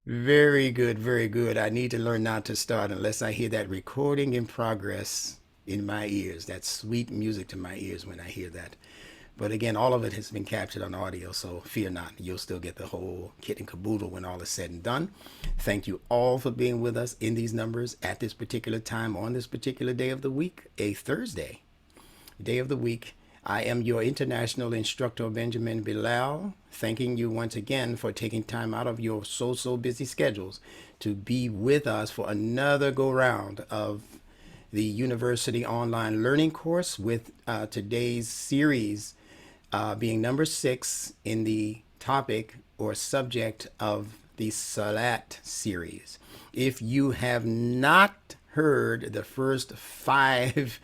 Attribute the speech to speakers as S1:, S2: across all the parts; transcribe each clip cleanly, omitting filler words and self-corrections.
S1: Very good, very good. I need to learn not to start unless I hear that recording in progress in my ears. That sweet music to my ears when I hear that. But again, all of it has been captured on audio, so fear not. You'll still get the whole kit and caboodle when all is said and done. Thank you all for being with us in these numbers at this particular time on this particular day of the week, a Thursday, day of the week. I am your international instructor, Benjamin Bilal, thanking you once again for taking time out of your so busy schedules to be with us for another go round of the university online learning course with today's series being number 6 in the topic or subject of the Salaat series. If you have not heard the first 5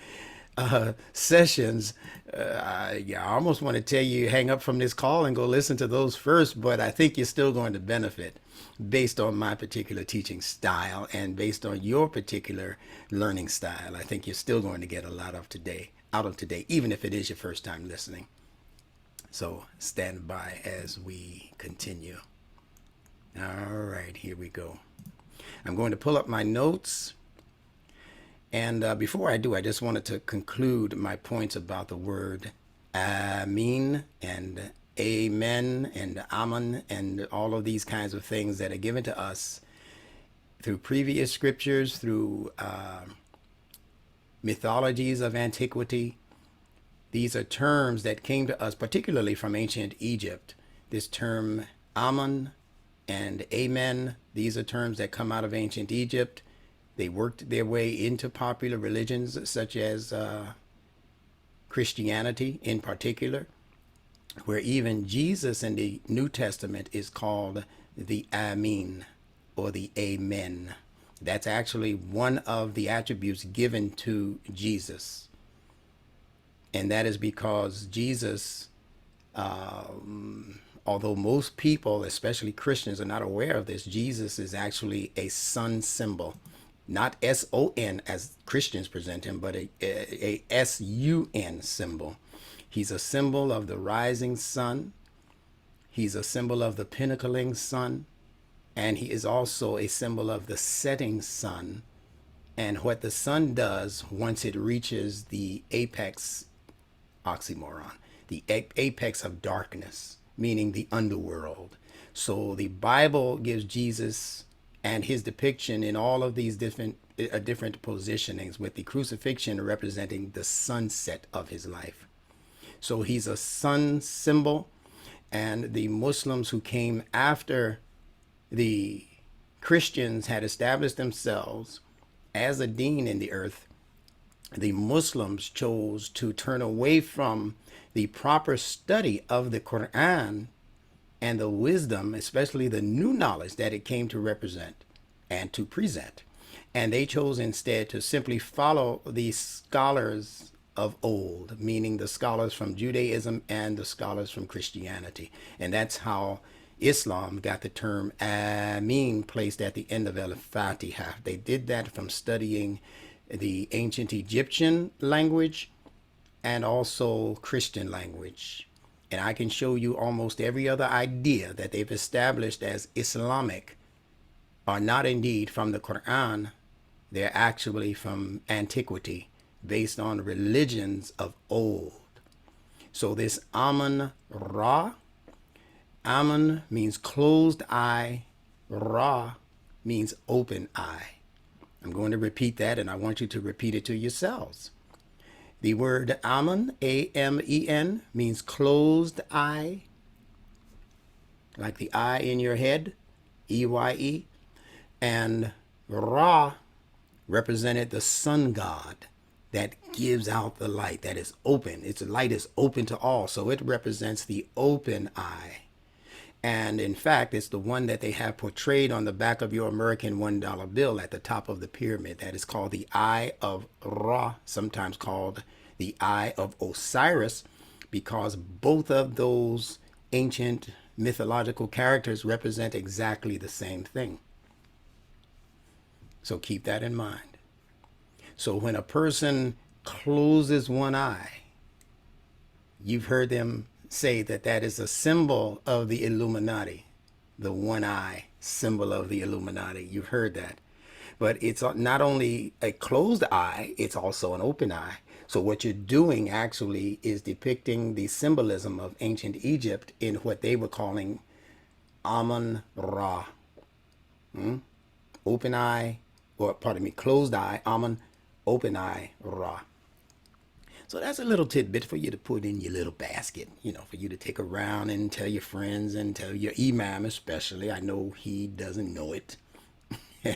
S1: sessions, yeah, I almost want to tell you hang up from this call and go listen to those first, but I think you're still going to benefit based on my particular teaching style and based on your particular learning style. I think you're still going to get a lot of today out of today, even if it is your first time listening. So stand by as we continue. All right, here we go. I'm going to pull up my notes. And before I do, I just wanted to conclude my points about the word Amin and Amen and Amen and all of these kinds of things that are given to us through previous scriptures, through mythologies of antiquity. These are terms that came to us particularly from ancient Egypt. This term Amen and Amen, these are terms that come out of ancient Egypt. They worked their way into popular religions such as Christianity in particular, where even Jesus in the New Testament is called the Amin or the Amen. That's actually one of the attributes given to Jesus. And that is because Jesus, although most people, especially Christians, are not aware of this, Jesus is actually a sun symbol. Not S-O-N as Christians present him, but a S-U-N symbol. He's a symbol of the rising sun. He's a symbol of the pinnacling sun. And he is also a symbol of the setting sun and what the sun does once it reaches the apex, oxymoron, the apex of darkness, meaning the underworld. So the Bible gives Jesus and his depiction in all of these different positionings, with the crucifixion representing the sunset of his life. So he's a sun symbol, and the Muslims who came after the Christians had established themselves as a deen in the earth. The Muslims chose to turn away from the proper study of the Qur'an and the wisdom, especially the new knowledge that it came to represent and to present. And they chose instead to simply follow the scholars of old, meaning the scholars from Judaism and the scholars from Christianity. And that's how Islam got the term Amin placed at the end of Al-Fatiha. They did that from studying the ancient Egyptian language and also Christian language. And I can show you almost every other idea that they've established as Islamic are not indeed from the Quran. They're actually from antiquity, based on religions of old. So this Amun Ra, Amun means closed eye, Ra means open eye. I'm going to repeat that, and I want you to repeat it to yourselves. The word Amen, A-M-E-N, means closed eye, like the eye in your head, E-Y-E. And Ra represented the sun god that gives out the light, that is open. Its light is open to all, so it represents the open eye. And in fact, it's the one that they have portrayed on the back of your American $1 bill at the top of the pyramid. That is called the Eye of Ra, sometimes called the Eye of Osiris, because both of those ancient mythological characters represent exactly the same thing. So keep that in mind. So when a person closes one eye, you've heard them say that that is a symbol of the Illuminati, the one eye symbol of the Illuminati. You've heard that. But it's not only a closed eye, it's also an open eye. So what you're doing actually is depicting the symbolism of ancient Egypt in what they were calling Amun Ra. Open eye, or pardon me, closed eye, Amun, open eye, Ra. So that's a little tidbit for you to put in your little basket, for you to take around and tell your friends and tell your imam especially. I know he doesn't know it.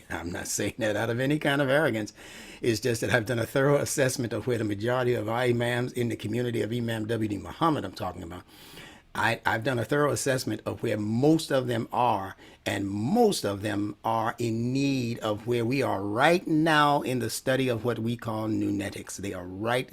S1: I'm not saying that out of any kind of arrogance. It's just that I've done a thorough assessment of where the majority of our imams in the community of Imam W.D. Muhammad I'm talking about. I've done a thorough assessment of where most of them are, and most of them are in need of where we are right now in the study of what we call nunetics.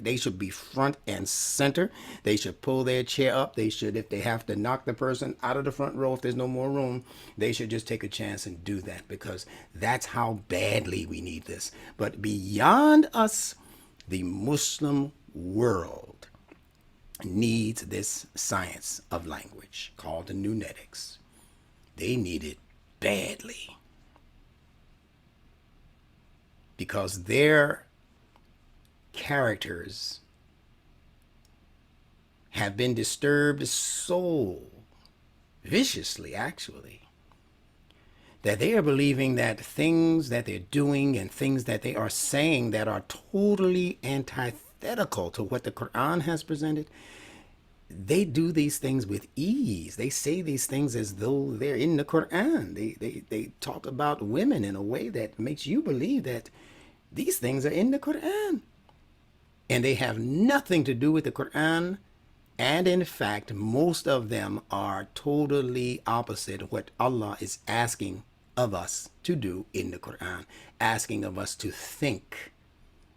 S1: They should be front and center. They should pull their chair up. They should, if they have to knock the person out of the front row, if there's no more room, they should just take a chance and do that, because that's how badly we need this. But beyond us, the Muslim world needs this science of language called the nunetics. They need it badly, because their characters have been disturbed so viciously, actually, that they are believing that things that they're doing and things that they are saying that are totally antithetical to what the Quran has presented, they do these things with ease. They say these things as though they're in the Quran. They talk about women in a way that makes you believe that these things are in the Quran. And they have nothing to do with the Quran. And in fact, most of them are totally opposite of what Allah is asking of us to do in the Quran, asking of us to think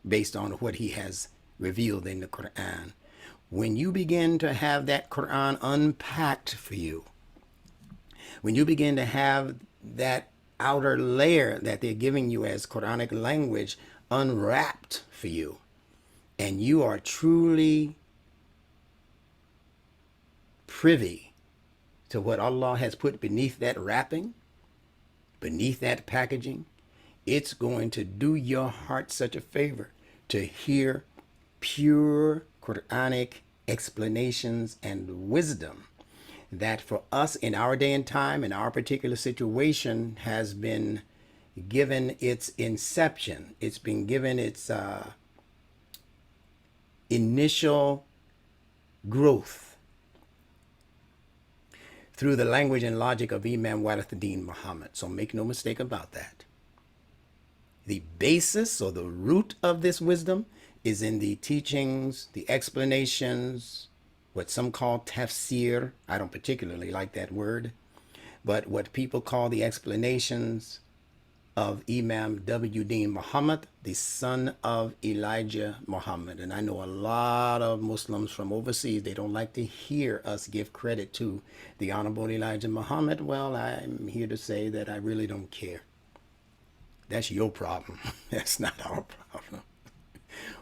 S1: based on what He has revealed in the Quran. When you begin to have that Quran unpacked for you, when you begin to have that outer layer that they're giving you as Quranic language unwrapped for you, and you are truly privy to what Allah has put beneath that wrapping, beneath that packaging, it's going to do your heart such a favor to hear pure Quranic explanations and wisdom that for us in our day and time, in our particular situation, has been given its inception. It's been given its initial growth through the language and logic of Imam Warithuddin Muhammad. So make no mistake about that. The basis or the root of this wisdom is in the teachings, the explanations, what some call tafsir. I don't particularly like that word, but what people call the explanations of Imam W.D. Muhammad, the son of Elijah Muhammad. And I know a lot of Muslims from overseas, they don't like to hear us give credit to the Honorable Elijah Muhammad. Well, I'm here to say that I really don't care. That's your problem. That's not our problem.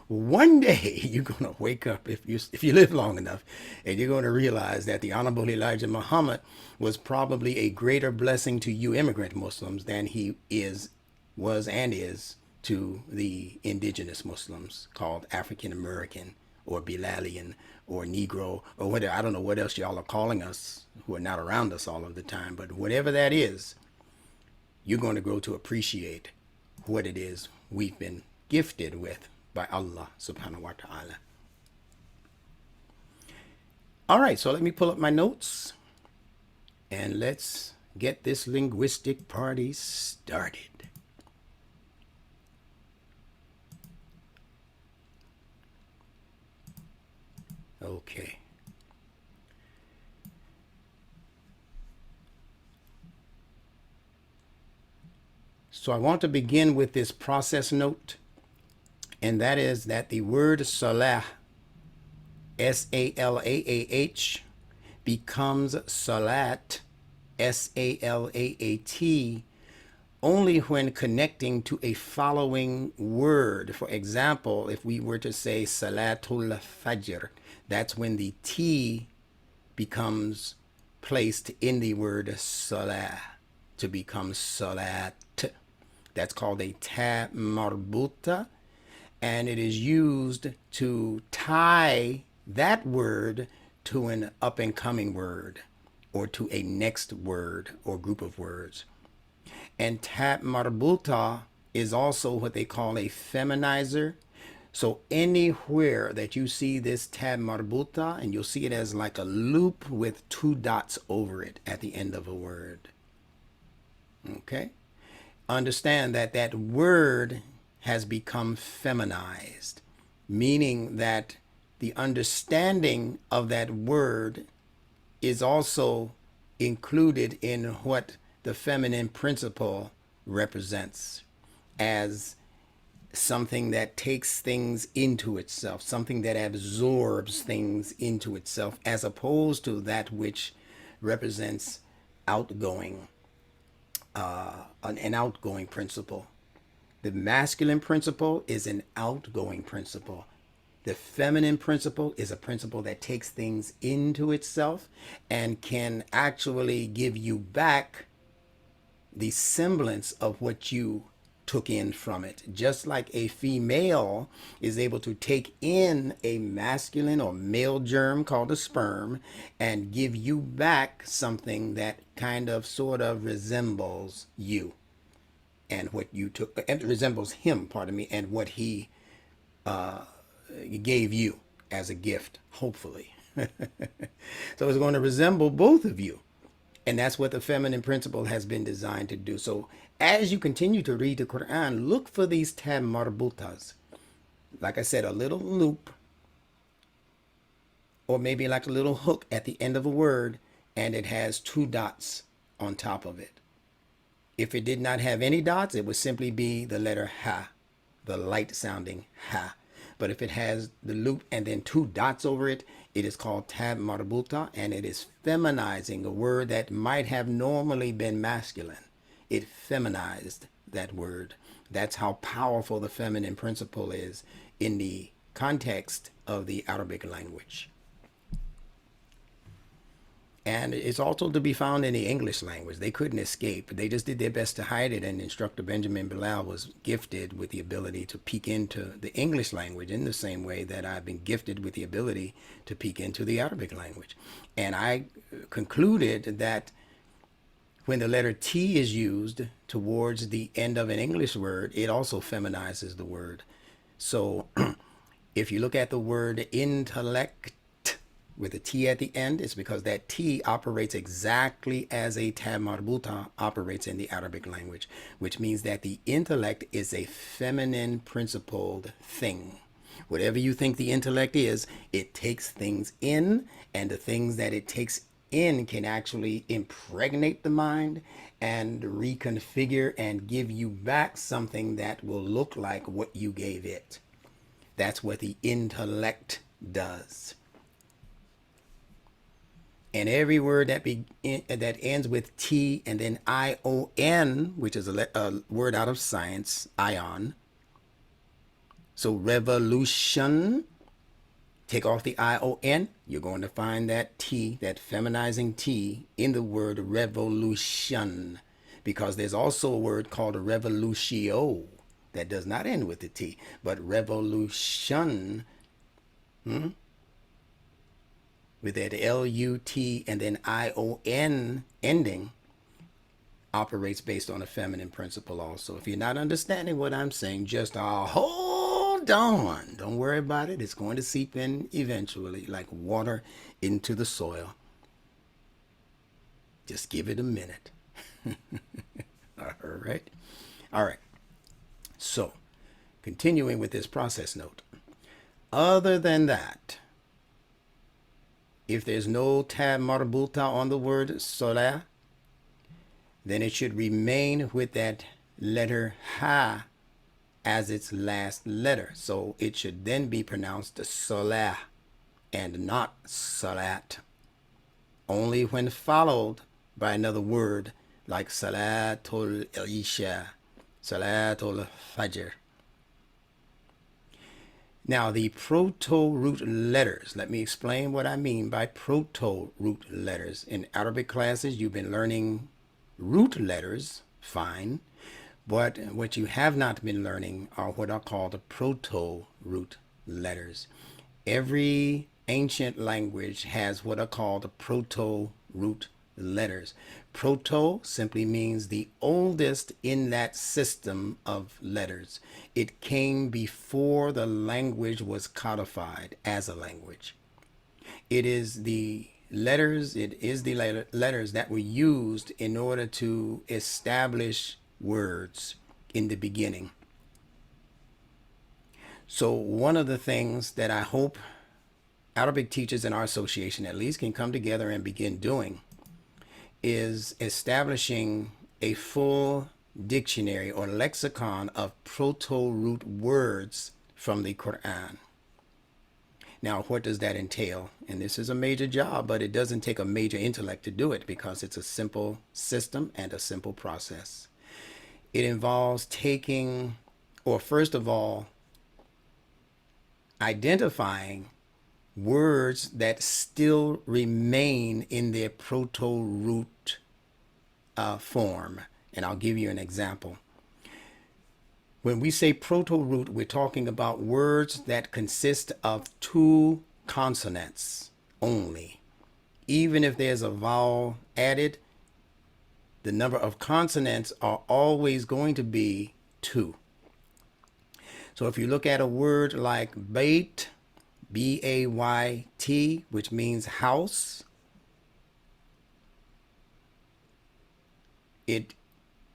S1: One day you're going to wake up, if you live long enough, and you're going to realize that the Honorable Elijah Muhammad was probably a greater blessing to you immigrant Muslims than he was and is to the indigenous Muslims called African American or Bilalian or Negro or whatever. I don't know what else y'all are calling us who are not around us all of the time, but whatever that is, you're going to grow to appreciate what it is we've been gifted with by Allah subhanahu wa ta'ala. All right, so let me pull up my notes and let's get this linguistic party started. Okay. So I want to begin with this process note, and that is that the word salah, S-A-L-A-A-H, becomes salat, S-A-L-A-A-T, only when connecting to a following word. For example, if we were to say Salatul Fajr, that's when the T becomes placed in the word salah to become salat. That's called a ta marbuta, and it is used to tie that word to an up and coming word or to a next word or group of words. And ta marbuta is also what they call a feminizer. So anywhere that you see this tab marbuta, and you'll see it as like a loop with two dots over it at the end of a word. Okay? Understand that that word has become feminized, meaning that the understanding of that word is also included in what the feminine principle represents as something that takes things into itself, something that absorbs things into itself, as opposed to that which represents outgoing, an outgoing principle. The masculine principle is an outgoing principle. The feminine principle is a principle that takes things into itself and can actually give you back the semblance of what you took in from it. Just like a female is able to take in a masculine or male germ called a sperm and give you back something that kind of sort of resembles you and what you took, and resembles him, pardon me, and what he gave you as a gift, hopefully. So it's going to resemble both of you. And that's what the feminine principle has been designed to do. So as you continue to read the Quran, look for these tab marbutas. Like I said, a little loop, or maybe like a little hook at the end of a word, and it has two dots on top of it. If it did not have any dots, it would simply be the letter ha, the light sounding ha. But if it has the loop and then two dots over it, it is called tab marbuta, and it is feminizing a word that might have normally been masculine. It feminized that word. That's how powerful the feminine principle is in the context of the Arabic language. And it's also to be found in the English language. They couldn't escape. They just did their best to hide it. And Instructor Benjamin Bilal was gifted with the ability to peek into the English language in the same way that I've been gifted with the ability to peek into the Arabic language. And I concluded that when the letter T is used towards the end of an English word, it also feminizes the word. So if you look at the word intellect, with a T at the end, it's because that T operates exactly as a tab marbuta operates in the Arabic language, which means that the intellect is a feminine principled thing. Whatever you think the intellect is, it takes things in, and the things that it takes in can actually impregnate the mind and reconfigure and give you back something that will look like what you gave it. That's what the intellect does. And every word that that ends with T and then ION, which is a word out of science, ion. So revolution, take off the ION, you're going to find that T, that feminizing T, in the word revolution. Because there's also a word called a revolutio that does not end with the T, but revolution, with that L-U-T and then I-O-N ending, operates based on a feminine principle also. If you're not understanding what I'm saying, just hold on. Don't worry about it. It's going to seep in eventually like water into the soil. Just give it a minute. All right. All right. So, continuing with this process note. Other than that, if there's no tab marbuta on the word salah, then it should remain with that letter ha as its last letter. So it should then be pronounced salah and not salat. Only when followed by another word like salatul isha, salatul fajr. Now, the proto-root letters. Let me explain what I mean by proto-root letters. In Arabic classes, you've been learning root letters, fine. But what you have not been learning are what are called the proto-root letters. Every ancient language has what are called the proto-root letters. Proto simply means the oldest in that system of letters. It came before the language was codified as a language. It is the letters that were used in order to establish words in the beginning. So one of the things that I hope Arabic teachers in our association at least can come together and begin doing is establishing a full dictionary or lexicon of proto-root words from the Qur'an. Now, what does that entail? And this is a major job, but it doesn't take a major intellect to do it because it's a simple system and a simple process. It involves taking, or first of all, identifying words that still remain in their proto-root form. And I'll give you an example. When we say proto-root, we're talking about words that consist of 2 consonants only. Even if there's a vowel added, the number of consonants are always going to be 2. So if you look at a word like bayt, B-A-Y-T, which means house, it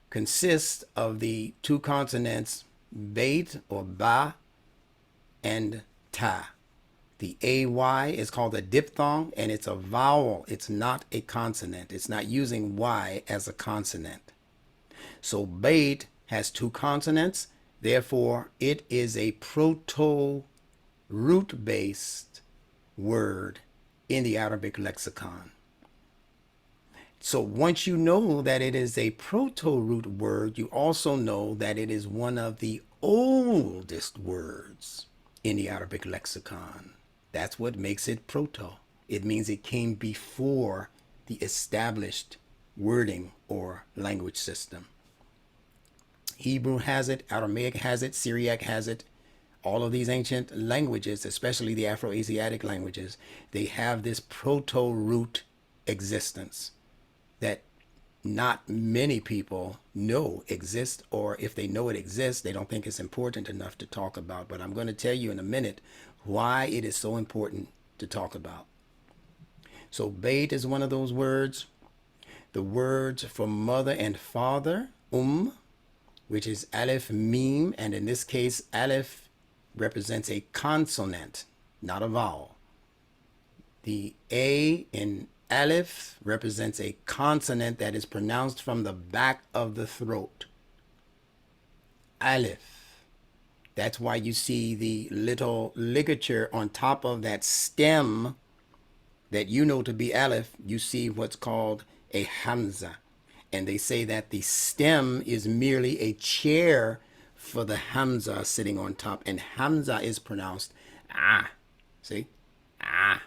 S1: consists of the 2 consonants bayt or ba and ta. The AY is called a diphthong and it's a vowel. It's not a consonant. It's not using Y as a consonant. So bayt has 2 consonants. Therefore, it is a proto-root-based word in the Arabic lexicon. So once you know that it is a proto-root word, you also know that it is one of the oldest words in the Arabic lexicon. That's what makes it proto. It means it came before the established wording or language system. Hebrew has it, Aramaic has it, Syriac has it. All of these ancient languages, especially the Afro-Asiatic languages, they have this proto-root existence that not many people know exists, or if they know it exists, they don't think it's important enough to talk about. But I'm going to tell you in a minute why it is so important to talk about. So bayt is one of those words. The words for mother and father, which is aleph mim, and in this case, aleph represents a consonant, not a vowel. The A in aleph represents a consonant that is pronounced from the back of the throat. Aleph. That's why you see the little ligature on top of that stem that you know to be aleph. You see what's called a hamza. And they say that the stem is merely a chair for the hamza sitting on top. And hamza is pronounced ah. See? Ah.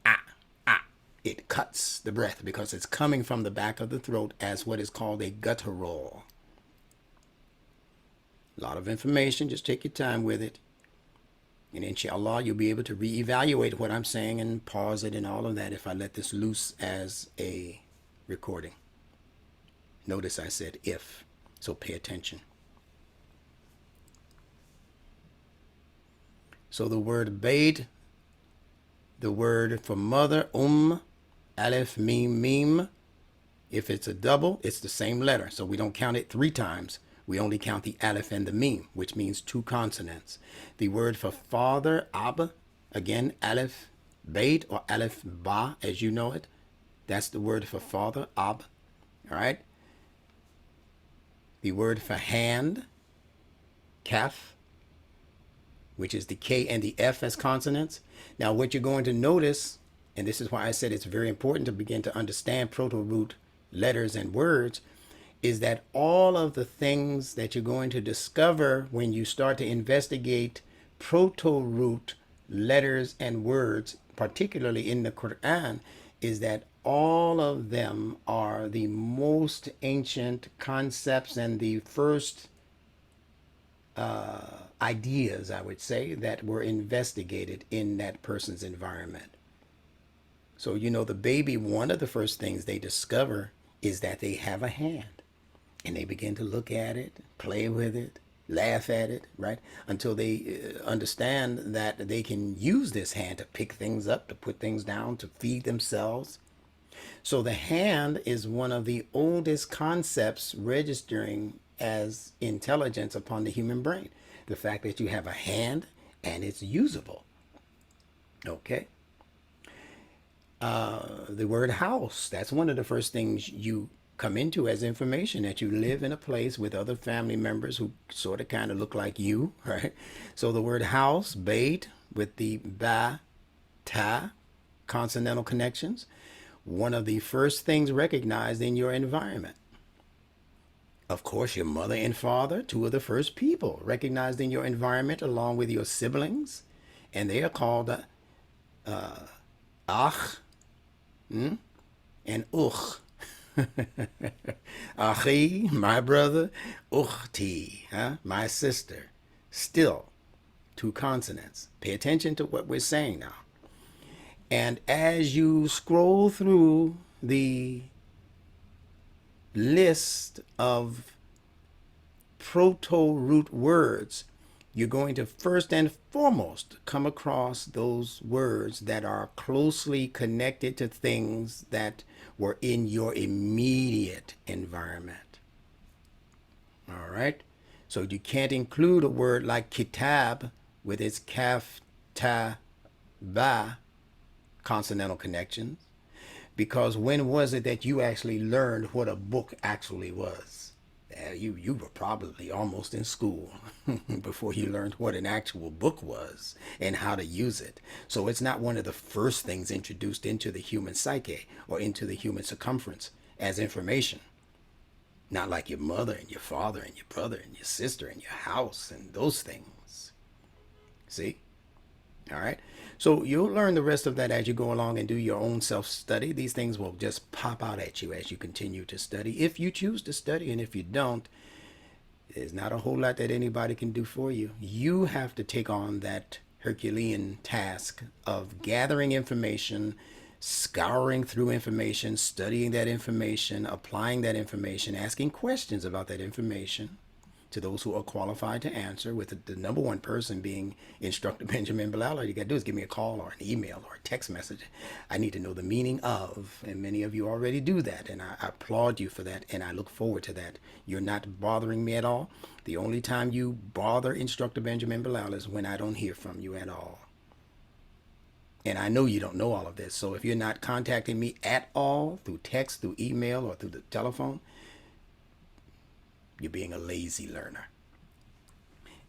S1: Ah. Ah. It cuts the breath because it's coming from the back of the throat as what is called a guttural. A lot of information. Just take your time with it. And inshallah, you'll be able to reevaluate what I'm saying and pause it and all of that if I let this loose as a recording. Notice I said if, so pay attention. So the word bayt, the word for mother, aleph, mim, mim. If it's a double, it's the same letter. So we don't count it 3 times. We only count the aleph and the mim, which means 2 consonants. The word for father, ab, again, aleph, bayt, or aleph, ba, as you know it. That's the word for father, ab. All right. The word for hand, kaf, which is the K and the F as consonants. Now, what you're going to notice, and this is why I said it's very important to begin to understand proto-root letters and words, is that all of the things that you're going to discover when you start to investigate proto-root letters and words, particularly in the Qur'an, is that all of them are the most ancient concepts and the first ideas, I would say, that were investigated in that person's environment. So, you know, the baby, one of the first things they discover is that they have a hand. And they begin to look at it, play with it, laugh at it, right? Until they understand that they can use this hand to pick things up, to put things down, to feed themselves. So the hand is one of the oldest concepts registering as intelligence upon the human brain. The fact that you have a hand and it's usable. Okay. The word house, that's one of the first things you come into as information, that you live in a place with other family members who sort of kind of look like you, right? So the word house, bait, with the ba, ta, consonantal connections, one of the first things recognized in your environment. Of course, your mother and father, two of the first people recognized in your environment, along with your siblings, and they are called ach and uch. Achi, my brother, ukhti, my sister. Still, two consonants. Pay attention to what we're saying now. And as you scroll through the list of proto-root words, you're going to first and foremost come across those words that are closely connected to things that were in your immediate environment. All right? So you can't include a word like kitab with its kaf, ta, ba consonantal connections, because when was it that you actually learned what a book actually was? You were probably almost in school before you learned what an actual book was and how to use it. So it's not one of the first things introduced into the human psyche or into the human circumference as information. Not like your mother and your father and your brother and your sister and your house and those things. See? All right. So you'll learn the rest of that as you go along and do your own self-study. These things will just pop out at you as you continue to study, if you choose to study. And if you don't, there's not a whole lot that anybody can do for you. You have to take on that Herculean task of gathering information, scouring through information, studying that information, applying that information, asking questions about that information to those who are qualified to answer, with the number one person being Instructor Benjamin Bilal. All you got to do is give me a call or an email or a text message. I need to know the meaning of, and many of you already do that, and I applaud you for that, and I look forward to that. You're not bothering me at all. The only time you bother Instructor Benjamin Bilal is when I don't hear from you at all. And I know you don't know all of this, so if you're not contacting me at all through text, through email, or through the telephone, you're being a lazy learner.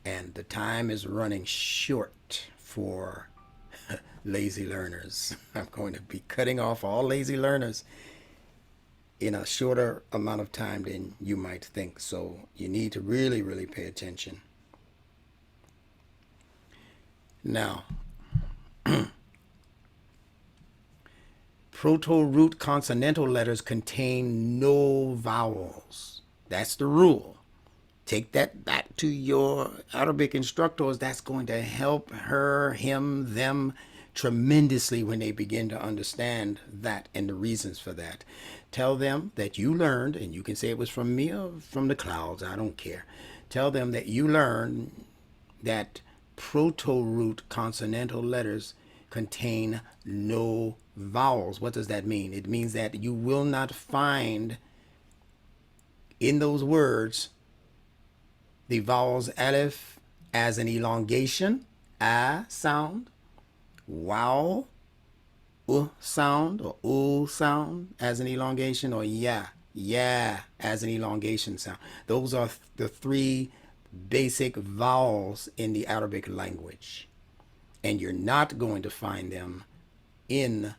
S1: And the time is running short for lazy learners. I'm going to be cutting off all lazy learners in a shorter amount of time than you might think. So you need to really, really pay attention. Now, proto-root consonantal letters contain no vowels. That's the rule. Take that back to your Arabic instructors. That's going to help her, him, them tremendously when they begin to understand that and the reasons for that. Tell them that you learned, and you can say it was from me or from the clouds, I don't care. Tell them that you learned that proto-root consonantal letters contain no vowels. What does that mean? It means that you will not find in those words the vowels aleph as an elongation, a sound, wow, sound, or sound as an elongation, or yeah as an elongation sound. Those are the three basic vowels in the Arabic language, and you're not going to find them in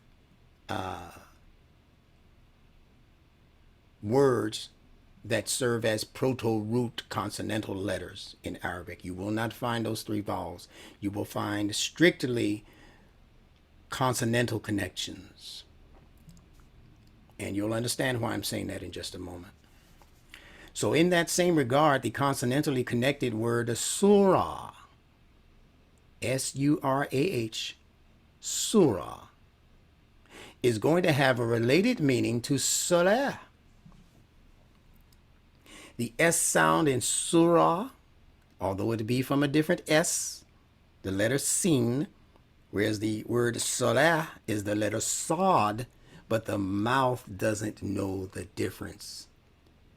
S1: words that serve as proto-root consonantal letters in Arabic. You will not find those three vowels. You will find strictly consonantal connections. And you'll understand why I'm saying that in just a moment. So in that same regard, the consonantally connected word surah, S-U-R-A-H, surah, is going to have a related meaning to salah. The S sound in surah, although it be from a different S, the letter sin, whereas the word salah is the letter sad, but the mouth doesn't know the difference.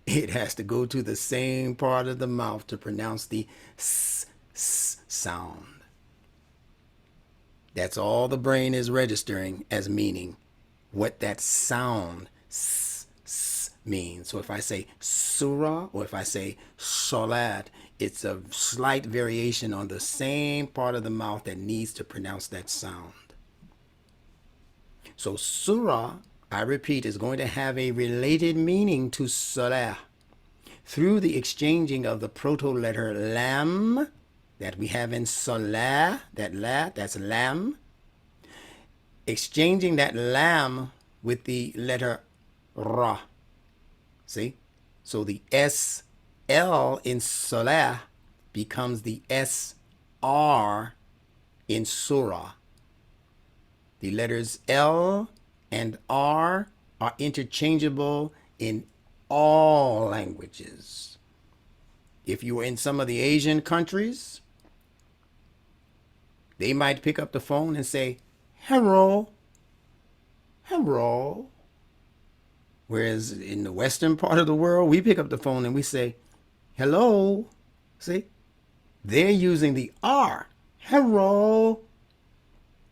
S1: It has to go to the same part of the mouth to pronounce the s sound. That's all the brain is registering as meaning what that sound s means. So if I say surah or if I say salat, it's a slight variation on the same part of the mouth that needs to pronounce that sound. So surah, I repeat, is going to have a related meaning to salah through the exchanging of the proto-letter lam that we have in salah, that la, that's lam, exchanging that lam with the letter ra. See? So the SL in salah becomes the SR in surah. The letters L and R are interchangeable in all languages. If you were in some of the Asian countries, they might pick up the phone and say, hello, hello. Whereas in the western part of the world, we pick up the phone and we say, hello. See? They're using the R, hello.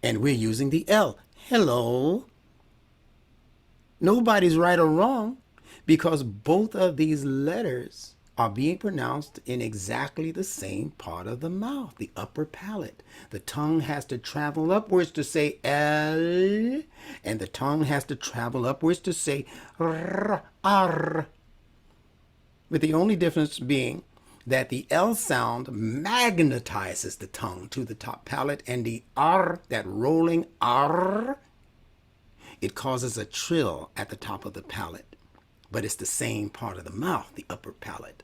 S1: And we're using the L, hello. Nobody's right or wrong because both of these letters are being pronounced in exactly the same part of the mouth, the upper palate. The tongue has to travel upwards to say L, and the tongue has to travel upwards to say R. With the only difference being that the L sound magnetizes the tongue to the top palate, and the R, that rolling R, it causes a trill at the top of the palate. But it's the same part of the mouth, the upper palate.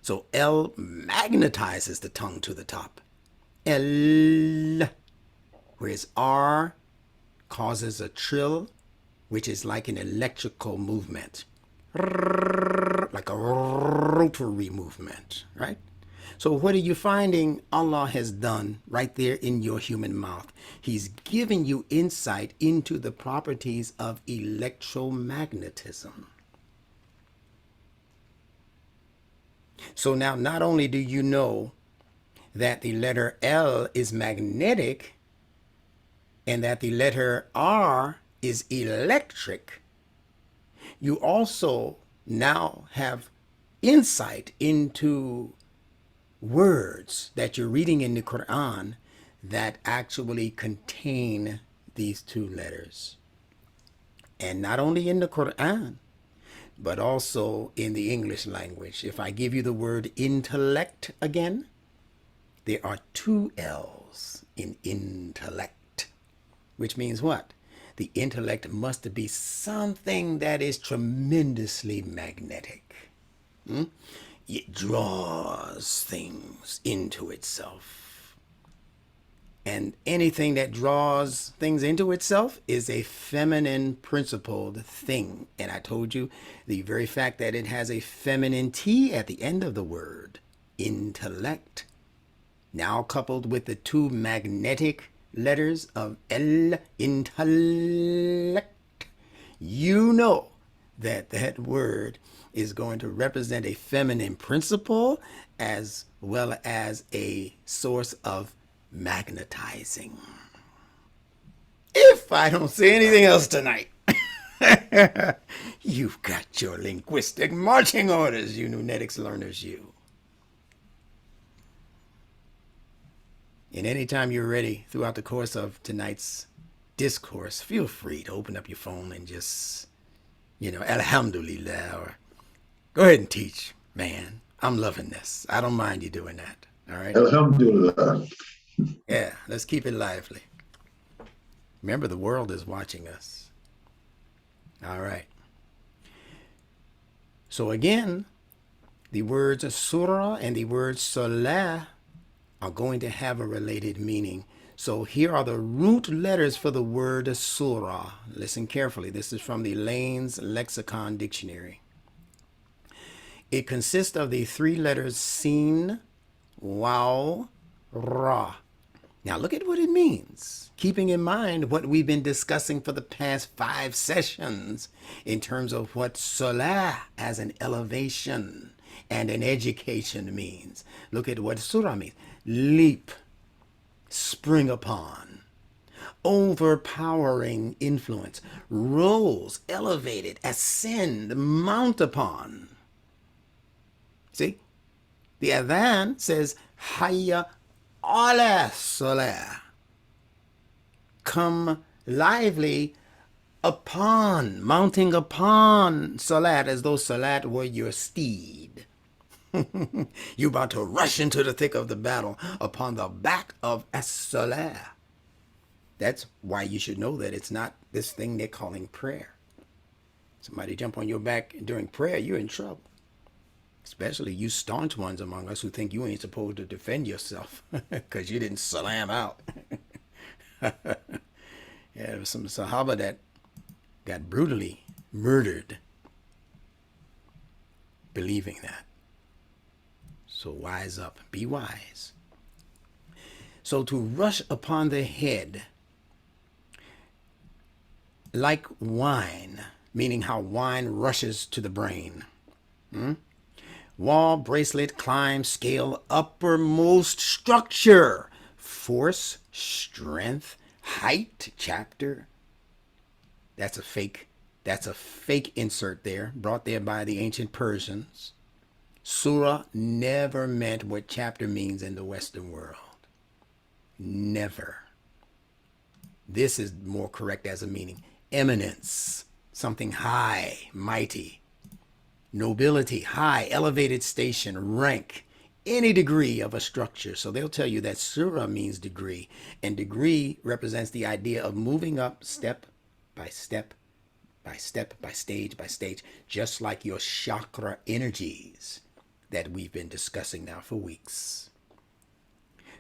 S1: So L magnetizes the tongue to the top. L. Whereas R causes a trill, which is like an electrical movement. Like a rotary movement, right? So what are you finding Allah has done right there in your human mouth? He's giving you insight into the properties of electromagnetism. So now not only do you know that the letter L is magnetic and that the letter R is electric, you also now have insight into words that you're reading in the Qur'an that actually contain these two letters. And not only in the Qur'an, but also in the English language. If I give you the word intellect again, there are two L's in intellect, which means what? The intellect must be something that is tremendously magnetic. It draws things into itself. And anything that draws things into itself is a feminine principled thing. And I told you the very fact that it has a feminine T at the end of the word, intellect, now coupled with the two magnetic letters of L, intellect, you know that that word is going to represent a feminine principle as well as a source of magnetizing. If I don't say anything else tonight, you've got your linguistic marching orders, you Nunetics learners, you. And anytime you're ready throughout the course of tonight's discourse, feel free to open up your phone and just, Alhamdulillah, or Go ahead and teach, man. I'm loving this. I don't mind you doing that. All right.
S2: Alhamdulillah.
S1: Yeah, let's keep it lively. Remember, the world is watching us. All right. So again, the words surah and the word salah are going to have a related meaning. So here are the root letters for the word surah. Listen carefully. This is from the Lane's Lexicon Dictionary. It consists of the three letters sin, waw, ra. Now look at what it means, keeping in mind what we've been discussing for the past 5 sessions in terms of what salah as an elevation and an education means. Look at what surah means. Leap, spring upon, overpowering influence, rose, elevated, ascend, mount upon. See? The adhan says, Hayya ala salah. Come lively upon, mounting upon salat, as though salat were your steed. You're about to rush into the thick of the battle upon the back of as-salah. That's why you should know that it's not this thing they're calling prayer. Somebody jump on your back during prayer, you're in trouble. Especially you staunch ones among us who think you ain't supposed to defend yourself because you didn't salam out. Yeah, there was some Sahaba that got brutally murdered believing that. So wise up, be wise. So to rush upon the head like wine, meaning how wine rushes to the brain. Wall, bracelet, climb, scale, uppermost structure, force, strength, height, chapter. That's a fake insert there, brought there by the ancient Persians. Surah never meant what chapter means in the Western world. Never. This is more correct as a meaning. Eminence, something high, mighty. Nobility, high, elevated station, rank, any degree of a structure. So they'll tell you that surah means degree, and degree represents the idea of moving up step by step by step, by stage, just like your chakra energies that we've been discussing now for weeks.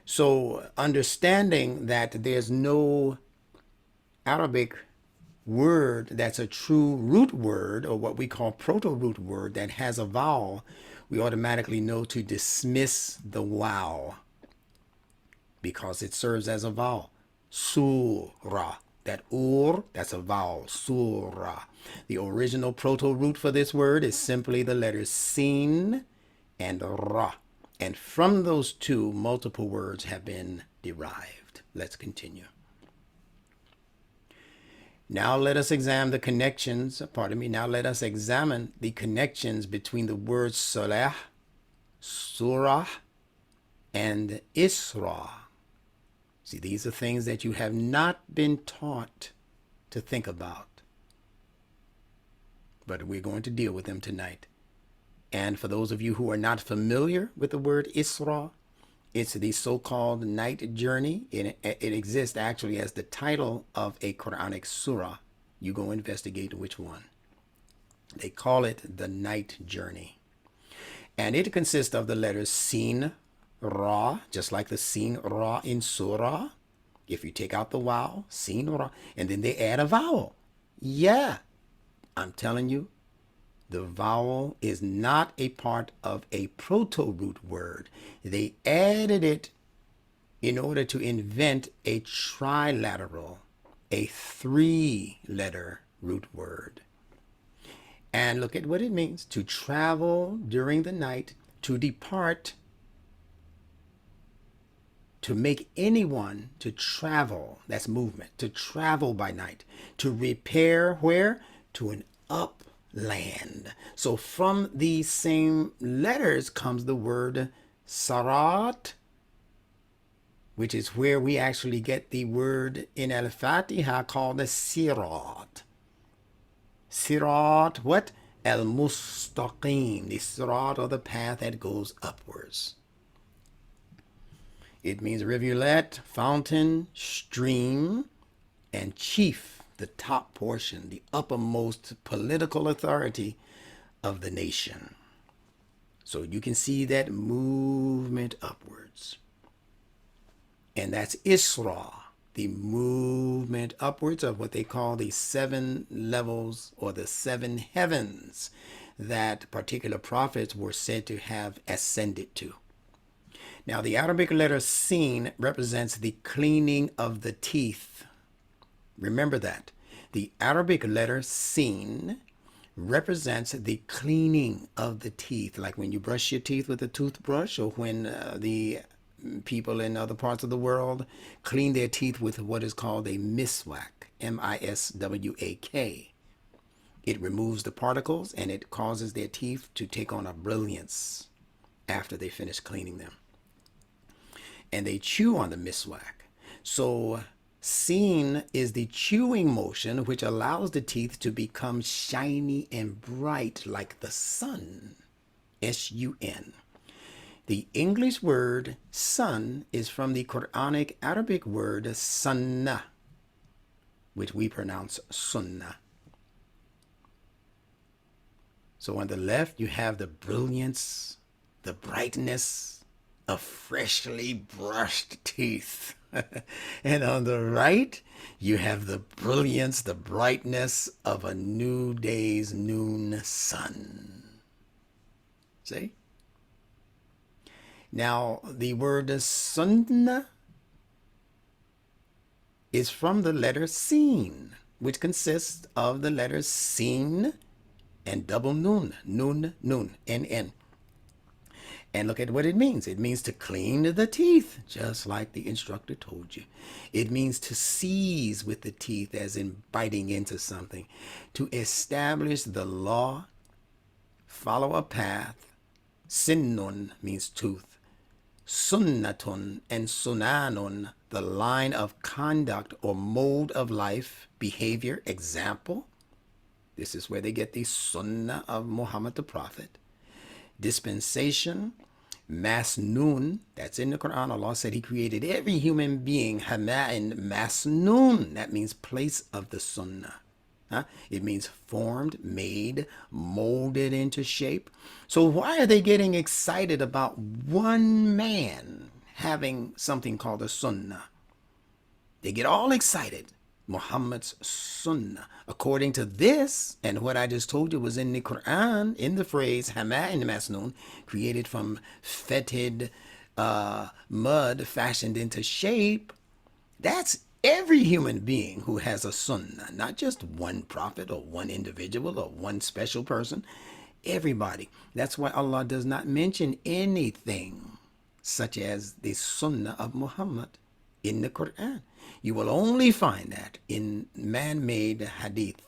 S1: So understanding that there's no Arabic word that's a true root word, or what we call proto-root word, that has a vowel, we automatically know to dismiss the wow because it serves as a vowel. Surah. That that's a vowel. Surah. The original proto-root for this word is simply the letters sin and ra. And from those two, multiple words have been derived. Let's continue. Now let us examine the connections, now let us examine the connections between the words salah, surah, and isra. See, these are things that you have not been taught to think about. But we're going to deal with them tonight. And for those of you who are not familiar with the word isra, it's the so-called night journey. It exists actually as the title of a Quranic surah. You go investigate which one. They call it the night journey. And it consists of the letters sin, ra, just like the sin, ra in surah. If you take out the vowel, sin, ra, and then they add a vowel. Yeah, I'm telling you, the vowel is not a part of a proto-root word. They added it in order to invent a trilateral, a 3-letter root word. And look at what it means: to travel during the night, to depart, to make anyone to travel, that's movement, to travel by night, to repair where? To an upland. So from these same letters comes the word sarat, which is where we actually get the word in Al-Fatiha called the sirat. Sirat, what? al-mustaqim, the sirat, or the path that goes upwards. It means rivulet, fountain, stream, and chief, the top portion, the uppermost political authority of the nation. So you can see that movement upwards. And that's Isra, the movement upwards of what they call the 7 levels or the 7 heavens that particular prophets were said to have ascended to. Now, the Arabic letter Sin represents the cleaning of the teeth. Remember that. The Arabic letter Sin represents the cleaning of the teeth, like when you brush your teeth with a toothbrush, or when the people in other parts of the world clean their teeth with what is called a miswak, M-I-S-W-A-K. It removes the particles and it causes their teeth to take on a brilliance after they finish cleaning them. And they chew on the miswak. So Sin is the chewing motion which allows the teeth to become shiny and bright like the sun. S-U-N. The English word sun is from the Quranic Arabic word sunnah, which we pronounce sunnah. So on the left, you have the brilliance, the brightness of freshly brushed teeth. And on the right, you have the brilliance, the brightness of a new day's noon sun. See? Now, the word sunnah is from the letter Sin, which consists of the letters Sin and double nun, nun, N-N. And look at what it means. It means to clean the teeth, just like the instructor told you. It means to seize with the teeth, as in biting into something. To establish the law, follow a path. Sinnun means tooth. Sunnatun and sunanun, the line of conduct or mode of life, behavior, example. This is where they get the sunnah of Muhammad the Prophet. Dispensation, masnoon, that's in the Quran. Allah said he created every human being, hama'in masnoon, that means place of the sunnah. It means formed, made, molded into shape. So why are they getting excited about one man having something called a sunnah? They get all excited. Muhammad's sunnah. According to this, and what I just told you was in the Quran, in the phrase hama'in masnoon, created from fetid mud fashioned into shape, that's every human being who has a sunnah, not just one prophet or one individual or one special person, everybody. That's why Allah does not mention anything such as the sunnah of Muhammad in the Quran. You will only find that in man-made hadith.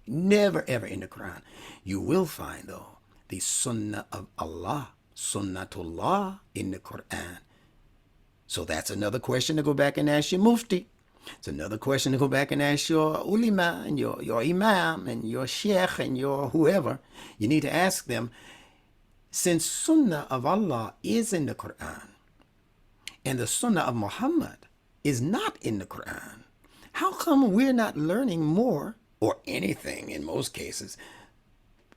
S1: Never ever in the Quran. You will find, though, the sunnah of Allah, sunnatullah, in the Quran. So that's another question to go back and ask your mufti. It's another question to go back and ask your ulama and your imam and your sheikh and your whoever. You need to ask them, since sunnah of Allah is in the Quran and the sunnah of Muhammad is not in the Quran, how come we're not learning more or anything in most cases?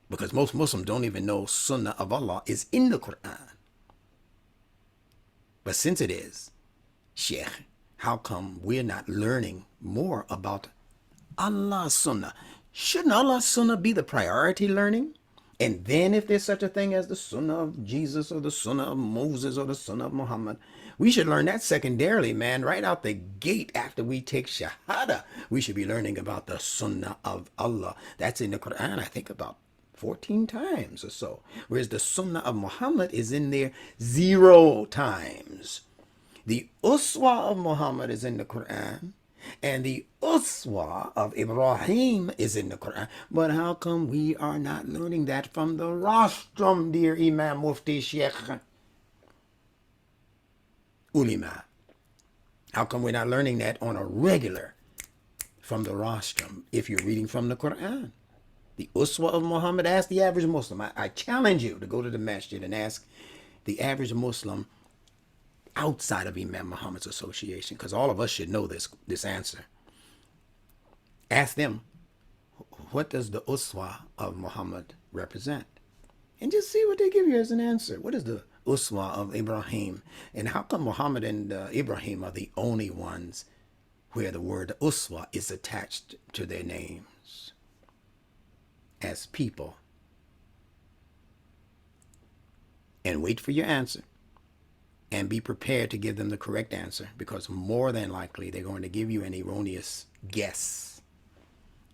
S1: Because most Muslims don't even know sunnah of Allah is in the Quran. But since it is, Sheikh, how come we're not learning more about Allah's sunnah? Shouldn't Allah's sunnah be the priority learning? And then if there's such a thing as the sunnah of Jesus or the sunnah of Moses or the sunnah of Muhammad, we should learn that secondarily, man, right out the gate after we take Shahada. We should be learning about the sunnah of Allah. That's in the Quran, I think about 14 times or so. Whereas the sunnah of Muhammad is in there 0 times. The uswa of Muhammad is in the Quran, and the uswa of Ibrahim is in the Quran. But how come we are not learning that from the rostrum, dear Imam Mufti Sheikh Ulima? How come we're not learning that on a regular from the rostrum if you're reading from the Quran? The Uswa of Muhammad. Ask the average Muslim. I challenge you to go to the masjid and ask the average Muslim outside of Imam Muhammad's association, because all of us should know this answer. Ask them, what does the Uswa of Muhammad represent? And just see what they give you as an answer. What is the Uswa of Ibrahim? And how come Muhammad and Ibrahim are the only ones where the word Uswa is attached to their names as people? And wait for your answer. And be prepared to give them the correct answer, because more than likely they're going to give you an erroneous guess.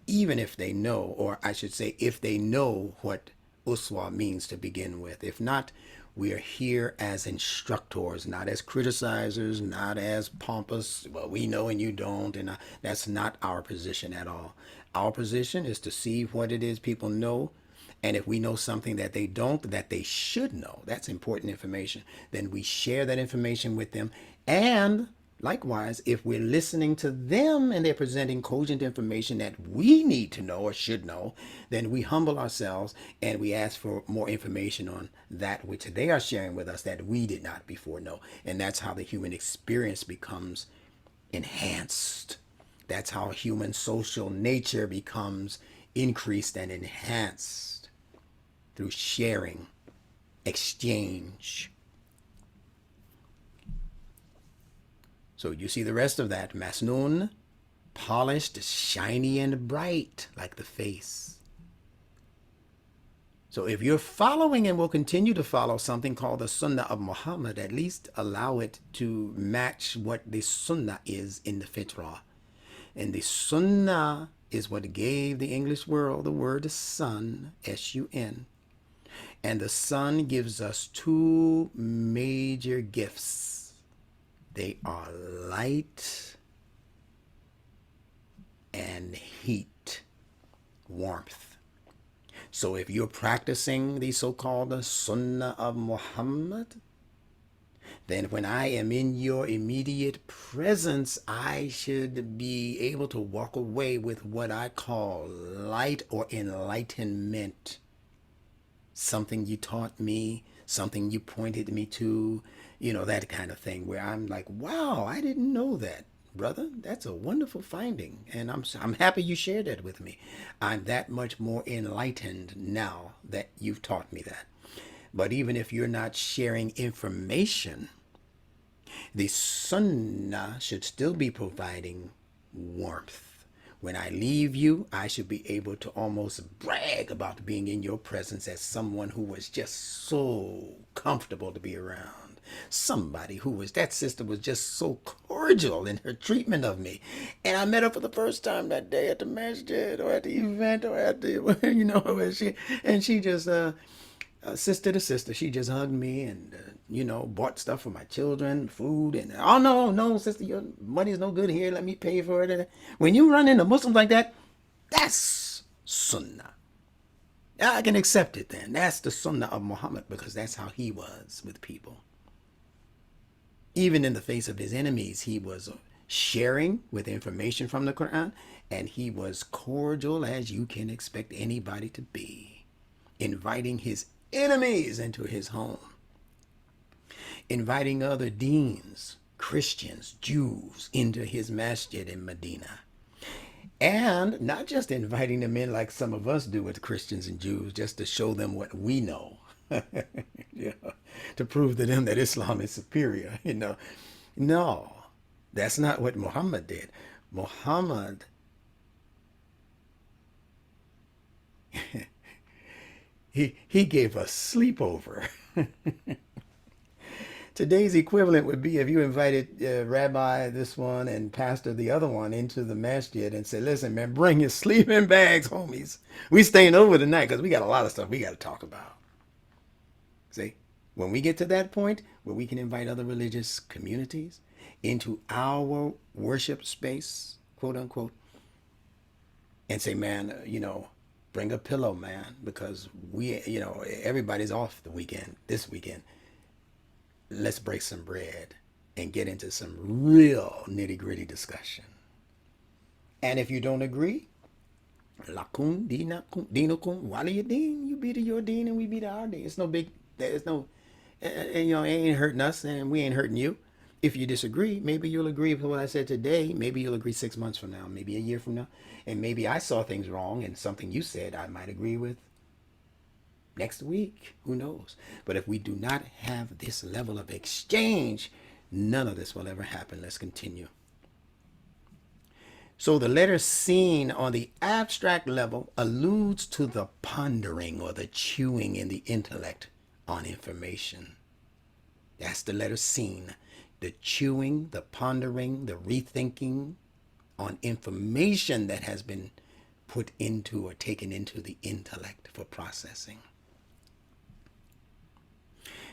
S1: Even if they know, or I should say, if they know what Uswa means to begin with. If not, we are here as instructors, not as criticizers, not as pompous, well, we know and you don't, and that's not our position at all. Our position is to see what it is people know, and if we know something that they don't, that they should know, that's important information, then we share that information with them. And likewise, if we're listening to them and they're presenting cogent information that we need to know or should know, then we humble ourselves and we ask for more information on that which they are sharing with us that we did not before know. And that's how the human experience becomes enhanced. That's how human social nature becomes increased and enhanced, through sharing, exchange. So you see the rest of that. Masnoon, polished, shiny, and bright like the face. So if you're following and will continue to follow something called the Sunnah of Muhammad, at least allow it to match what the Sunnah is in the Fitrah. And the Sunnah is what gave the English world the word sun, S-U-N. And the sun gives us two major gifts. They are light and heat, warmth. So if you're practicing the so-called Sunnah of Muhammad, then when I am in your immediate presence, I should be able to walk away with what I call light or enlightenment. Something you taught me, something you pointed me to, that kind of thing, where I'm like, wow, I didn't know that, brother. That's a wonderful finding. And I'm happy you shared that with me. I'm that much more enlightened now that you've taught me that. But even if you're not sharing information, the Sunnah should still be providing warmth. When I leave you, I should be able to almost brag about being in your presence as someone who was just so comfortable to be around. Somebody that sister was just so cordial in her treatment of me. And I met her for the first time that day at the masjid or at the event or at the, she just, sister to sister, she just hugged me and, bought stuff for my children, food, and, oh, no, sister, your money's no good here. Let me pay for it. When you run into Muslims like that, that's Sunnah. I can accept it then. That's the Sunnah of Muhammad, because that's how he was with people. Even in the face of his enemies, he was sharing with information from the Quran, and he was cordial as you can expect anybody to be, inviting his enemies into his home, inviting other deans, Christians, Jews into his masjid in Medina. And not just inviting them in like some of us do with Christians and Jews, just to show them what we know. To prove to them that Islam is superior, No, that's not what Muhammad did. Muhammad, he gave a sleepover. Today's equivalent would be if you invited Rabbi this one and Pastor the other one into the masjid and said, listen, man, bring your sleeping bags, homies. We staying over tonight because we got a lot of stuff we got to talk about. See, when we get to that point where we can invite other religious communities into our worship space, quote unquote, and say, man, bring a pillow, man, because everybody's off this weekend. Let's break some bread and get into some real nitty-gritty discussion. And if you don't agree, Lakun, dinakun, dinakun, wali din. You be to your din and we be to our din. It's no big, there's no, you know, it ain't hurting us and we ain't hurting you. If you disagree, maybe you'll agree with what I said today. Maybe you'll agree 6 months from now, maybe a year from now. And maybe I saw things wrong and something you said I might agree with next week. Who knows? But if we do not have this level of exchange, none of this will ever happen. Let's continue. So the letter seen on the abstract level alludes to the pondering or the chewing in the intellect on information. That's the letter seen. The chewing, the pondering, the rethinking on information that has been put into or taken into the intellect for processing.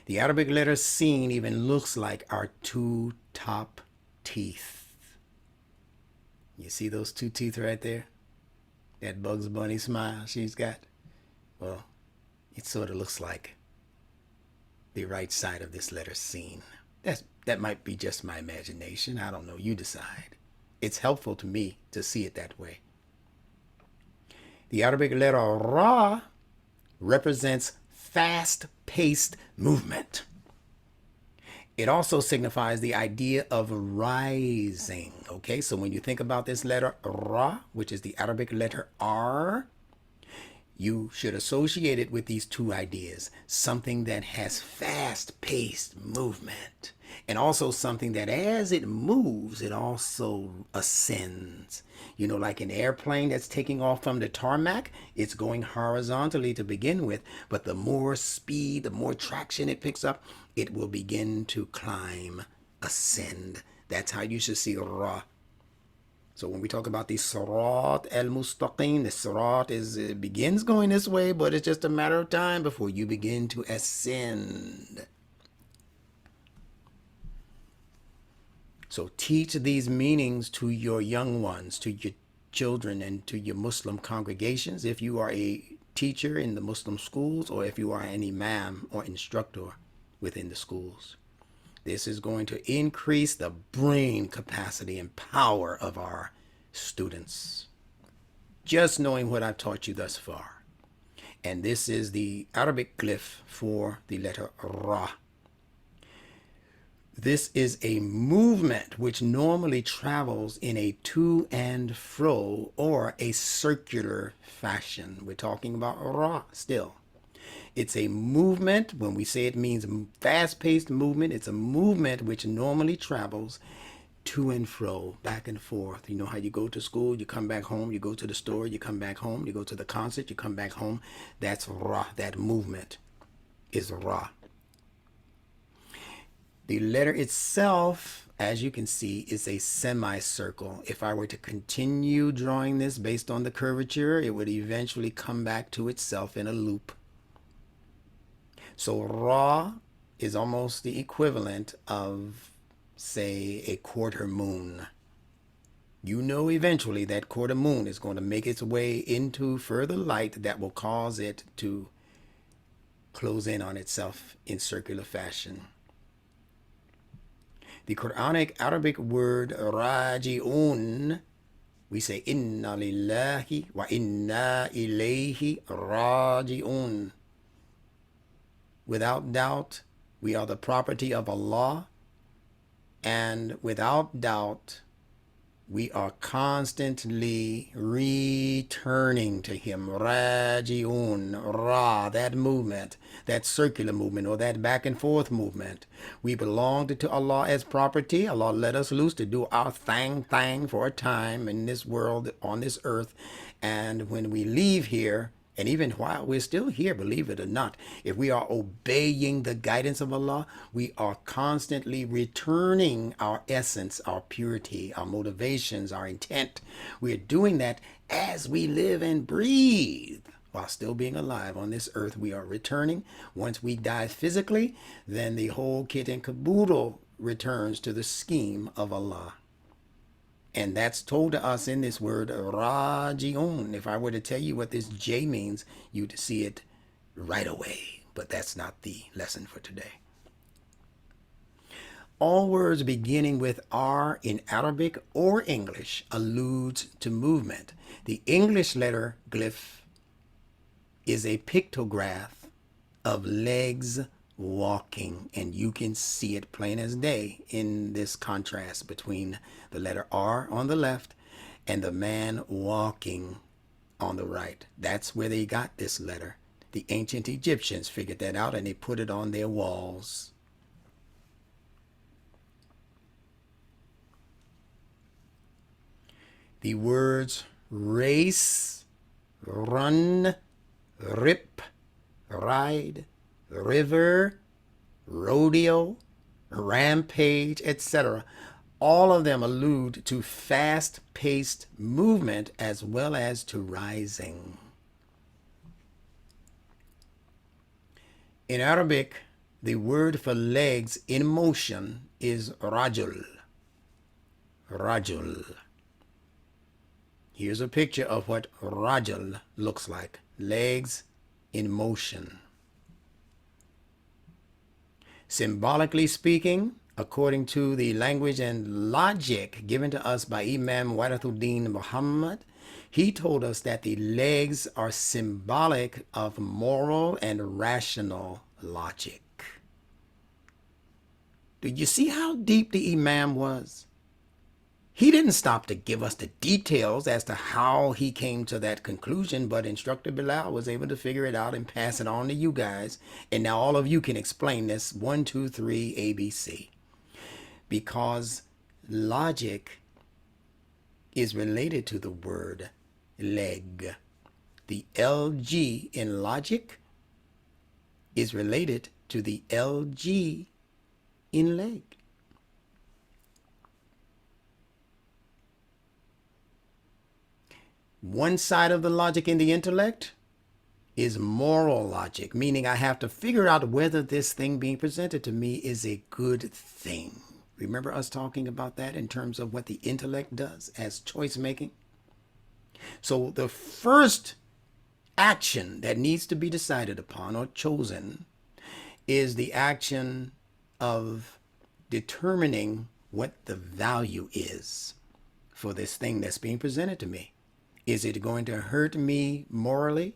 S1: The Arabic letter seen even looks like our two top teeth. You see those two teeth right there? That Bugs Bunny smile she's got? Well, it sort of looks like the right side of this letter seen. That might be just my imagination. I don't know. You decide. It's helpful to me to see it that way. The Arabic letter Ra represents fast-paced movement. It also signifies the idea of rising. Okay, so when you think about this letter Ra, which is the Arabic letter R, you should associate it with these two ideas. Something that has fast-paced movement. And also something that as it moves, it also ascends. You know, like an airplane that's taking off from the tarmac, it's going horizontally to begin with. But the more speed, the more traction it picks up, it will begin to climb, ascend. That's how you should see Ra. So when we talk about the Salaat al-Mustaqim, the Salaat it begins going this way, but it's just a matter of time before you begin to ascend. So teach these meanings to your young ones, to your children, and to your Muslim congregations. If you are a teacher in the Muslim schools, or if you are an imam or instructor within the schools. This is going to increase the brain capacity and power of our students. Just knowing what I've taught you thus far. And this is the Arabic glyph for the letter Ra. This is a movement which normally travels in a to and fro or a circular fashion. We're talking about Ra still. It's a movement. When we say it means fast-paced movement, it's a movement which normally travels to and fro, back and forth. You know how you go to school, you come back home, you go to the store, you come back home, you go to the concert, you come back home. That's Ra. That movement is Ra. The letter itself, as you can see, is a semicircle. If I were to continue drawing this based on the curvature, it would eventually come back to itself in a loop. So Ra is almost the equivalent of, say, a quarter moon. You know eventually that quarter moon is going to make its way into further light that will cause it to close in on itself in circular fashion. The Quranic Arabic word raji'un, we say inna lillahi wa inna ilayhi raji'un. Without doubt, we are the property of Allah, and without doubt, we are constantly returning to Him. Raji'un, Ra, that movement, that circular movement, or that back and forth movement. We belong to Allah as property. Allah let us loose to do our thing for a time in this world, on this earth. And when we leave here, and even while we're still here, believe it or not, if we are obeying the guidance of Allah, we are constantly returning our essence, our purity, our motivations, our intent. We're doing that as we live and breathe. While still being alive on this earth, we are returning. Once we die physically, then the whole kit and caboodle returns to the scheme of Allah. And that's told to us in this word, raji'un. If I were to tell you what this J means, you'd see it right away. But that's not the lesson for today. All words beginning with R in Arabic or English alludes to movement. The English letter glyph is a pictograph of legs walking, and you can see it plain as day in this contrast between the letter R on the left and the man walking on the right. That's where they got this letter. The ancient Egyptians figured that out and they put it on their walls. The words race, run, rip, ride, river, rodeo, rampage, etc. All of them allude to fast-paced movement as well as to rising. In Arabic, the word for legs in motion is rajul. Rajul. Here's a picture of what rajul looks like. Legs in motion. Symbolically speaking, according to the language and logic given to us by Imam Warathuddin Muhammad, he told us that the legs are symbolic of moral and rational logic. Do you see how deep the Imam was? He didn't stop to give us the details as to how he came to that conclusion, but Instructor Bilal was able to figure it out and pass it on to you guys. And now all of you can explain this 1, 2, 3, ABC. Because logic is related to the word leg. The LG in logic is related to the LG in leg. One side of the logic in the intellect is moral logic, meaning I have to figure out whether this thing being presented to me is a good thing. Remember us talking about that in terms of what the intellect does as choice making? So the first action that needs to be decided upon or chosen is the action of determining what the value is for this thing that's being presented to me. Is it going to hurt me morally?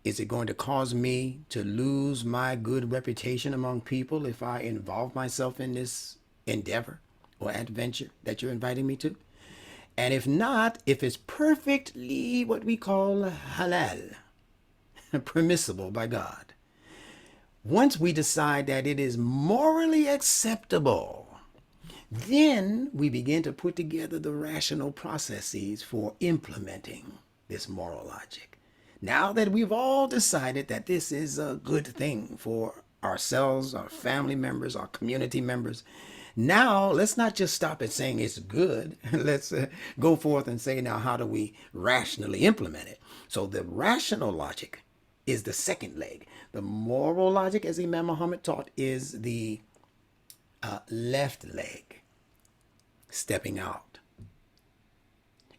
S1: Is it going to cause me to lose my good reputation among people if I involve myself in this endeavor or adventure that you're inviting me to? And if not, if it's perfectly what we call halal, permissible by God, once we decide that it is morally acceptable, then we begin to put together the rational processes for implementing this moral logic. Now that we've all decided that this is a good thing for ourselves, our family members, our community members, now let's not just stop at saying it's good. Let's go forth and say, now, how do we rationally implement it? So the rational logic is the second leg. The moral logic, as Imam Muhammad taught, is the left leg. Stepping out.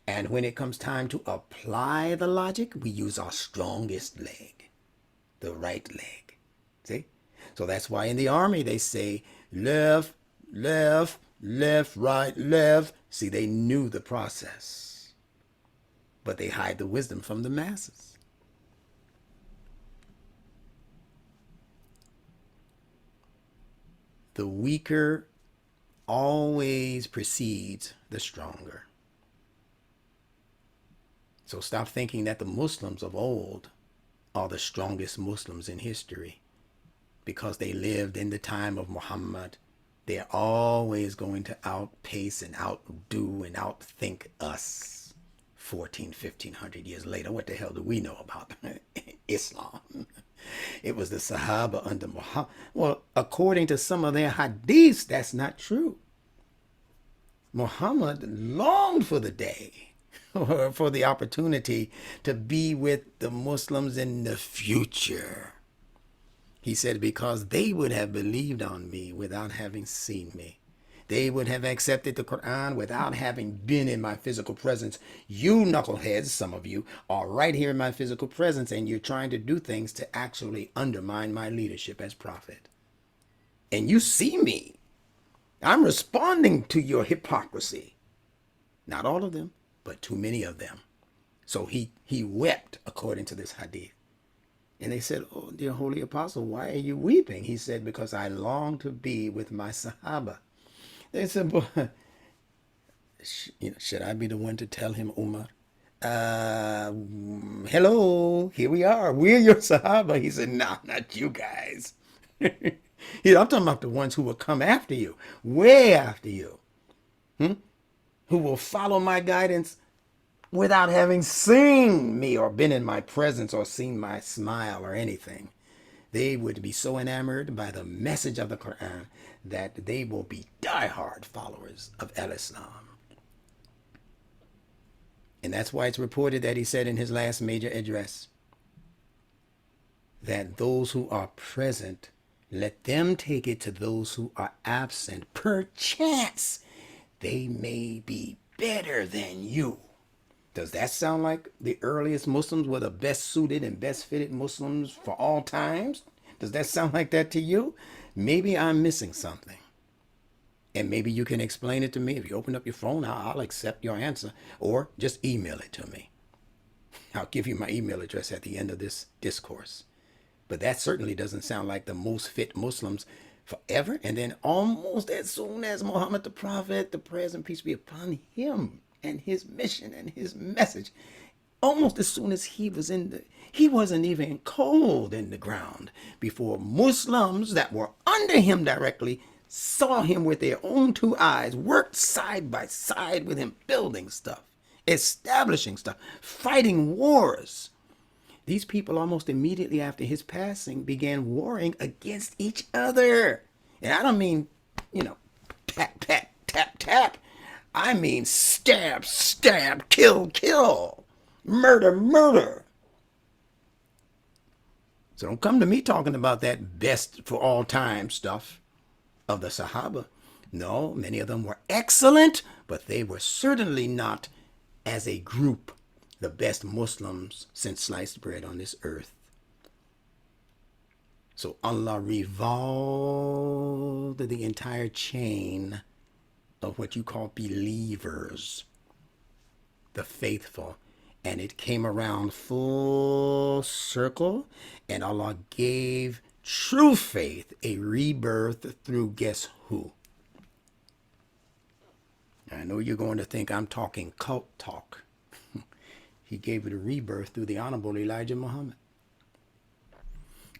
S1: And when it comes time to apply the logic, we use our strongest leg, the right leg. See? So that's why in the army they say left, left, left, right, left. See, they knew the process, but they hide the wisdom from the masses. The weaker always precedes the stronger. So stop thinking that the Muslims of old are the strongest Muslims in history because they lived in the time of Muhammad. They're always going to outpace and outdo and outthink us 1,1500 years later. What the hell do we know about Islam? It was the Sahaba under Muhammad. Well, according to some of their hadiths, that's not true. Muhammad longed for the day, or for the opportunity to be with the Muslims in the future. He said, because they would have believed on me without having seen me. They would have accepted the Qur'an without having been in my physical presence. You knuckleheads, some of you, are right here in my physical presence, and you're trying to do things to actually undermine my leadership as prophet. And you see me. I'm responding to your hypocrisy. Not all of them, but too many of them. So he wept according to this hadith. And they said, "Oh, dear holy apostle, why are you weeping?" He said, "Because I long to be with my Sahaba." They said, "But should I be the one to tell him, Umar? Hello, here we are. We're your Sahaba." He said, "No, not you guys." I'm talking about the ones who will come after you, way after you, who will follow my guidance without having seen me or been in my presence or seen my smile or anything. They would be so enamored by the message of the Quran that they will be diehard followers of Al-Islam. And that's why it's reported that he said in his last major address that those who are present, let them take it to those who are absent. Perchance they may be better than you. Does that sound like the earliest Muslims were the best suited and best fitted Muslims for all times? Does that sound like that to you? Maybe I'm missing something. And maybe you can explain it to me. If you open up your phone, I'll accept your answer. Or just email it to me. I'll give you my email address at the end of this discourse. But that certainly doesn't sound like the most fit Muslims forever. And then almost as soon as Muhammad the Prophet, the prayers and peace be upon him, and his mission and his message, almost as soon as he wasn't even cold in the ground before Muslims that were under him directly saw him with their own two eyes, worked side by side with him, building stuff, establishing stuff, fighting wars. These people almost immediately after his passing began warring against each other. And I don't mean, pat, pat, tap, tap. I mean stab, stab, kill, kill, murder, murder. So don't come to me talking about that best for all time stuff of the Sahaba. No, many of them were excellent, but they were certainly not, as a group, the best Muslims since sliced bread on this earth. So Allah revolved the entire chain of what you call believers, the faithful, and it came around full circle, and Allah gave true faith a rebirth through guess who? I know you're going to think I'm talking cult talk. He gave it a rebirth through the Honorable Elijah Muhammad.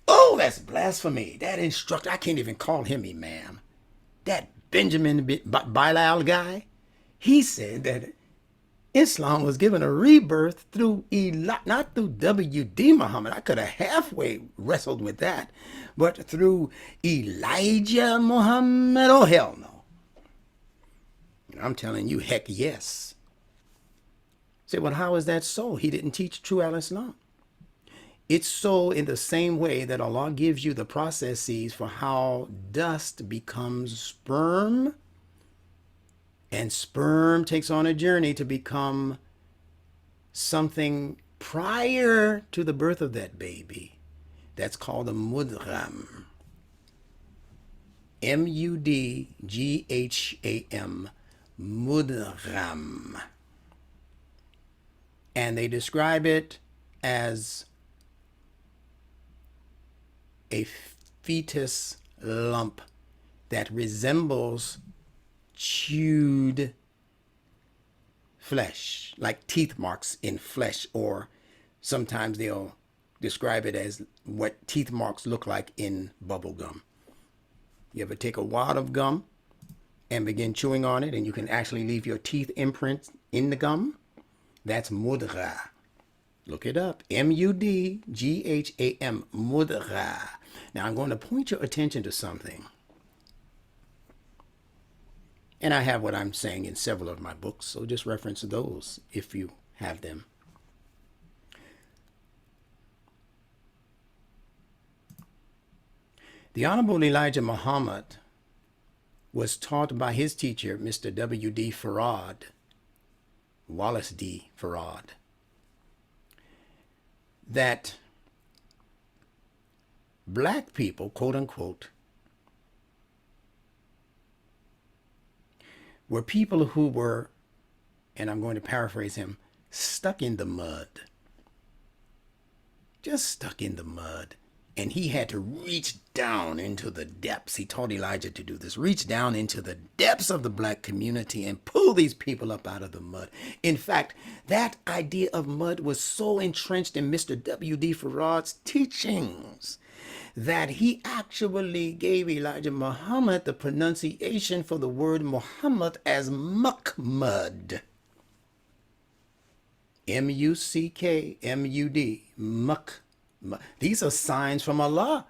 S1: Oh, that's blasphemy. That instructor, I can't even call him imam. That Benjamin Bilal guy, he said that Islam was given a rebirth through not through W.D. Muhammad. I could have halfway wrestled with that, but through Elijah Muhammad. Oh, hell no. I'm telling you, heck yes. Say, well, how is that so? He didn't teach true al-Islam. It's so in the same way that Allah gives you the processes for how dust becomes sperm, and sperm takes on a journey to become something prior to the birth of that baby. That's called a mudgham. M-U-D-G-H-A-M. Mudgham. And they describe it as a fetus lump that resembles chewed flesh, like teeth marks in flesh, or sometimes they'll describe it as what teeth marks look like in bubble gum. You ever take a wad of gum and begin chewing on it, and you can actually leave your teeth imprints in the gum? That's mudgha. Look it up. M-U-D-G-H-A-M. Mudgha. Now I'm going to point your attention to something. And I have what I'm saying in several of my books, so just reference those if you have them. The Honorable Elijah Muhammad was taught by his teacher, Mr. W.D. Farad, Wallace D. Farad, that black people, quote unquote, were people who were, and I'm going to paraphrase him, stuck in the mud. Just stuck in the mud. And he had to reach down into the depths. He taught Elijah to do this. Reach down into the depths of the black community and pull these people up out of the mud. In fact, that idea of mud was so entrenched in Mr. W.D. Farrad's teachings that he actually gave Elijah Muhammad the pronunciation for the word Muhammad as Muhammad. M-U-C-K-M-U-D. Muck. These are signs from Allah,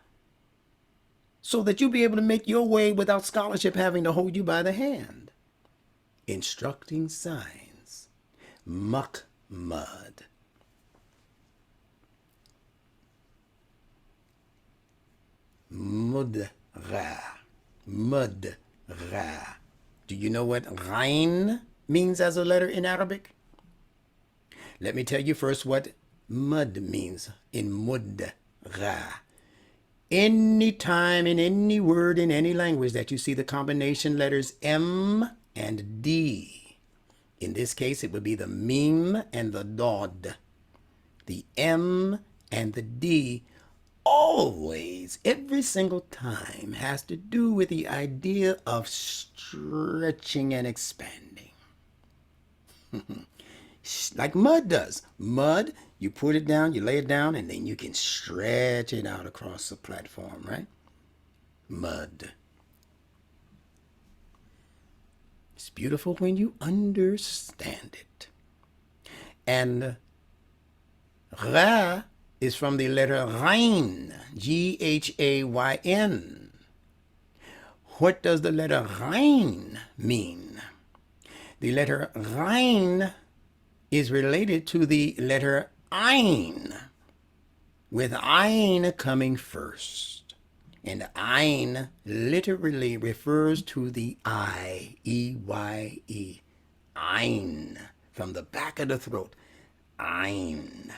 S1: so that you'll be able to make your way without scholarship having to hold you by the hand. Instructing signs. Muck mud. Mudra. Mudra. Do you know what Ghain means as a letter in Arabic? Let me tell you first what mud means in mudra. Any time in any word in any language that you see the combination letters M and D, in this case it would be the mim and the dod. The M and the D always, every single time, has to do with the idea of stretching and expanding. Like mud does. Mud, you put it down, you lay it down, and then you can stretch it out across the platform, right? Mud. It's beautiful when you understand it. And Ra is from the letter Ghain, Ghayn. What does the letter Ghain mean? The letter Ghain is related to the letter Ain, with Ain coming first. And Ain literally refers to the eye, E-Y-E, Ain, from the back of the throat, Ain.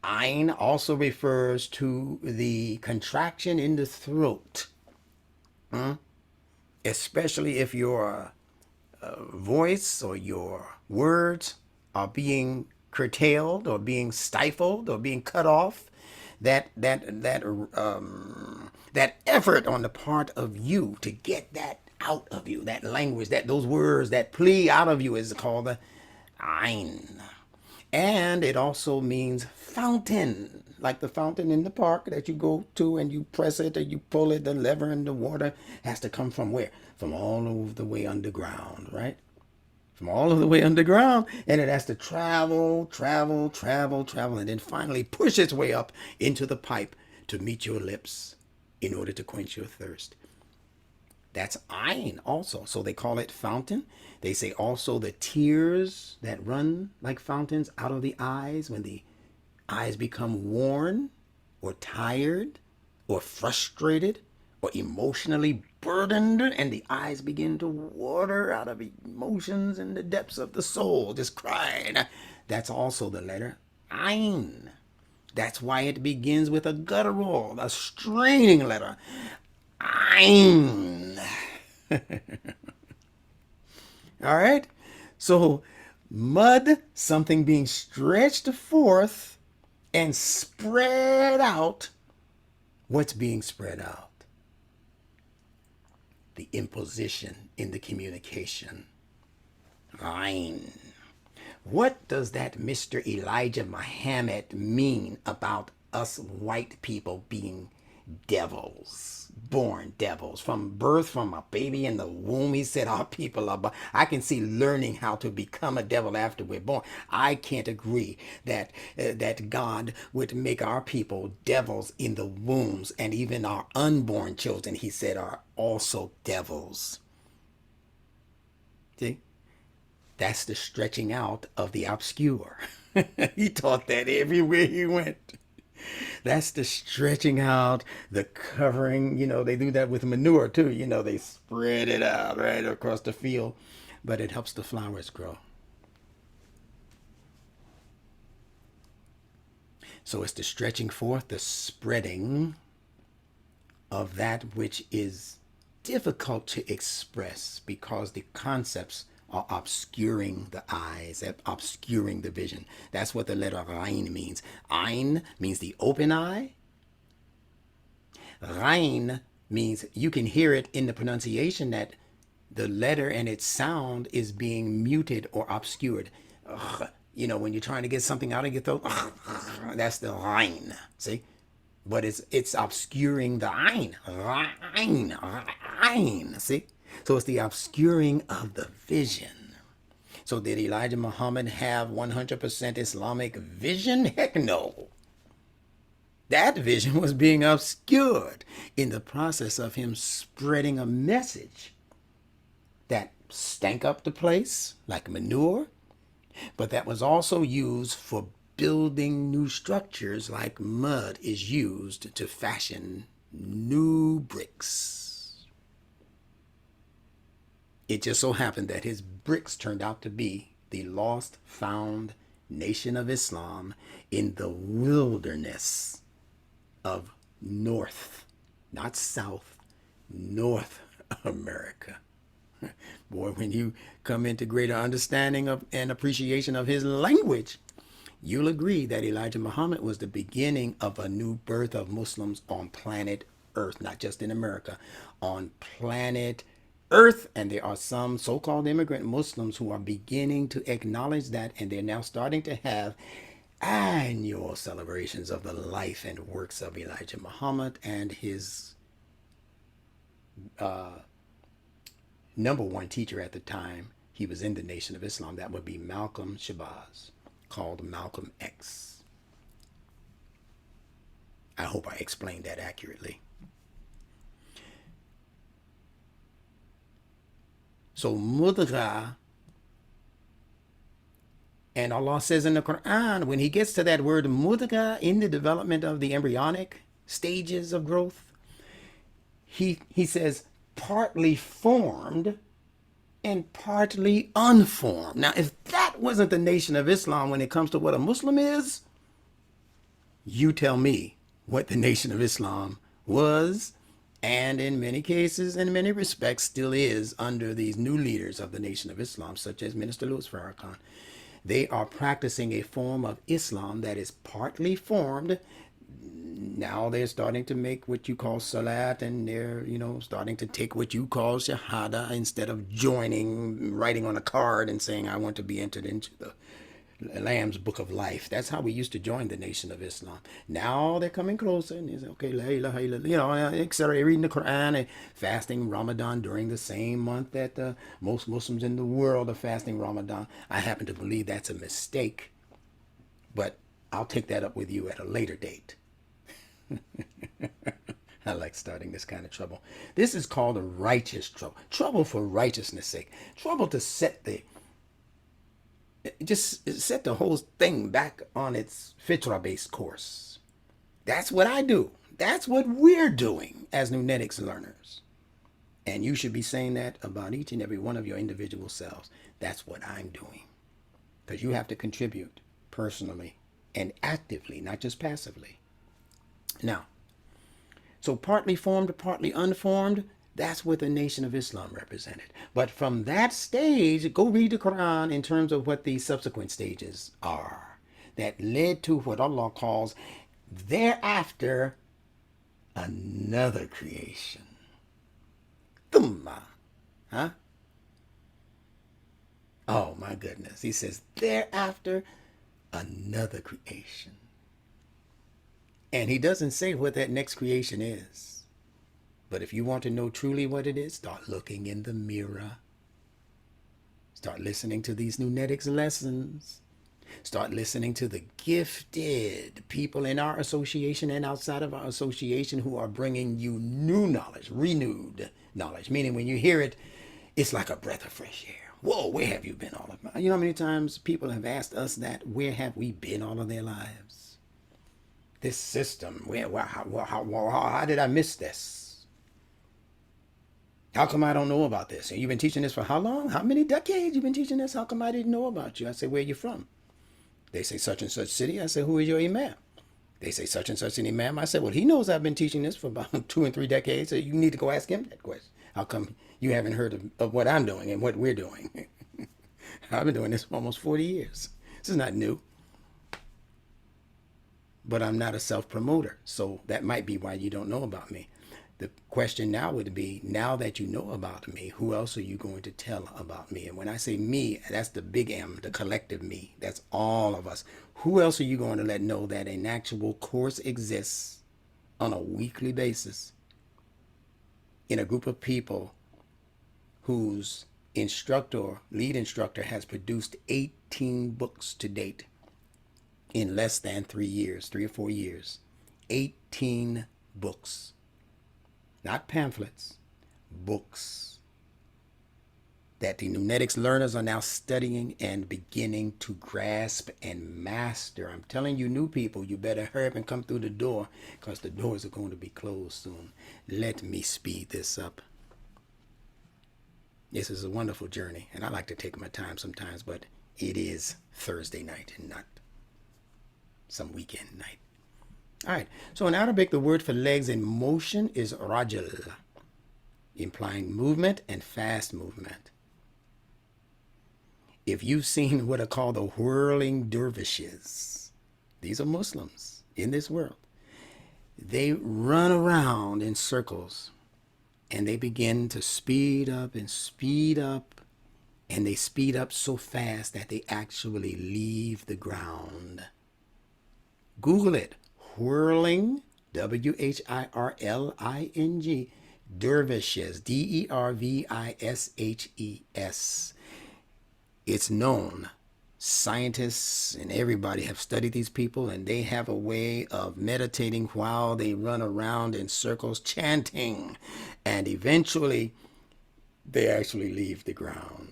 S1: Ain also refers to the contraction in the throat, especially if your voice or your words are being curtailed or being stifled or being cut off. That effort on the part of you to get that out of you, that language, those words, that plea out of you, is called the Ain. And it also means fountain, like the fountain in the park that you go to and you press it or you pull it, the lever, and the water has to come from where? From all over the way underground, right? From all over the way underground, and it has to travel, and then finally push its way up into the pipe to meet your lips in order to quench your thirst. That's Ain also. So they call it fountain. They say also the tears that run like fountains out of the eyes when the eyes become worn or tired or frustrated or emotionally burdened, and the eyes begin to water out of emotions in the depths of the soul, just crying. That's also the letter Ain. That's why it begins with a guttural, a straining letter. Ain. All right? So, mud, something being stretched forth and spread out. What's being spread out? The imposition in the communication. Ain. What does that Mr. Elijah Muhammad mean about us white people being devils, born devils? From birth, from a baby in the womb, he said our people are. I can see learning how to become a devil after we're born. I can't agree that God would make our people devils in the wombs, and even our unborn children, he said, are also devils. See? That's the stretching out of the obscure. He taught that everywhere he went. That's the stretching out, the covering. They do that with manure too. They spread it out right across the field, but it helps the flowers grow. So it's the stretching forth, the spreading of that which is difficult to express because the concepts are obscuring the eyes, obscuring the vision. That's what the letter Ain means. Ain means the open eye. Rain means you can hear it in the pronunciation that the letter and its sound is being muted or obscured. You know, when you're trying to get something out of your throat, that's the Rain. See? But it's obscuring the Ain. Rain. Rain. See? So it's the obscuring of the vision. So did Elijah Muhammad have 100% Islamic vision? Heck no. That vision was being obscured in the process of him spreading a message that stank up the place like manure, but that was also used for building new structures like mud is used to fashion new bricks. It just so happened that his bricks turned out to be the lost found nation of Islam in the wilderness of North, not South, North America. Boy, when you come into greater understanding of and appreciation of his language, you'll agree that Elijah Muhammad was the beginning of a new birth of Muslims on planet Earth, not just in America, on planet Earth. And there are some so-called immigrant Muslims who are beginning to acknowledge that, and they're now starting to have annual celebrations of the life and works of Elijah Muhammad and his number one teacher at the time he was in the Nation of Islam. That would be Malcolm Shabazz, called Malcolm X. I hope I explained that accurately. So mudgha, and Allah says in the Quran, when he gets to that word mudgha in the development of the embryonic stages of growth, he says partly formed and partly unformed. Now, if that wasn't the Nation of Islam when it comes to what a Muslim is, you tell me what the Nation of Islam was, and in many cases, in many respects, still is under these new leaders of the Nation of Islam, such as Minister Louis Farrakhan. They are practicing a form of Islam that is partly formed. Now they're starting to make what you call salat, and they're, starting to take what you call shahada instead of joining, writing on a card and saying, I want to be entered into the Lamb's Book of Life. That's how we used to join the Nation of Islam. Now they're coming closer and they say, okay, la ilaha illallah, etc. Reading the Quran and fasting Ramadan during the same month that most Muslims in the world are fasting Ramadan. I happen to believe that's a mistake, but I'll take that up with you at a later date. I like starting this kind of trouble. This is called a righteous trouble. Trouble for righteousness' sake. Trouble to set the whole thing back on its fitra-based course. That's what I do. That's what we're doing as Nunetics learners. And you should be saying that about each and every one of your individual selves. That's what I'm doing. Because you have to contribute personally and actively, not just passively. Now, so partly formed, partly unformed, that's what the Nation of Islam represented. But from that stage, go read the Quran in terms of what the subsequent stages are that led to what Allah calls thereafter another creation. Thumma. Huh? Oh my goodness. He says thereafter another creation. And he doesn't say what that next creation is. But if you want to know truly what it is, start looking in the mirror. Start listening to these Nunetics lessons. Start listening to the gifted people in our association and outside of our association who are bringing you new knowledge, renewed knowledge. Meaning when you hear it, it's like a breath of fresh air. Whoa, where have you been all of my... You know how many times people have asked us that? Where have we been all of their lives? This system, how did I miss this? How come I don't know about this? And you've been teaching this for how long? How many decades you've been teaching this? How come I didn't know about you? I say, where are you from? They say, such and such city. I say, who is your imam? They say, such and such an imam. I said, well, he knows I've been teaching this for about 2 and 3 decades, so you need to go ask him that question. How come you haven't heard of what I'm doing and what we're doing? I've been doing this for almost 40 years. This is not new. But I'm not a self-promoter, so that might be why you don't know about me. The question now would be, now that you know about me, who else are you going to tell about me? And when I say me, that's the big M, the collective me. That's all of us. Who else are you going to let know that an actual course exists on a weekly basis in a group of people whose lead instructor has produced 18 books to date in less than 3 years, 3 or 4 years? 18 books. Not pamphlets, books that the Numetics learners are now studying and beginning to grasp and master. I'm telling you, new people, you better hurry up and come through the door, because the doors are going to be closed soon. Let me speed this up. This is a wonderful journey, and I like to take my time sometimes, but it is Thursday night and not some weekend night. All right, so in Arabic, the word for legs in motion is rajal, implying movement and fast movement. If you've seen what are called the whirling dervishes, these are Muslims in this world. They run around in circles, and they begin to speed up, and they speed up so fast that they actually leave the ground. Google it. Whirling, Whirling, dervishes, Dervishes. It's known. Scientists and everybody have studied these people, and they have a way of meditating while they run around in circles chanting, and eventually they actually leave the ground.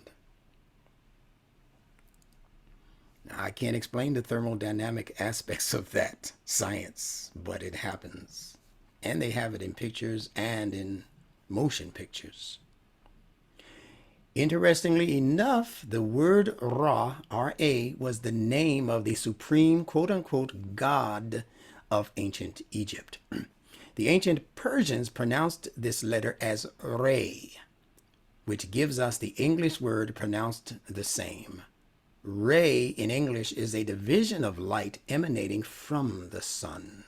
S1: I can't explain the thermodynamic aspects of that science, but it happens. And they have it in pictures and in motion pictures. Interestingly enough, the word Ra, R-A, was the name of the supreme quote-unquote god of ancient Egypt. The ancient Persians pronounced this letter as Re, which gives us the English word pronounced the same. Ray in English is a division of light emanating from the sun.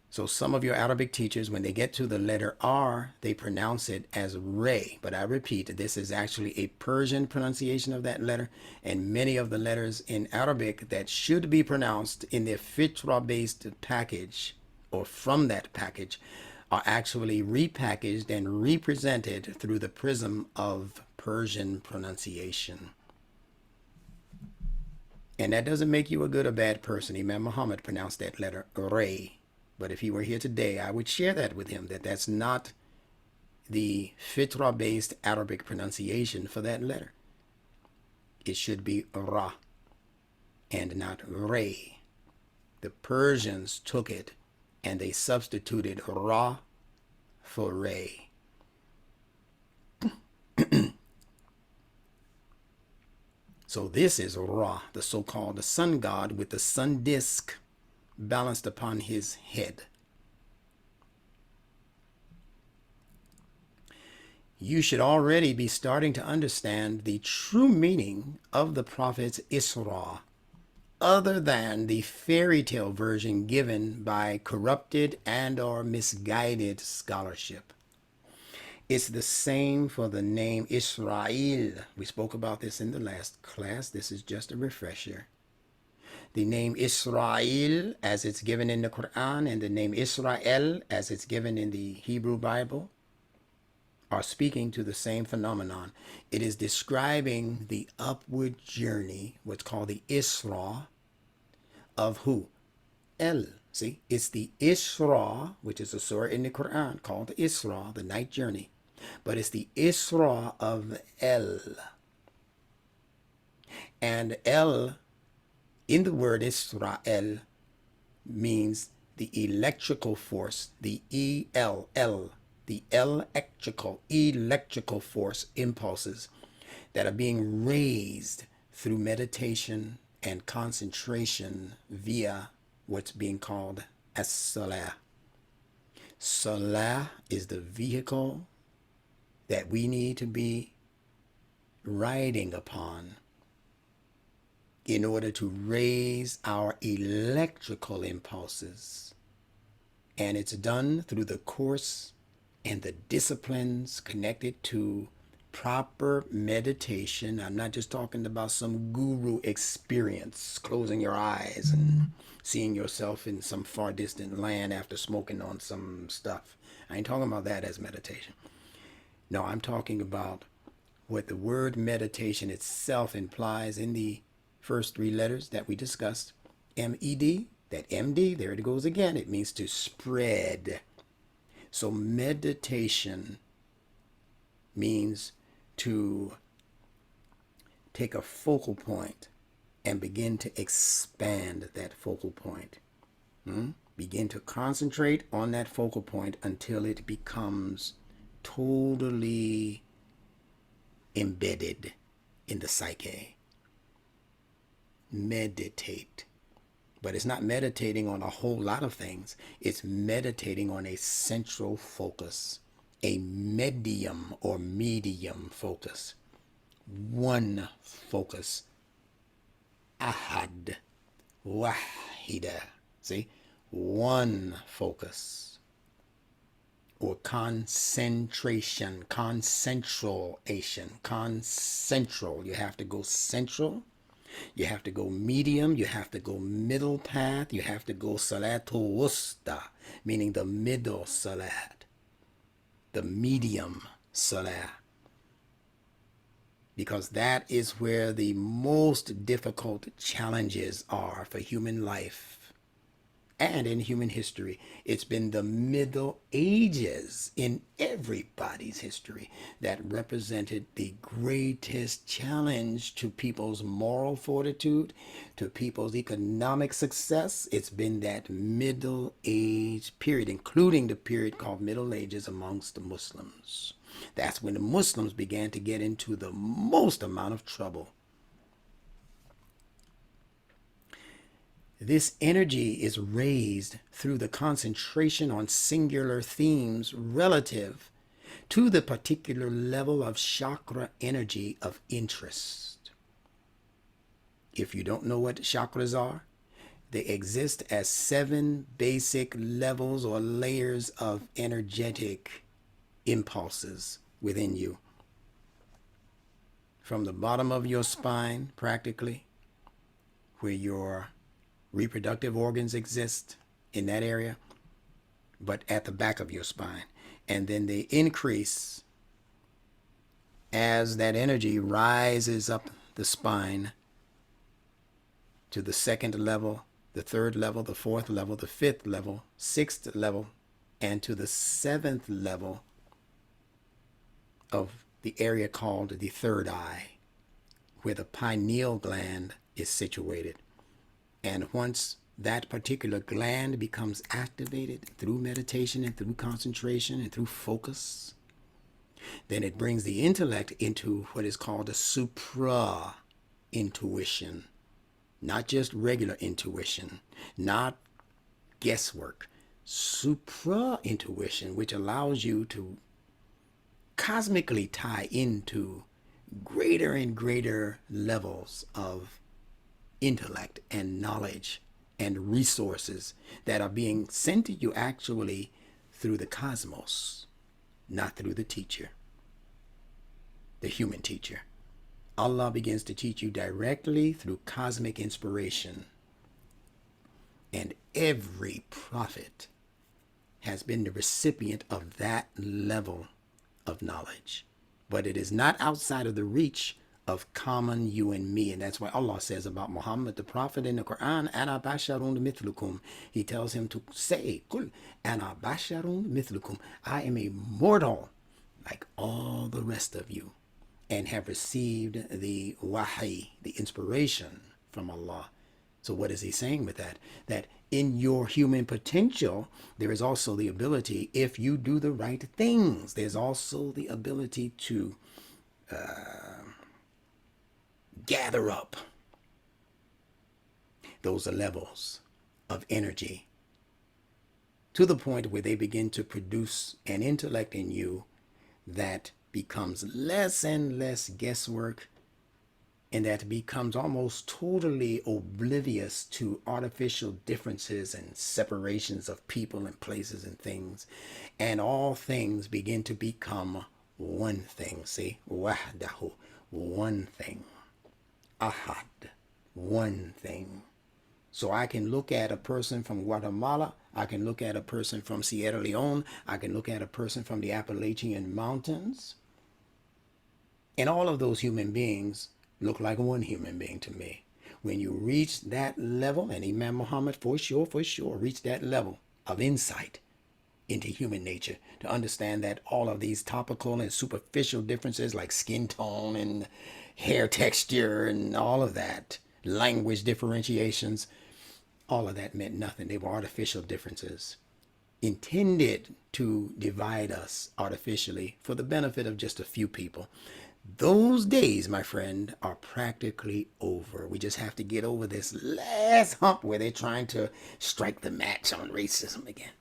S1: So some of your Arabic teachers, when they get to the letter R, they pronounce it as Ray. But I repeat, this is actually a Persian pronunciation of that letter. And many of the letters in Arabic that should be pronounced in their fitra-based package, or from that package, are actually repackaged and represented through the prism of Persian pronunciation. And that doesn't make you a good or bad person. Imam Muhammad pronounced that letter Ray. But if he were here today, I would share that with him, that that's not the fitra-based Arabic pronunciation for that letter. It should be Ra and not Ray. The Persians took it and they substituted Ra for Ray. So this is Ra, the so-called sun god with the sun disk balanced upon his head. You should already be starting to understand the true meaning of the prophet's Isra, other than the fairy tale version given by corrupted and or misguided scholarship. It's the same for the name Israel. We spoke about this in the last class. This is just a refresher. The name Israel, as it's given in the Quran, and the name Israel, as it's given in the Hebrew Bible, are speaking to the same phenomenon. It is describing the upward journey, what's called the Isra, of who? El. See, it's the Isra, which is a surah in the Quran called the Isra, the night journey. But it's the Isra of El. And El, in the word Israel, means the electrical force, the E-L-L, the electrical force impulses that are being raised through meditation and concentration via what's being called as-salah. Salah is the vehicle that we need to be riding upon in order to raise our electrical impulses. And it's done through the course and the disciplines connected to proper meditation. I'm not just talking about some guru experience, closing your eyes and seeing yourself in some far distant land after smoking on some stuff. I ain't talking about that as meditation. No, I'm talking about what the word meditation itself implies in the first three letters that we discussed. M-E-D, that M-D, there it goes again. It means to spread. So meditation means to take a focal point and begin to expand that focal point. Begin to concentrate on that focal point until it becomes totally embedded in the psyche. Meditate. But it's not meditating on a whole lot of things. It's meditating on a central focus, a medium or medium focus. One focus. Ahad. Wahida. See? One focus. Or concentration, concentration, concentral. You have to go central, you have to go medium, you have to go middle path, you have to go salatul wusta, meaning the middle salat, the medium salat. Because that is where the most difficult challenges are for human life. And in human history, it's been the Middle Ages in everybody's history that represented the greatest challenge to people's moral fortitude, to people's economic success. It's been that Middle Age period, including the period called Middle Ages amongst the Muslims. That's when the Muslims began to get into the most amount of trouble. This energy is raised through the concentration on singular themes relative to the particular level of chakra energy of interest. If you don't know what chakras are, they exist as 7 basic levels or layers of energetic impulses within you. From the bottom of your spine, practically, where your reproductive organs exist in that area, but at the back of your spine. And then they increase as that energy rises up the spine to the 2nd level, the 3rd level, the 4th level, the 5th level, 6th level, and to the 7th level of the area called the 3rd eye, where the pineal gland is situated. And once that particular gland becomes activated through meditation and through concentration and through focus, then it brings the intellect into what is called a supra-intuition. Not just regular intuition, not guesswork. Supra-intuition, which allows you to cosmically tie into greater and greater levels of intellect and knowledge and resources that are being sent to you actually through the cosmos, not through the teacher, the human teacher. Allah begins to teach you directly through cosmic inspiration. And every prophet has been the recipient of that level of knowledge. But it is not outside of the reach of common you and me. And that's why Allah says about Muhammad, the prophet, in the Quran, Ana basharun mithlukum. He tells him to say, Kul, Ana basharun mithlukum. I am a mortal like all the rest of you, and have received the wahi, the inspiration from Allah. So what is he saying with that? That in your human potential, there is also the ability, if you do the right things, there's also the ability to gather up those levels of energy to the point where they begin to produce an intellect in you that becomes less and less guesswork, and that becomes almost totally oblivious to artificial differences and separations of people and places and things. And all things begin to become one thing. See? Wahdahu. One thing. Ahad. One thing. So I can look at a person from Guatemala. I can look at a person from Sierra Leone. I can look at a person from the Appalachian Mountains. And all of those human beings look like one human being to me. When you reach that level, and Imam Muhammad for sure, reached that level of insight into human nature to understand that all of these topical and superficial differences like skin tone and hair texture and all of that, language differentiations, all of that meant nothing. They were artificial differences intended to divide us artificially for the benefit of just a few people. Those days, my friend, are practically over. We just have to get over this last hump where they're trying to strike the match on racism again.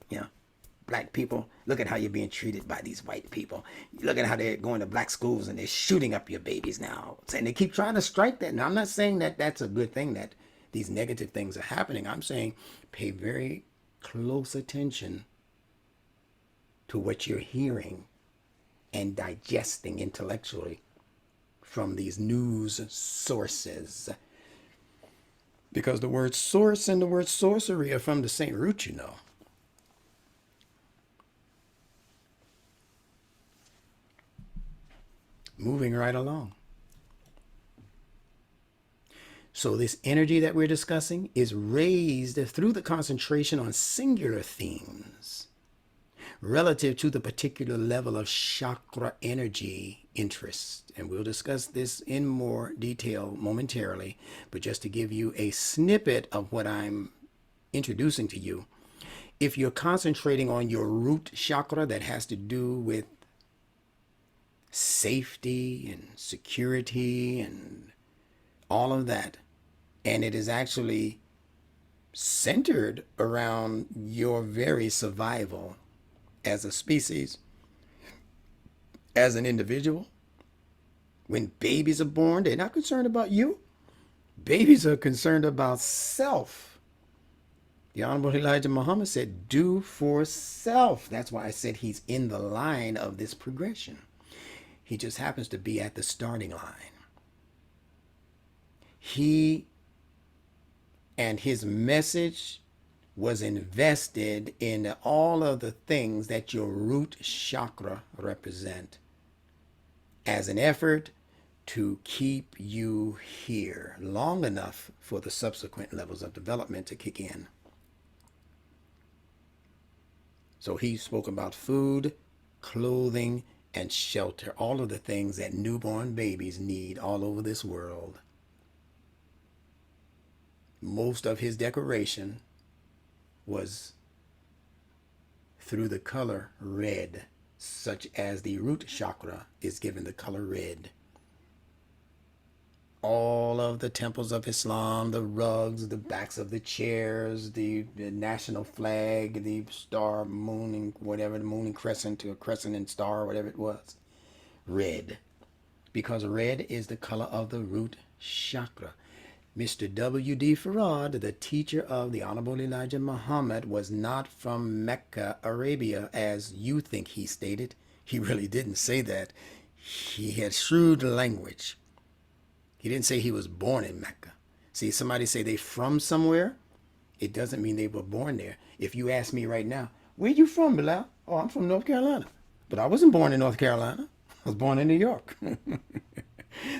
S1: You know, black people, look at how you're being treated by these white people. Look at how they're going to black schools and they're shooting up your babies now. And they keep trying to strike that. Now, I'm not saying that that's a good thing, that these negative things are happening. I'm saying pay very close attention to what you're hearing and digesting intellectually from these news sources. Because the word source and the word sorcery are from the same root, you know. Moving right along. So this energy that we're discussing is raised through the concentration on singular themes relative to the particular level of chakra energy interest. And we'll discuss this in more detail momentarily, but just to give you a snippet of what I'm introducing to you, if you're concentrating on your root chakra that has to do with safety and security and all of that, and it is actually centered around your very survival as a species, as an individual. When babies are born, they're not concerned about you. Babies are concerned about self. The Honorable Elijah Muhammad said, do for self. That's why I said he's in the line of this progression. He just happens to be at the starting line. He and his message was invested in all of the things that your root chakra represent as an effort to keep you here long enough for the subsequent levels of development to kick in. So he spoke about food, clothing, and shelter, all of the things that newborn babies need all over this world. Most of his decoration was through the color red, such as the root chakra is given the color red. All of the temples of Islam, the rugs, the backs of the chairs, the national flag, the star, moon, and whatever, the moon and crescent to a crescent and star, whatever it was, red. Because red is the color of the root chakra. Mr. W.D. Farad, the teacher of the Honorable Elijah Muhammad, was not from Mecca, Arabia, as you think he stated. He really didn't say that. He had shrewd language. He didn't say he was born in Mecca. See, somebody say they from somewhere, it doesn't mean they were born there. If you ask me right now, where you from, Bilal? Oh, I'm from North Carolina. But I wasn't born in North Carolina. I was born in New York.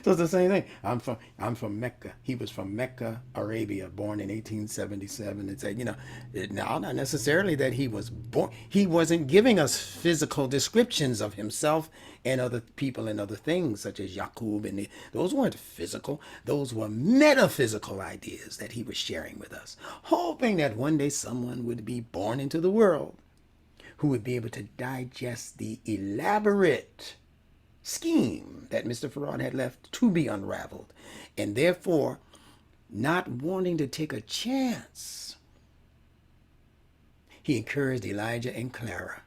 S1: So it's the same thing. I'm from Mecca. He was from Mecca, Arabia, born in 1877. It said, now not necessarily that he was born. He wasn't giving us physical descriptions of himself and other people and other things such as Yaqub, and those weren't physical. Those were metaphysical ideas that he was sharing with us, hoping that one day someone would be born into the world who would be able to digest the elaborate scheme that Mr. Farad had left to be unraveled, and therefore not wanting to take a chance. He encouraged Elijah and Clara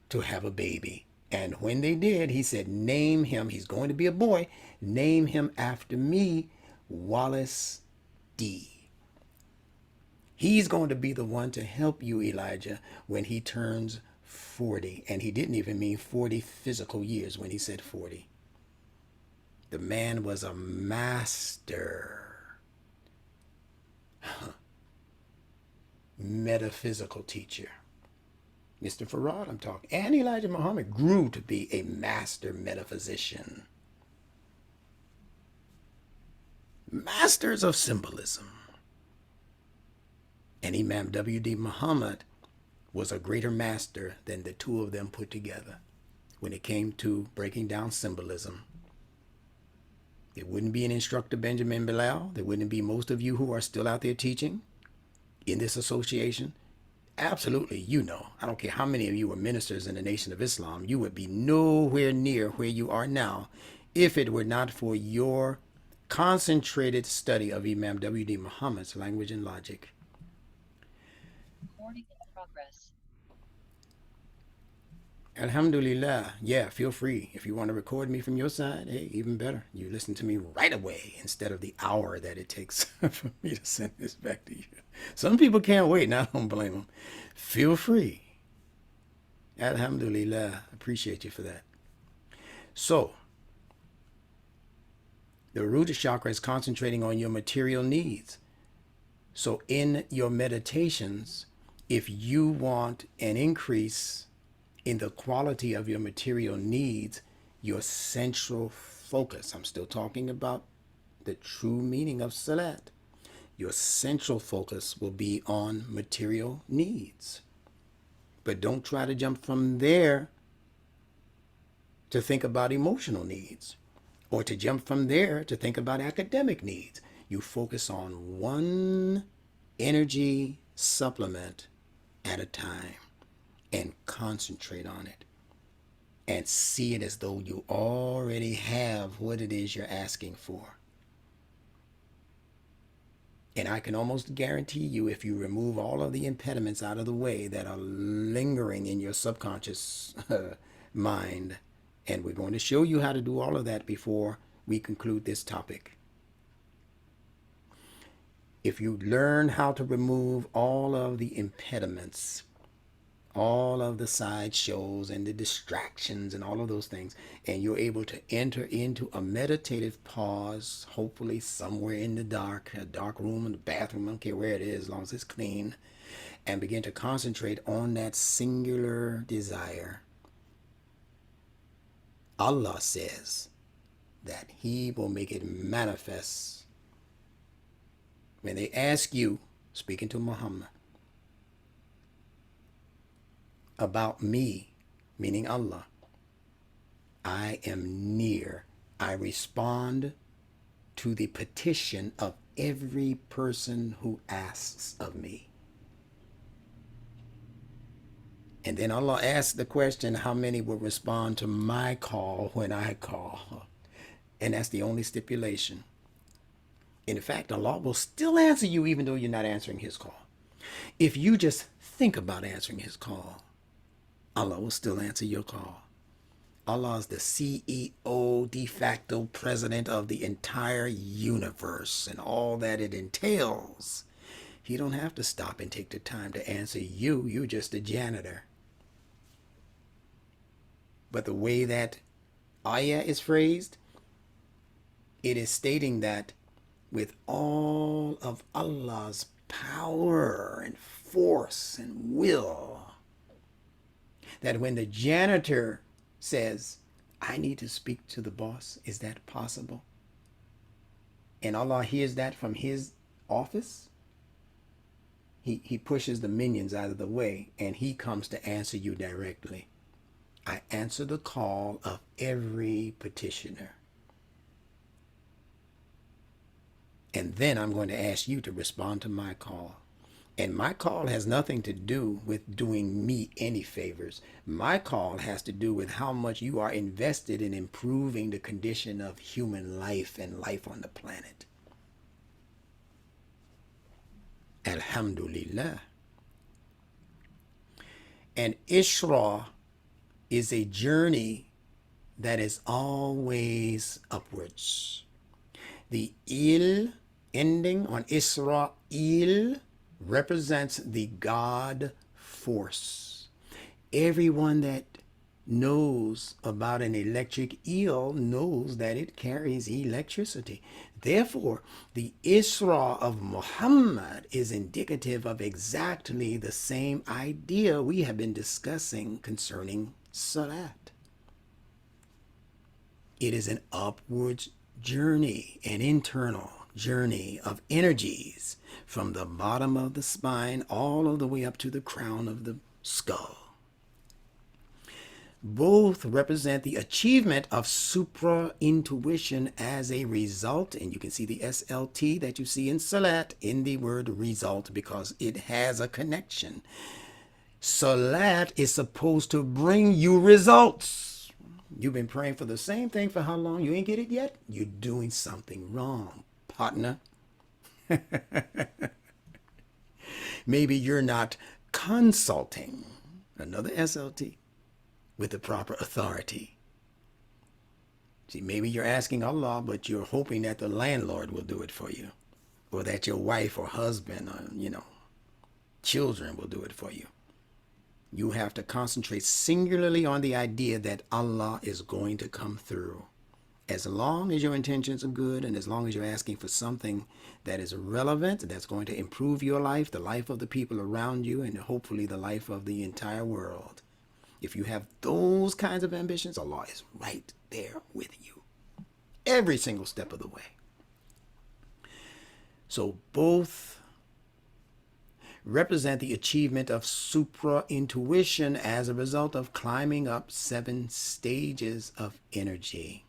S1: to have a baby. And when they did, he said, name him, he's going to be a boy, name him after me, Wallace D. He's going to be the one to help you, Elijah, when he turns 40. And he didn't even mean 40 physical years when he said 40. The man was a master metaphysical teacher. Mr. Farad, I'm talking. And Elijah Muhammad grew to be a master metaphysician. Masters of symbolism. And Imam W.D. Muhammad was a greater master than the two of them put together when it came to breaking down symbolism. There wouldn't be an instructor, Benjamin Bilal. There wouldn't be most of you who are still out there teaching in this association. Absolutely, you know. I don't care how many of you were ministers in the Nation of Islam. You would be nowhere near where you are now if it were not for your concentrated study of Imam W.D. Muhammad's language and logic.
S2: Recording in progress.
S1: Alhamdulillah. Yeah, feel free. If you want to record me from your side, hey, even better. You listen to me right away instead of the hour that it takes for me to send this back to you. Some people can't wait, and I don't blame them. Feel free. Alhamdulillah. Appreciate you for that. So, the root chakra is concentrating on your material needs. So in your meditations, if you want an increase in the quality of your material needs, your central focus, I'm still talking about the true meaning of Salat, your central focus will be on material needs. But don't try to jump from there to think about emotional needs, or to jump from there to think about academic needs. You focus on one energy supplement at a time and concentrate on it and see it as though you already have what it is you're asking for. And I can almost guarantee you, if you remove all of the impediments out of the way that are lingering in your subconscious mind, and we're going to show you how to do all of that before we conclude this topic. If you learn how to remove all of the impediments, all of the sideshows and the distractions and all of those things, and you're able to enter into a meditative pause, hopefully somewhere in the dark, a dark room, in the bathroom, I don't care where it is, as long as it's clean, and begin to concentrate on that singular desire, Allah says that He will make it manifest. When they ask you, speaking to Muhammad, about me, meaning Allah, I am near. I respond to the petition of every person who asks of me. And then Allah asks the question, how many will respond to my call when I call? And that's the only stipulation. In fact, Allah will still answer you even though you're not answering His call. If you just think about answering His call, Allah will still answer your call. Allah is the CEO, de facto president of the entire universe and all that it entails. He don't have to stop and take the time to answer you. You're just a janitor. But the way that ayah is phrased, it is stating that with all of Allah's power and force and will, that when the janitor says, I need to speak to the boss, is that possible? And Allah hears that from His office. He pushes the minions out of the way and He comes to answer you directly. I answer the call of every petitioner. And then I'm going to ask you to respond to my call. And my call has nothing to do with doing me any favors. My call has to do with how much you are invested in improving the condition of human life and life on the planet. Alhamdulillah. And Isra is a journey that is always upwards. The il ending on Israel represents the God force. Everyone that knows about an electric eel knows that it carries electricity. Therefore, the Isra of Muhammad is indicative of exactly the same idea we have been discussing concerning Salat. It is an upwards journey, an internal journey of energies from the bottom of the spine all of the way up to the crown of the skull. Both represent the achievement of supra-intuition as a result, and you can see the SLT that you see in Salat in the word result because it has a connection. Salat is supposed to bring you results. You've been praying for the same thing for how long? You ain't get it yet? You're doing something wrong, partner. Maybe you're not consulting, another SLT, with the proper authority. See, maybe you're asking Allah, but you're hoping that the landlord will do it for you, or that your wife or husband or, children will do it for you. You have to concentrate singularly on the idea that Allah is going to come through. As long as your intentions are good and as long as you're asking for something that is relevant, that's going to improve your life, the life of the people around you, and hopefully the life of the entire world. If you have those kinds of ambitions, Allah is right there with you every single step of the way. So both represent the achievement of supra-intuition as a result of climbing up 7 stages of energy.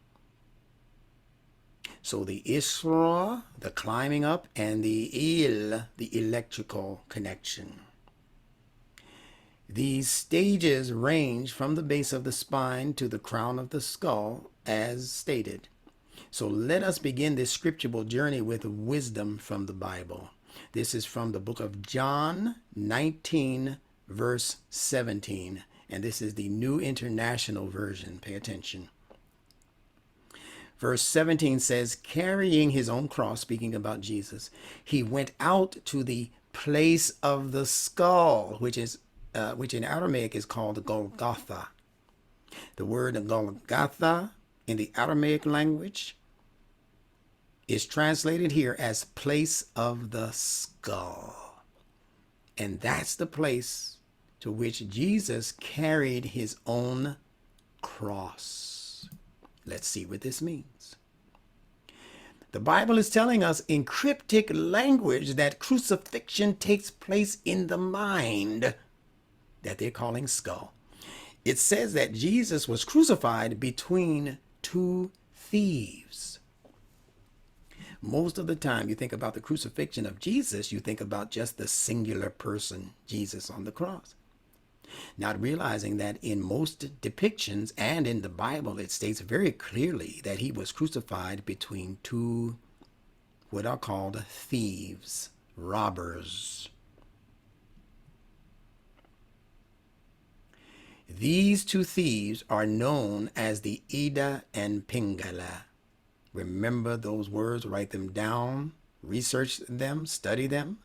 S1: So the Isra, the climbing up, and the Il, the electrical connection. These stages range from the base of the spine to the crown of the skull, as stated. So let us begin this scriptural journey with wisdom from the Bible. This is from the book of John 19, verse 17. And this is the New International Version. Pay attention. Verse 17 says, carrying his own cross, speaking about Jesus, he went out to the place of the skull, which in Aramaic is called Golgotha. The word Golgotha in the Aramaic language is translated here as place of the skull. And that's the place to which Jesus carried his own cross. Let's see what this means. The Bible is telling us in cryptic language that crucifixion takes place in the mind that they're calling skull. It says that Jesus was crucified between 2 thieves. Most of the time you think about the crucifixion of Jesus, you think about just the singular person, Jesus on the cross. Not realizing that in most depictions and in the Bible, it states very clearly that he was crucified between 2 what are called thieves, robbers. These 2 thieves are known as the Ida and Pingala. Remember those words, write them down, research them, study them.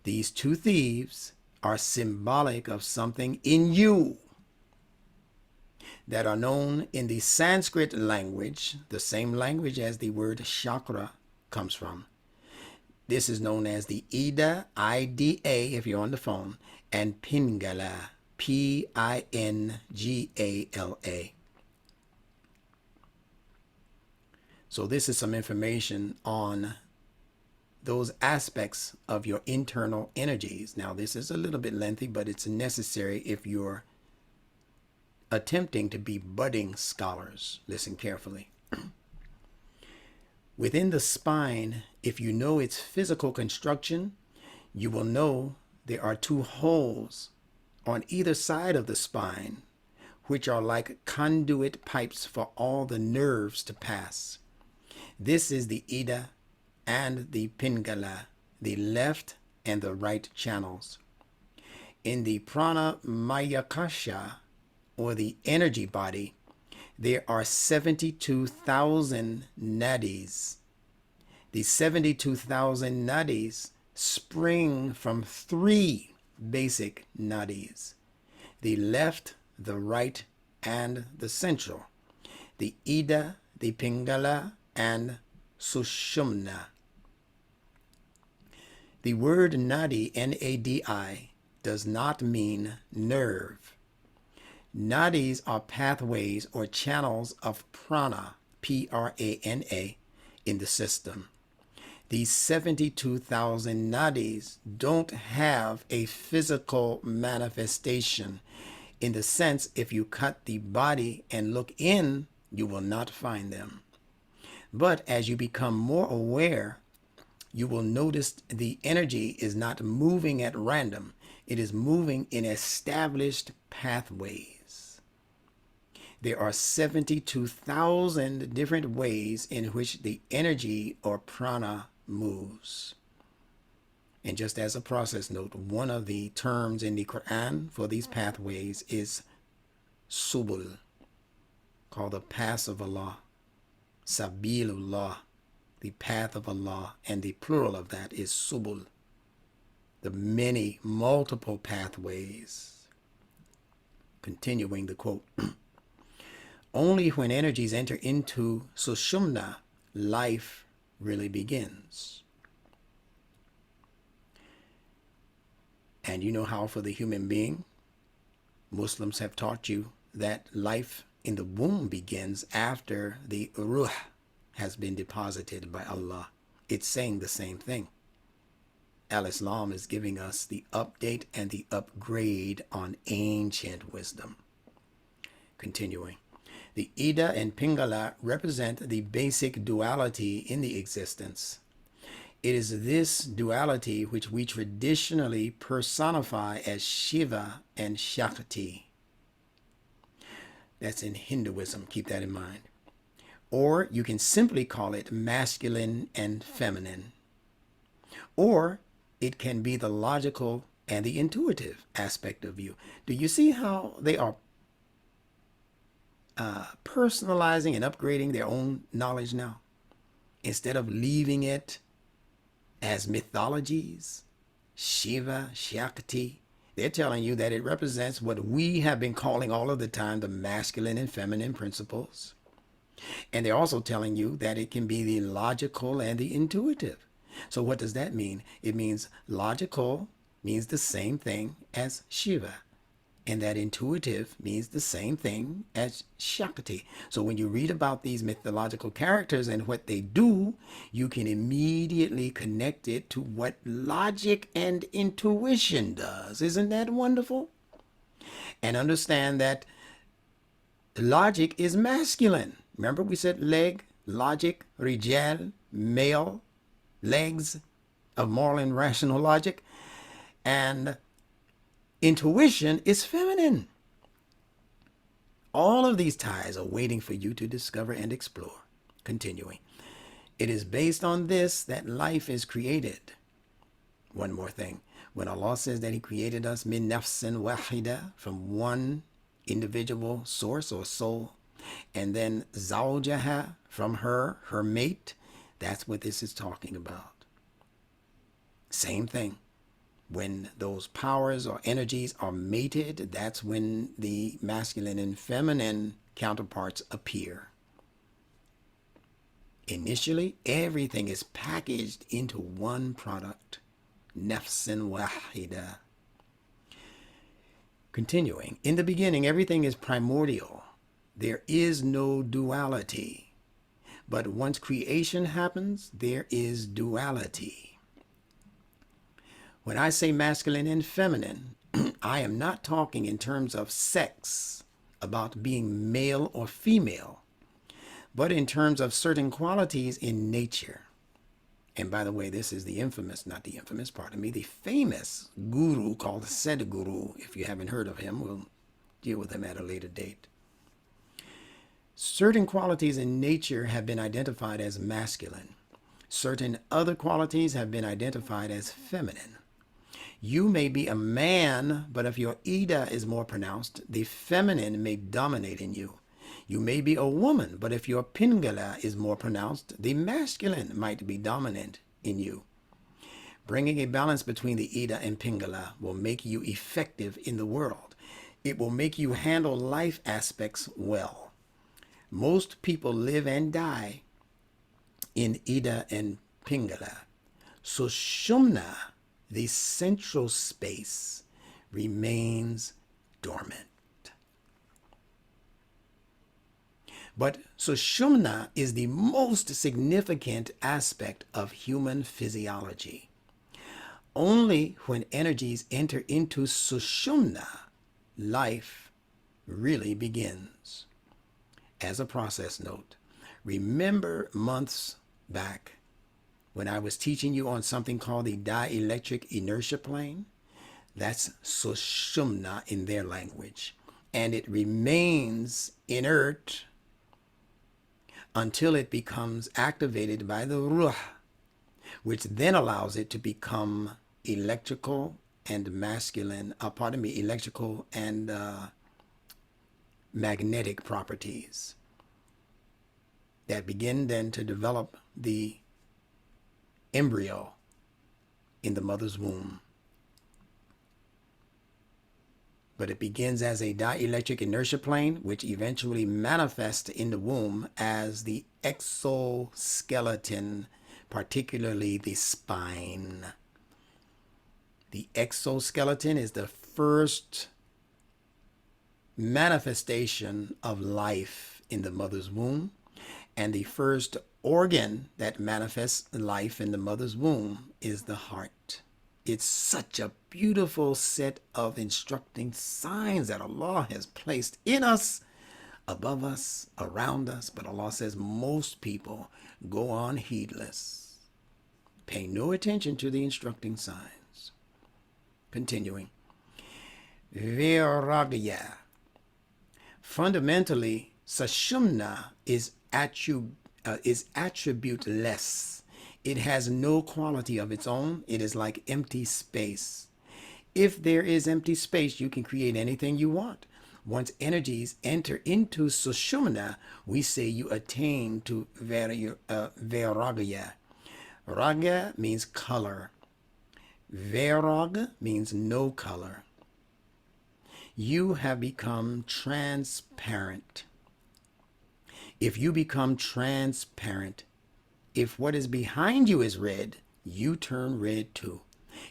S1: These 2 thieves are symbolic of something in you that are known in the Sanskrit language, the same language as the word chakra comes from. This is known as the Ida, I-D-A, if you're on the phone, and Pingala, P-I-N-G-A-L-A. So this is some information on those aspects of your internal energies. Now, this is a little bit lengthy, but it's necessary if you're attempting to be budding scholars. Listen carefully. Within the spine, if you know its physical construction, you will know there are 2 holes on either side of the spine, which are like conduit pipes for all the nerves to pass. This is the Ida and the Pingala, the left and the right channels. In the prana mayakasha, or the energy body, there are 72,000 nadis. The 72,000 nadis spring from three basic nadis: the left, the right, and the central. The Ida, the Pingala, and Sushumna. The word nadi, N-A-D-I, does not mean nerve. Nadis are pathways or channels of prana, P-R-A-N-A, in the system. These 72,000 nadis don't have a physical manifestation. In the sense, if you cut the body and look in, you will not find them. But as you become more aware, you will notice the energy is not moving at random. It is moving in established pathways. There are 72,000 different ways in which the energy or prana moves. And just as a process note, one of the terms in the Quran for these pathways is subul, called the paths of Allah, sabilullah, the path of Allah, and the plural of that is subul, the many, multiple pathways. Continuing the quote, only when energies enter into Sushumna, life really begins. And you know how for the human being, Muslims have taught you that life in the womb begins after the ruh has been deposited by Allah. It's saying the same thing. Al-Islam is giving us the update and the upgrade on ancient wisdom. Continuing. The Ida and Pingala represent the basic duality in the existence. It is this duality which we traditionally personify as Shiva and Shakti. That's in Hinduism, keep that in mind. Or you can simply call it masculine and feminine. Or it can be the logical and the intuitive aspect of you. Do you see how they are personalizing and upgrading their own knowledge now? Instead of leaving it as mythologies, Shiva, Shakti, they're telling you that it represents what we have been calling all of the time the masculine and feminine principles. And they're also telling you that it can be the logical and the intuitive. So what does that mean? It means logical means the same thing as Shiva. And that intuitive means the same thing as Shakti. So when you read about these mythological characters and what they do, you can immediately connect it to what logic and intuition does. Isn't that wonderful? And understand that logic is masculine. Remember we said leg, logic, rijal, male, legs of moral and rational logic. And intuition is feminine. All of these ties are waiting for you to discover and explore. Continuing. It is based on this that life is created. One more thing. When Allah says that He created us min nafsin wahida, from one individual source or soul, and then zawjaha, from her mate, that's what this is talking about. Same thing. When those powers or energies are mated, that's when the masculine and feminine counterparts appear. Initially, everything is packaged into one product, nafsin wahida. Continuing, in the beginning, everything is primordial. There is no duality. But once creation happens, there is duality. When I say masculine and feminine, I am not talking in terms of sex, about being male or female, but in terms of certain qualities in nature. And by the way, this is the infamous, not the infamous, pardon me, the famous guru called Sadhguru. If you haven't heard of him, we'll deal with him at a later date. Certain qualities in nature have been identified as masculine. Certain other qualities have been identified as feminine. You may be a man, but if your Ida is more pronounced, the feminine may dominate in you. You may be a woman, but if your Pingala is more pronounced, the masculine might be dominant in you. Bringing a balance between the Ida and Pingala will make you effective in the world. It will make you handle life aspects well. Most people live and die in Ida and Pingala. Sushumna, the central space, remains dormant. But Sushumna is the most significant aspect of human physiology. Only when energies enter into Sushumna, life really begins. As a process note, remember months back when I was teaching you on something called the Dielectric Inertia plane? That's Sushumna in their language. And it remains inert until it becomes activated by the Ruh, which then allows it to become electrical and masculine, electrical and magnetic properties that begin then to develop the embryo in the mother's womb. But it begins as a dielectric inertia plane, which eventually manifests in the womb as the exoskeleton, particularly the spine. The exoskeleton is the first manifestation of life in the mother's womb, and the first organ that manifests life in the mother's womb is the heart. It's such a beautiful set of instructing signs that Allah has placed in us, above us, around us. But Allah says most people go on heedless. Pay no attention to the instructing signs. Continuing. Vairagya. Fundamentally, Sushumna is attributeless. It has no quality of its own. It is like empty space. If there is empty space, you can create anything you want. Once energies enter into Sushumna, we say you attain to Vairagya. Raga means color. Vairag means no color. You have become transparent. If you become transparent, if what is behind you is red, you turn red too.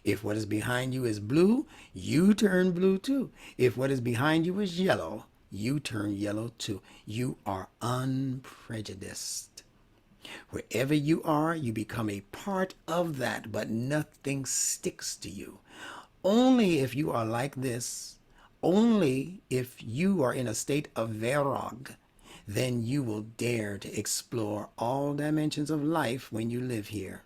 S1: If what is behind you is blue, you turn blue too. If what is behind you is yellow, you turn yellow too. You are unprejudiced. Wherever you are, you become a part of that, but nothing sticks to you. Only if you are like this, only if you are in a state of Vairag, then you will dare to explore all dimensions of life when you live here.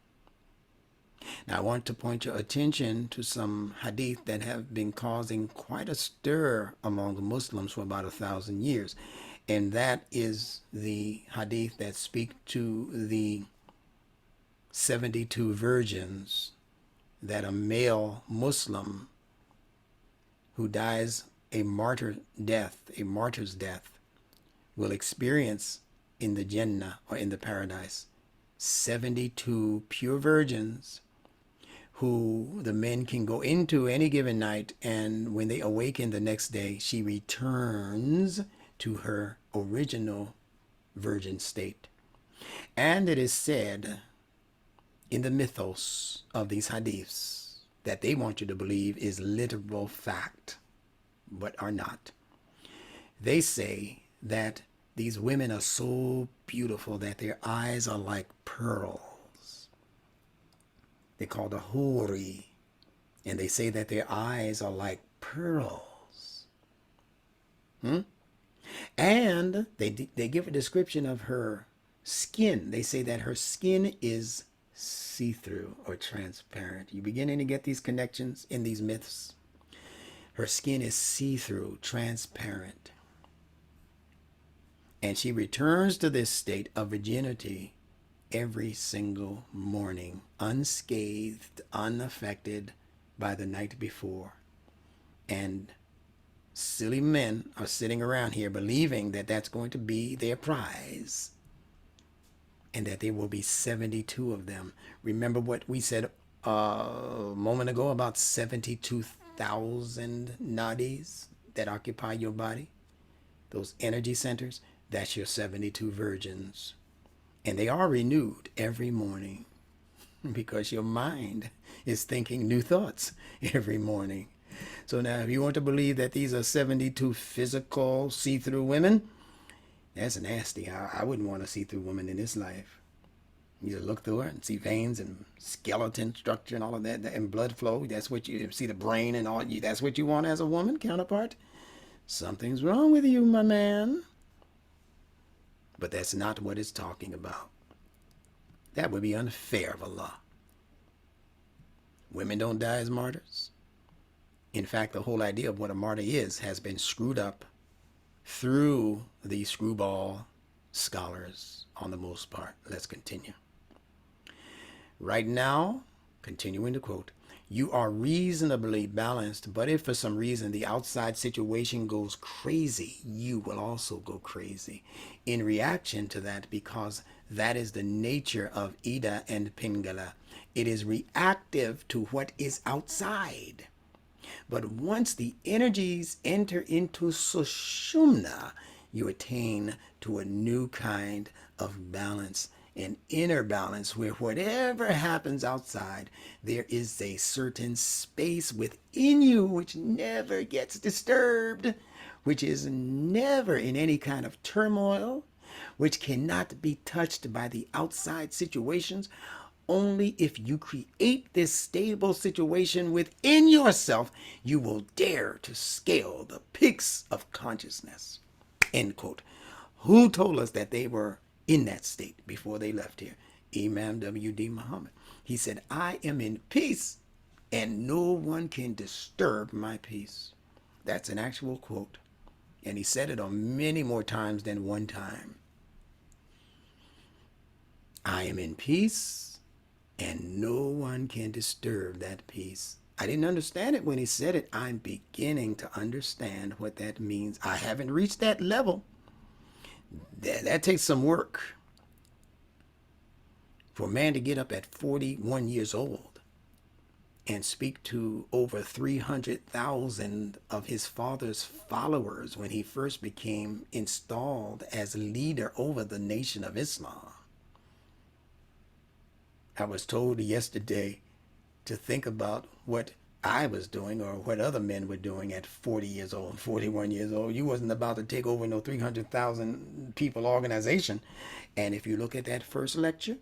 S1: Now, I want to point your attention to some hadith that have been causing quite a stir among the Muslims for about 1,000 years. And that is the hadith that speak to the 72 virgins that a male Muslim who dies a martyr's death, will experience in the Jannah or in the paradise. 72 pure virgins who the men can go into any given night, and when they awaken the next day, she returns to her original virgin state. And it is said in the mythos of these hadiths that they want you to believe is literal fact, but are not. They say that these women are so beautiful that their eyes are like pearls. They call the Huri, and they say that their eyes are like pearls. And they give a description of her skin. They say that her skin is see-through or transparent. You beginning to get these connections in these myths? Her skin is see-through, transparent. And she returns to this state of virginity every single morning, unscathed, unaffected, by the night before. And silly men are sitting around here believing that that's going to be their prize and that there will be 72 of them. Remember what we said a moment ago about 72,000 nadis that occupy your body? Those energy centers, that's your 72 virgins. And they are renewed every morning because your mind is thinking new thoughts every morning. So now, if you want to believe that these are 72 physical see-through women, that's nasty. I wouldn't want to see through women in this life. You just look through her and see veins and skeleton structure and all of that, and blood flow. That's what you see, the brain and all. That's what you want as a woman counterpart. Something's wrong with you, my man. But that's not what it's talking about. That would be unfair of Allah. Women don't die as martyrs. In fact, the whole idea of what a martyr is has been screwed up through the screwball scholars on the most part. Let's continue. Right now, continuing to quote, you are reasonably balanced, but if for some reason the outside situation goes crazy, you will also go crazy in reaction to that, because that is the nature of Ida and Pingala. It is reactive to what is outside. But once the energies enter into Sushumna, you attain to a new kind of balance, an inner balance where whatever happens outside, there is a certain space within you which never gets disturbed, which is never in any kind of turmoil, which cannot be touched by the outside situations. Only if you create this stable situation within yourself, you will dare to scale the peaks of consciousness. End quote. Who told us that they were in that state before they left here? Imam W.D. Muhammad. He said, I am in peace and no one can disturb my peace. That's an actual quote. And he said it on many more times than one time. I am in peace and no one can disturb that peace. I didn't understand it when he said it. I'm beginning to understand what that means. I haven't reached that level. That takes some work. For a man to get up at 41 years old and speak to over 300,000 of his father's followers when he first became installed as leader over the Nation of Islam. I was told yesterday to think about what I was doing or what other men were doing at 40 years old, 41 years old. You wasn't about to take over no 300,000 people organization. And if you look at that first lecture,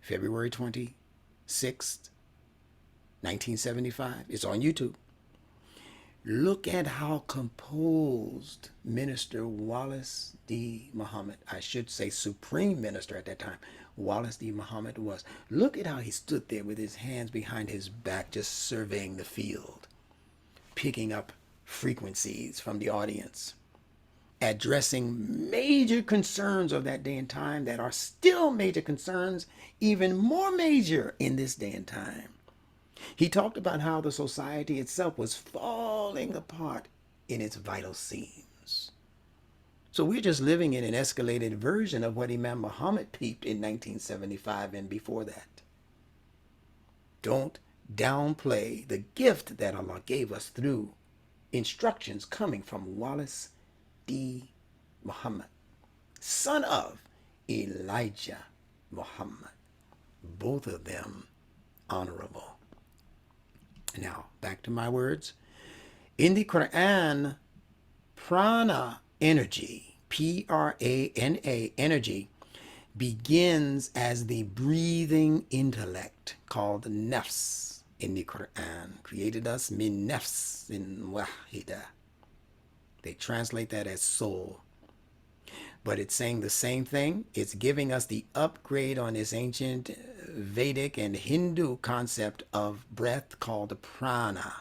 S1: February 26th, 1975, it's on YouTube. Look at how composed Minister Wallace D. Muhammad, I should say Supreme Minister at that time, Wallace D. Muhammad was. Look at how he stood there with his hands behind his back, just surveying the field, picking up frequencies from the audience, addressing major concerns of that day and time that are still major concerns, even more major in this day and time. He talked about how the society itself was falling apart in its vital seams. So we're just living in an escalated version of what Imam Muhammad peeped in 1975 and before that. Don't downplay the gift that Allah gave us through instructions coming from Wallace D. Muhammad, son of Elijah Muhammad. Both of them honorable. Now, back to my words. In the Qur'an, prana energy, P-R-A-N-A, energy, begins as the breathing intellect called nafs in the Qur'an. Created us min nafs in wahida. They translate that as soul. But it's saying the same thing. It's giving us the upgrade on this ancient Vedic and Hindu concept of breath called prana.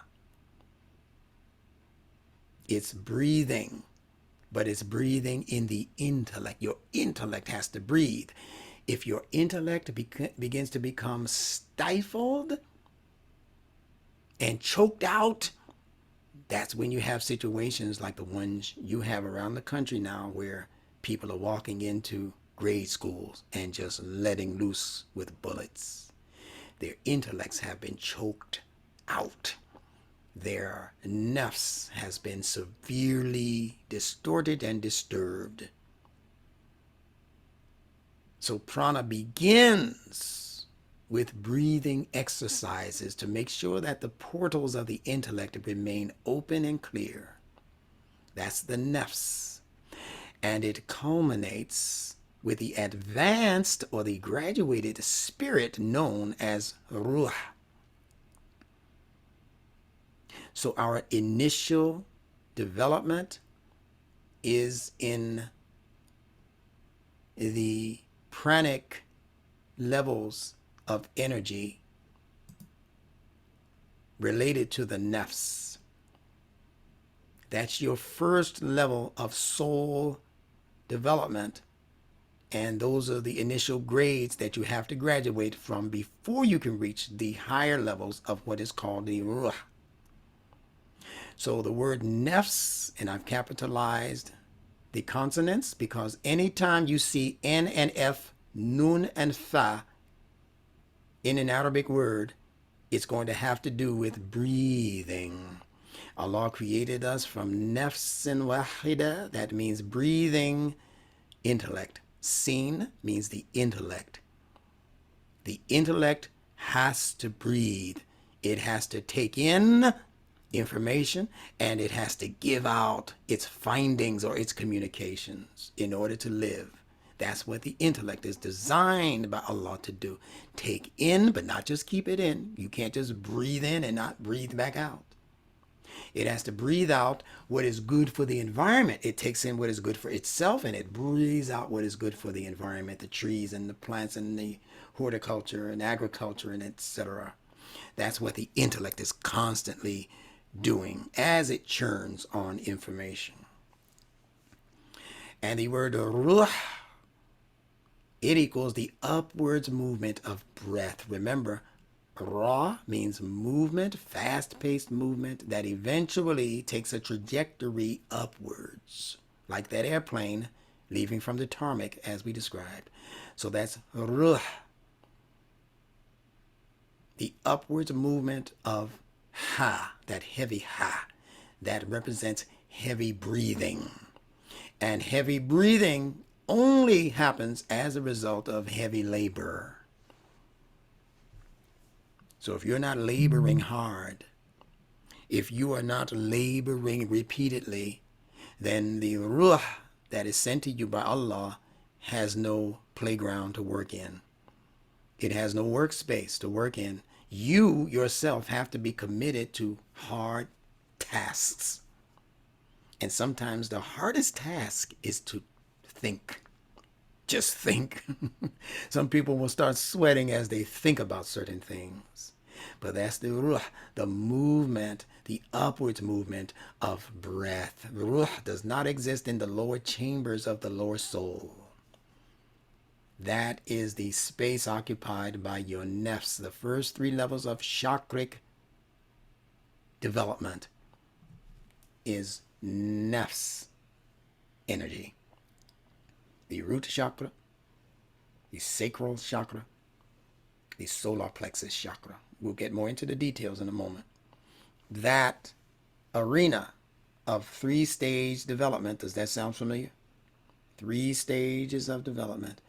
S1: It's breathing, but it's breathing in the intellect. Your intellect has to breathe. If your intellect begins to become stifled, and choked out, that's when you have situations like the ones you have around the country now, where people are walking into grade schools and just letting loose with bullets. Their intellects have been choked out. Their nafs has been severely distorted and disturbed. So prana begins with breathing exercises to make sure that the portals of the intellect remain open and clear. That's the nafs. And it culminates with the advanced or the graduated spirit known as ruh. So our initial development is in the pranic levels of energy related to the nafs. That's your first level of soul development. And those are the initial grades that you have to graduate from before you can reach the higher levels of what is called the ruh. So the word nafs, and I've capitalized the consonants because anytime you see N and F, nun and fa in an Arabic word, it's going to have to do with breathing. Allah created us from nafsin wahida, that means breathing intellect. Sin means the intellect. The intellect has to breathe. It has to take in information and it has to give out its findings or its communications in order to live. That's what the intellect is designed by Allah to do. Take in, but not just keep it in. You can't just breathe in and not breathe back out. It has to breathe out what is good for the environment. It takes in what is good for itself and it breathes out what is good for the environment, the trees and the plants and the horticulture and agriculture and etc. That's what the intellect is constantly doing as it churns on information. And the word ruh, it equals the upwards movement of breath. Remember, ra means movement, fast-paced movement that eventually takes a trajectory upwards, like that airplane leaving from the tarmac as we described. So that's ruh, the upwards movement of ha, that heavy ha, that represents heavy breathing. And heavy breathing only happens as a result of heavy labor. So if you're not laboring hard, if you are not laboring repeatedly, then the ruh that is sent to you by Allah has no playground to work in. It has no workspace to work in. You yourself have to be committed to hard tasks. And sometimes the hardest task is to think. Just think. Some people will start sweating as they think about certain things. But that's the ruh, the movement, the upwards movement of breath. Ruh does not exist in the lower chambers of the lower soul. That is the space occupied by your nafs, the first three levels of chakric development is nafs energy. The root chakra, the sacral chakra, the solar plexus chakra. We'll get more into the details in a moment. That arena of three-stage development, does that sound familiar? 3 stages of development.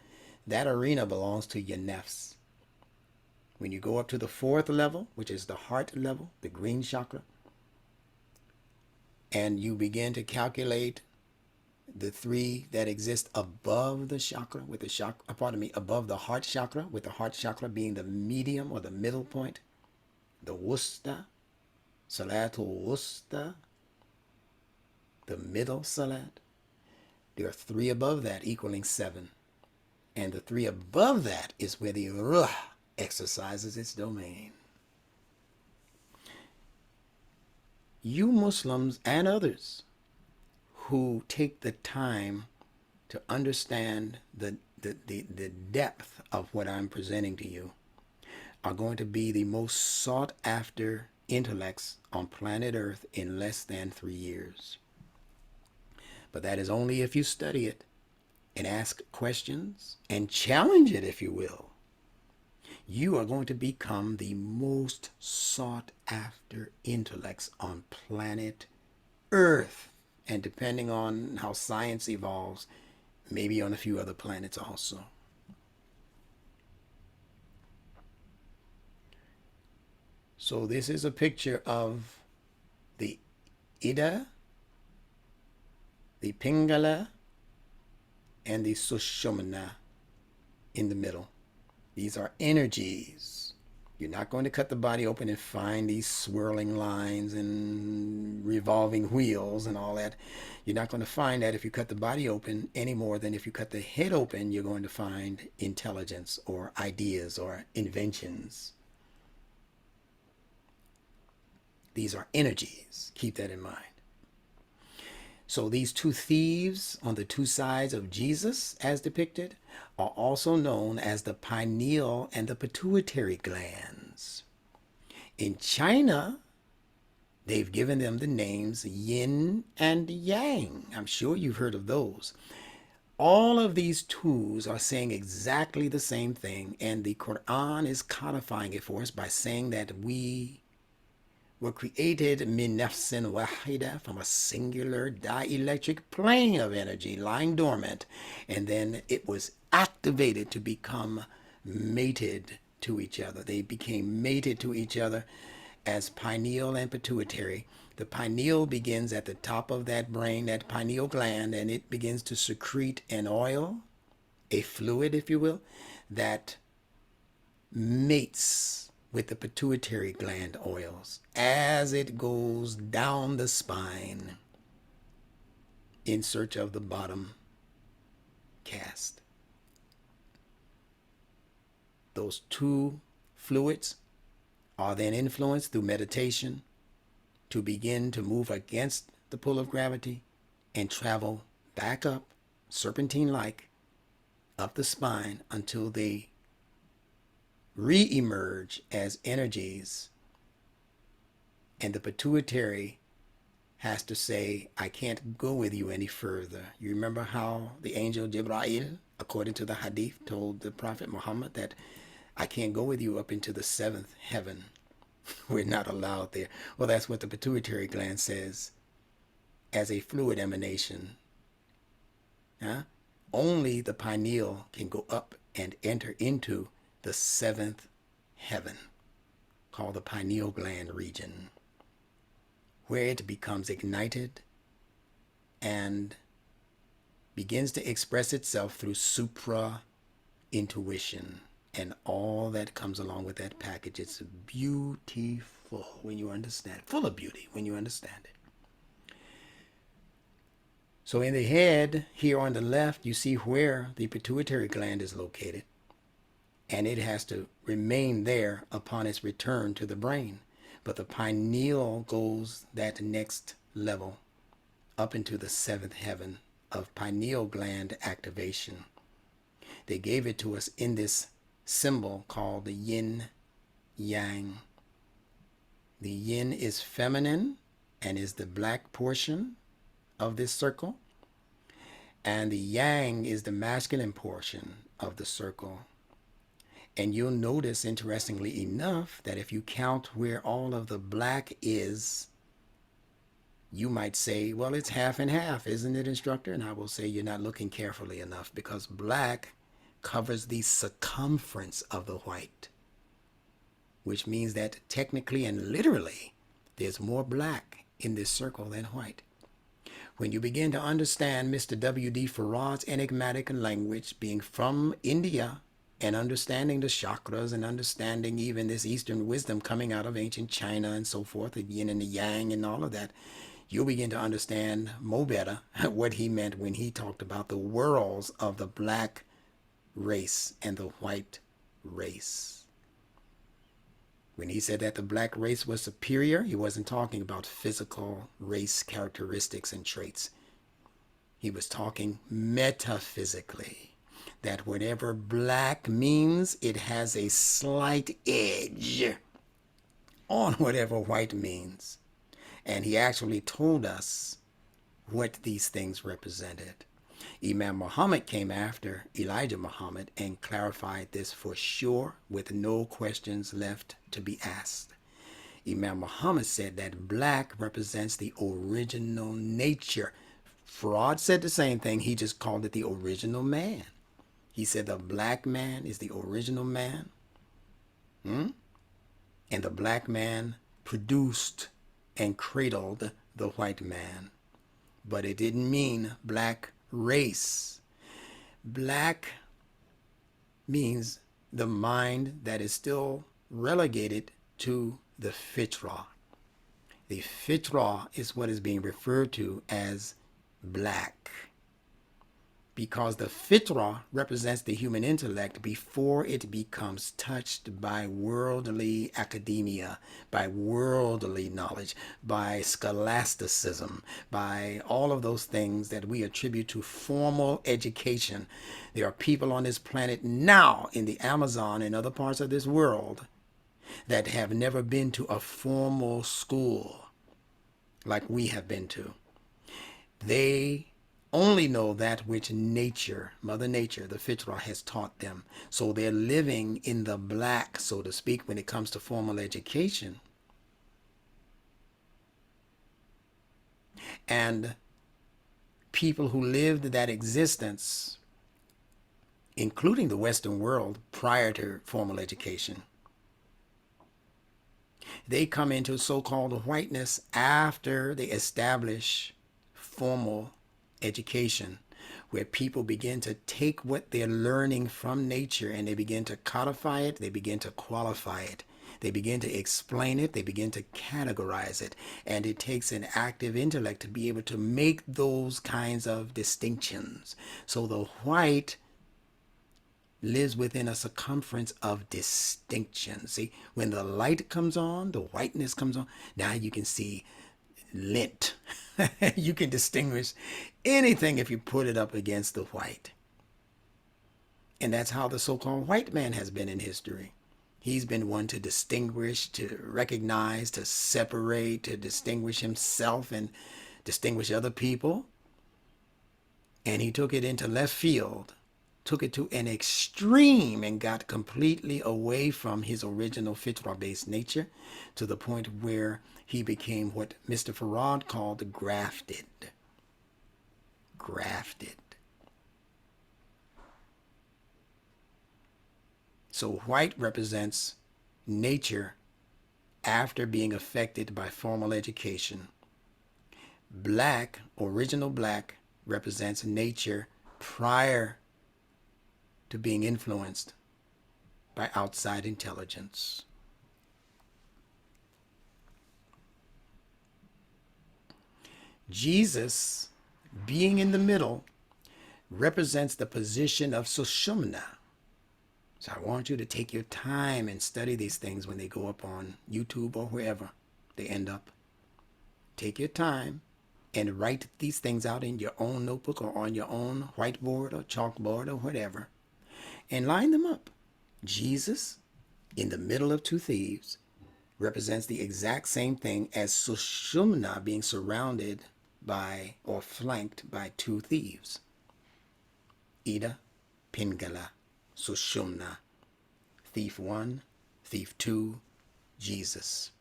S1: That arena belongs to your nafs. When you go up to the 4th level, which is the heart level, the green chakra, and you begin to calculate the 3 that exist above the chakra, with the chakra, above the heart chakra, with the heart chakra being the medium or the middle point, the wusta, salatul wusta, the middle salat. There are 3 above that equaling 7. And the 3 above that is where the ruh exercises its domain. You Muslims and others who take the time to understand the depth of what I'm presenting to you are going to be the most sought after intellects on planet Earth in less than 3 years. But that is only if you study it and ask questions and challenge it, if you will. You are going to become the most sought after intellects on planet Earth. And depending on how science evolves, maybe on a few other planets also. So this is a picture of the Ida, the Pingala, and the Sushumna in the middle. These are energies. You're not going to cut the body open and find these swirling lines and revolving wheels and all that. You're not going to find that if you cut the body open any more than if you cut the head open, you're going to find intelligence or ideas or inventions. These are energies. Keep that in mind. So these two thieves on the two sides of Jesus, as depicted, are also known as the pineal and the pituitary glands. In China, they've given them the names yin and yang. I'm sure you've heard of those. All of these tools are saying exactly the same thing, and the Qur'an is codifying it for us by saying that we were created min nafsin wahida, from a singular dielectric plane of energy lying dormant, and then it was activated to become mated to each other. They became mated to each other as pineal and pituitary. The pineal begins at the top of that brain, that pineal gland, and it begins to secrete an oil, a fluid, if you will, that mates with the pituitary gland oils as it goes down the spine in search of the bottom caste. Those two fluids are then influenced through meditation to begin to move against the pull of gravity and travel back up, serpentine-like, up the spine until they re-emerge as energies, and the pituitary has to say, I can't go with you any further. You remember how the angel Jibreel, according to the hadith, told the Prophet Muhammad that I can't go with you up into the 7th heaven. We're not allowed there. Well, that's what the pituitary gland says as a fluid emanation. Only the pineal can go up and enter into the 7th heaven, called the pineal gland region, where it becomes ignited and begins to express itself through supra intuition and all that comes along with that package. It's beautiful when you understand, full of beauty when you understand it. So in the head, here on the left, you see where the pituitary gland is located. And it has to remain there upon its return to the brain. But the pineal goes that next level up into the 7th heaven of pineal gland activation. They gave it to us in this symbol called the yin yang. The yin is feminine and is the black portion of this circle. And the yang is the masculine portion of the circle. And you'll notice, interestingly enough, that if you count where all of the black is, you might say, well, it's half and half, isn't it, instructor? And I will say you're not looking carefully enough, because black covers the circumference of the white, which means that technically and literally, there's more black in this circle than white. When you begin to understand Mr. W.D. Farrad's enigmatic language, being from India, and understanding the chakras and understanding even this Eastern wisdom coming out of ancient China and so forth, the yin and the yang and all of that, you'll begin to understand more better what he meant when he talked about the worlds of the black race and the white race. When he said that the black race was superior, he wasn't talking about physical race characteristics and traits. He was talking metaphysically. That whatever black means, it has a slight edge on whatever white means. And he actually told us what these things represented. Imam Muhammad came after Elijah Muhammad and clarified this for sure with no questions left to be asked. Imam Muhammad said that black represents the original nature. Fraud said the same thing, he just called it the original man. He said the black man is the original man. And the black man produced and cradled the white man. But it didn't mean black race. Black means the mind that is still relegated to the fitrah. The fitrah is what is being referred to as black, because the fitrah represents the human intellect before it becomes touched by worldly academia, by worldly knowledge, by scholasticism, by all of those things that we attribute to formal education. There are people on this planet now in the Amazon and other parts of this world that have never been to a formal school like we have been to. They only know that which nature, Mother Nature, the fitrah, has taught them. So they're living in the black, so to speak, when it comes to formal education. And people who lived that existence, including the Western world prior to formal education, they come into so-called whiteness after they establish formal education, where people begin to take what they're learning from nature and they begin to codify it, they begin to qualify it, they begin to explain it, they begin to categorize it. And it takes an active intellect to be able to make those kinds of distinctions. So the white lives within a circumference of distinction. See, when the light comes on, the whiteness comes on, now you can see lint. You can distinguish anything if you put it up against the white. And that's how the so-called white man has been in history. He's been one to distinguish, to recognize, to separate, to distinguish himself and distinguish other people. And he took it into left field, took it to an extreme, and got completely away from his original fitrah-based nature to the point where he became what Mr. Farad called grafted. Grafted. So white represents nature after being affected by formal education. Black, original black, represents nature prior to being influenced by outside intelligence. Jesus, being in the middle, represents the position of Sushumna. So I want you to take your time and study these things when they go up on YouTube or wherever they end up. Take your time and write these things out in your own notebook or on your own whiteboard or chalkboard or whatever, and line them up. Jesus, in the middle of two thieves, represents the exact same thing as Sushumna being surrounded by or flanked by two thieves. Ida, Pingala, Sushumna. Thief 1, thief 2, Jesus.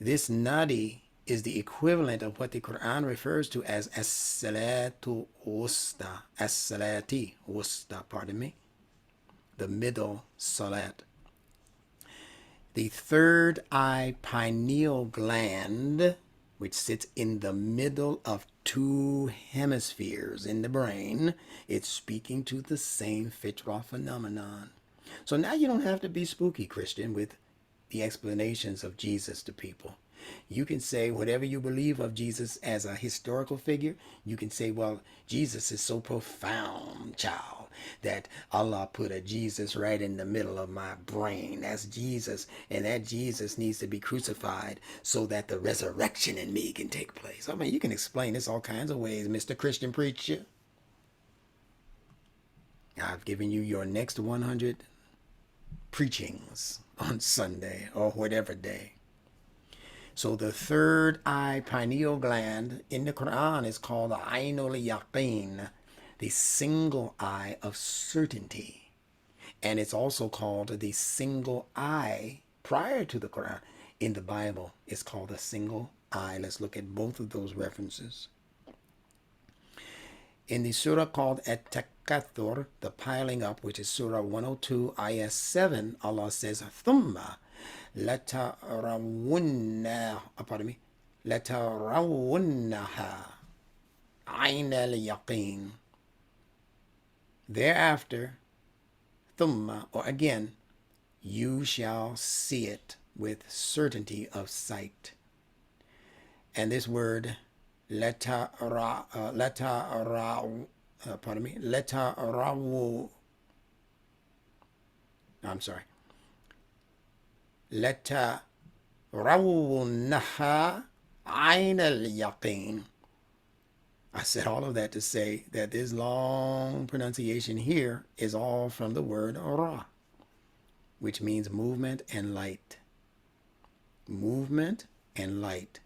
S1: This nadi is the equivalent of what the Quran refers to as as-salatu wusta, as-salati wusta, pardon me, the middle salat. The third eye pineal gland, which sits in the middle of two hemispheres in the brain, it's speaking to the same fitrah phenomenon. So now you don't have to be spooky, Christian, with the explanations of Jesus to people. You can say whatever you believe of Jesus as a historical figure. You can say, well, Jesus is so profound, child, that Allah put a Jesus right in the middle of my brain. That's Jesus, and that Jesus needs to be crucified so that the resurrection in me can take place. I mean, you can explain this all kinds of ways, Mr. Christian Preacher. I've given you your next 100 preachings on Sunday or whatever day. So the third eye, pineal gland, in the Quran is called the Ainul Yaqeen, the single eye of certainty. And it's also called the single eye prior to the Quran. In the Bible, it's called the single eye. Let's look at both of those references. In the surah called At-Takathur, the piling up, which is Surah 102, Ayah 7, Allah says, Thumma latarawunna, pardon me, latarawunnaha, ayn al-yaqeen. Thereafter, thumma, or again, you shall see it with certainty of sight. And this word, letarawu, I'm sorry, letarawunnaha ayn al-yaqeen. I said all of that to say that this long pronunciation here is all from the word ra, which means movement and light. Movement and light.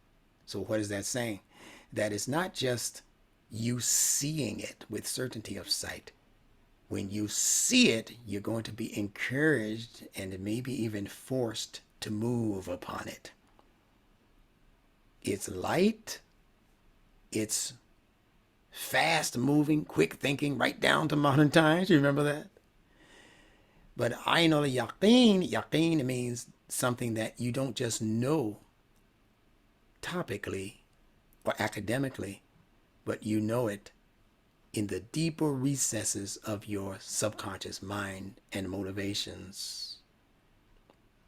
S1: So what is that saying? That it's not just you seeing it with certainty of sight. When you see it, you're going to be encouraged and maybe even forced to move upon it. It's light. It's fast moving, quick thinking, right down to modern times. You remember that? But Ainul Yaqeen, Yaqeen means something that you don't just know topically or academically, but you know it in the deeper recesses of your subconscious mind and motivations.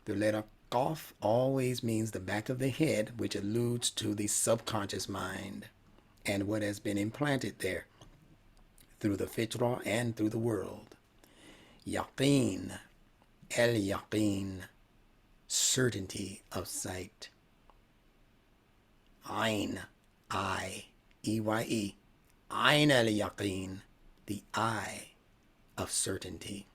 S1: The letter Qaf always means the back of the head, which alludes to the subconscious mind and what has been implanted there through the fitrah and through the world. Yaqeen, el-yaqeen, certainty of sight. Ayn, eye, E-Y-E, ayn al-yaqeen, the eye of certainty.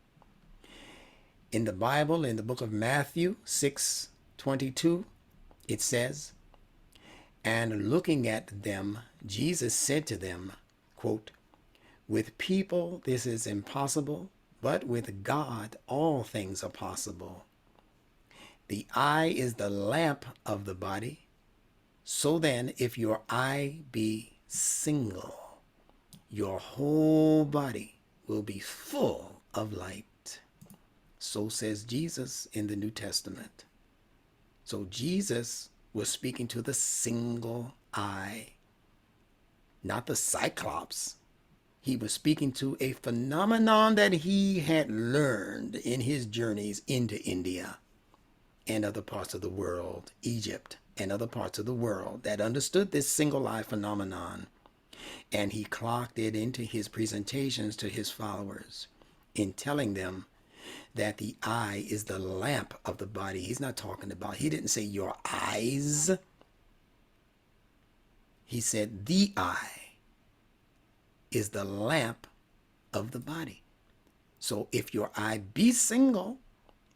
S1: In the Bible, in the book of Matthew 6:22, it says, and looking at them, Jesus said to them, quote, with people this is impossible, but with God all things are possible. The eye is the lamp of the body. So then, if your eye be single, your whole body will be full of light. So says Jesus in the New Testament. So Jesus was speaking to the single eye, not the cyclops. He was speaking to a phenomenon that he had learned in his journeys into India and other parts of the world, Egypt and other parts of the world that understood this single eye phenomenon. And he clocked it into his presentations to his followers in telling them that the eye is the lamp of the body. He's not talking about, he didn't say your eyes. He said the eye is the lamp of the body. So if your eye be single,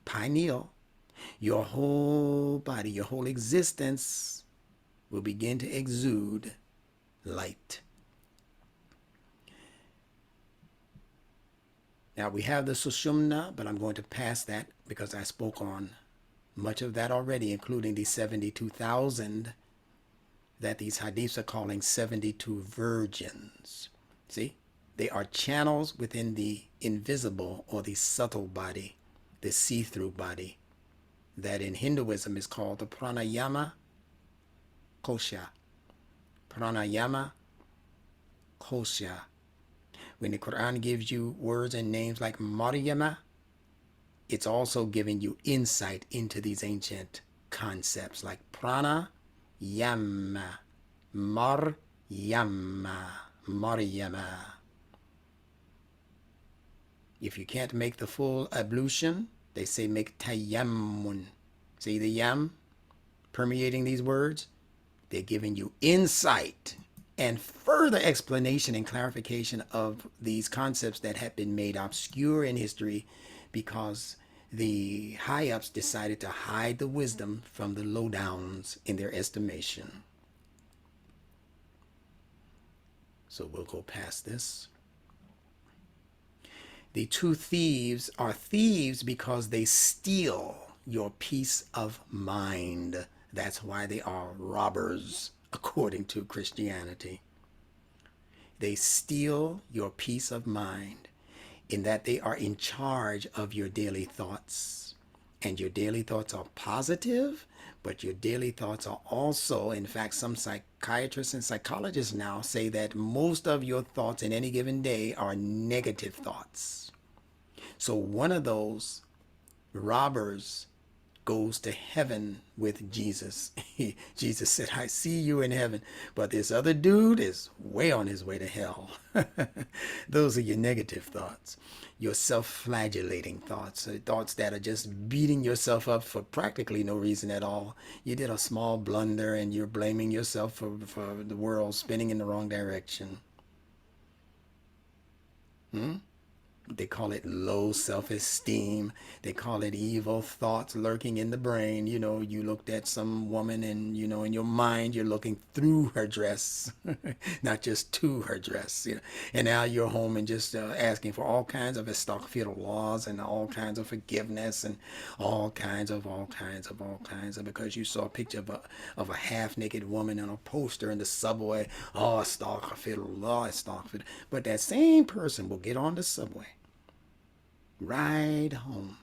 S1: pineal, your whole body, your whole existence will begin to exude light. Now we have the Sushumna, but I'm going to pass that because I spoke on much of that already, including the 72,000 that these hadiths are calling 72 virgins. See, they are channels within the invisible or the subtle body, the see-through body, that in Hinduism is called the pranayama kosha. Pranayama kosha. When the Quran gives you words and names like Maryama, it's also giving you insight into these ancient concepts like prana, yama, Maryama, Maryama. If you can't make the full ablution, they say make tayammun. See the yam permeating these words? They're giving you insight and further explanation and clarification of these concepts that have been made obscure in history because the high-ups decided to hide the wisdom from the low-downs in their estimation. So we'll go past this. The two thieves are thieves because they steal your peace of mind. That's why they are robbers, according to Christianity. They steal your peace of mind in that they are in charge of your daily thoughts. And your daily thoughts are positive, but your daily thoughts are also, in fact, some psychiatrists and psychologists now say that most of your thoughts in any given day are negative thoughts. So one of those robbers goes to heaven with Jesus. Jesus said, I see you in heaven, but this other dude is way on his way to hell. Those are your negative thoughts, your self-flagellating thoughts, thoughts that are just beating yourself up for practically no reason at all. You did a small blunder and you're blaming yourself for the world spinning in the wrong direction. They call it low self-esteem. They call it evil thoughts lurking in the brain. You know, you looked at some woman and, you know, in your mind, you're looking through her dress, not just to her dress. You know? And now you're home and just asking for all kinds of laws and all kinds of forgiveness and all kinds of because you saw a picture of a half-naked woman on a poster in the subway. Oh, astaghfirullah. But that same person will get on the subway, ride home,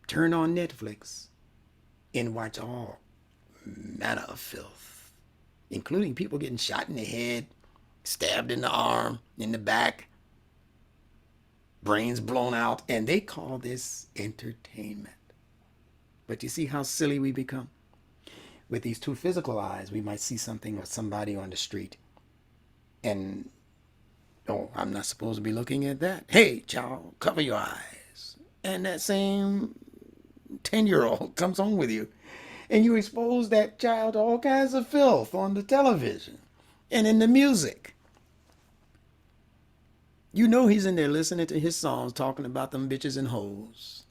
S1: turn on Netflix, and watch all manner of filth, including people getting shot in the head, stabbed in the arm, in the back, brains blown out, and they call this entertainment. But you see how silly we become? With these two physical eyes, we might see something or somebody on the street, and oh, I'm not supposed to be looking at that. Hey, child, cover your eyes. And that same 10-year-old comes home with you. And you expose that child to all kinds of filth on the television and in the music. You know he's in there listening to his songs talking about them bitches and hoes.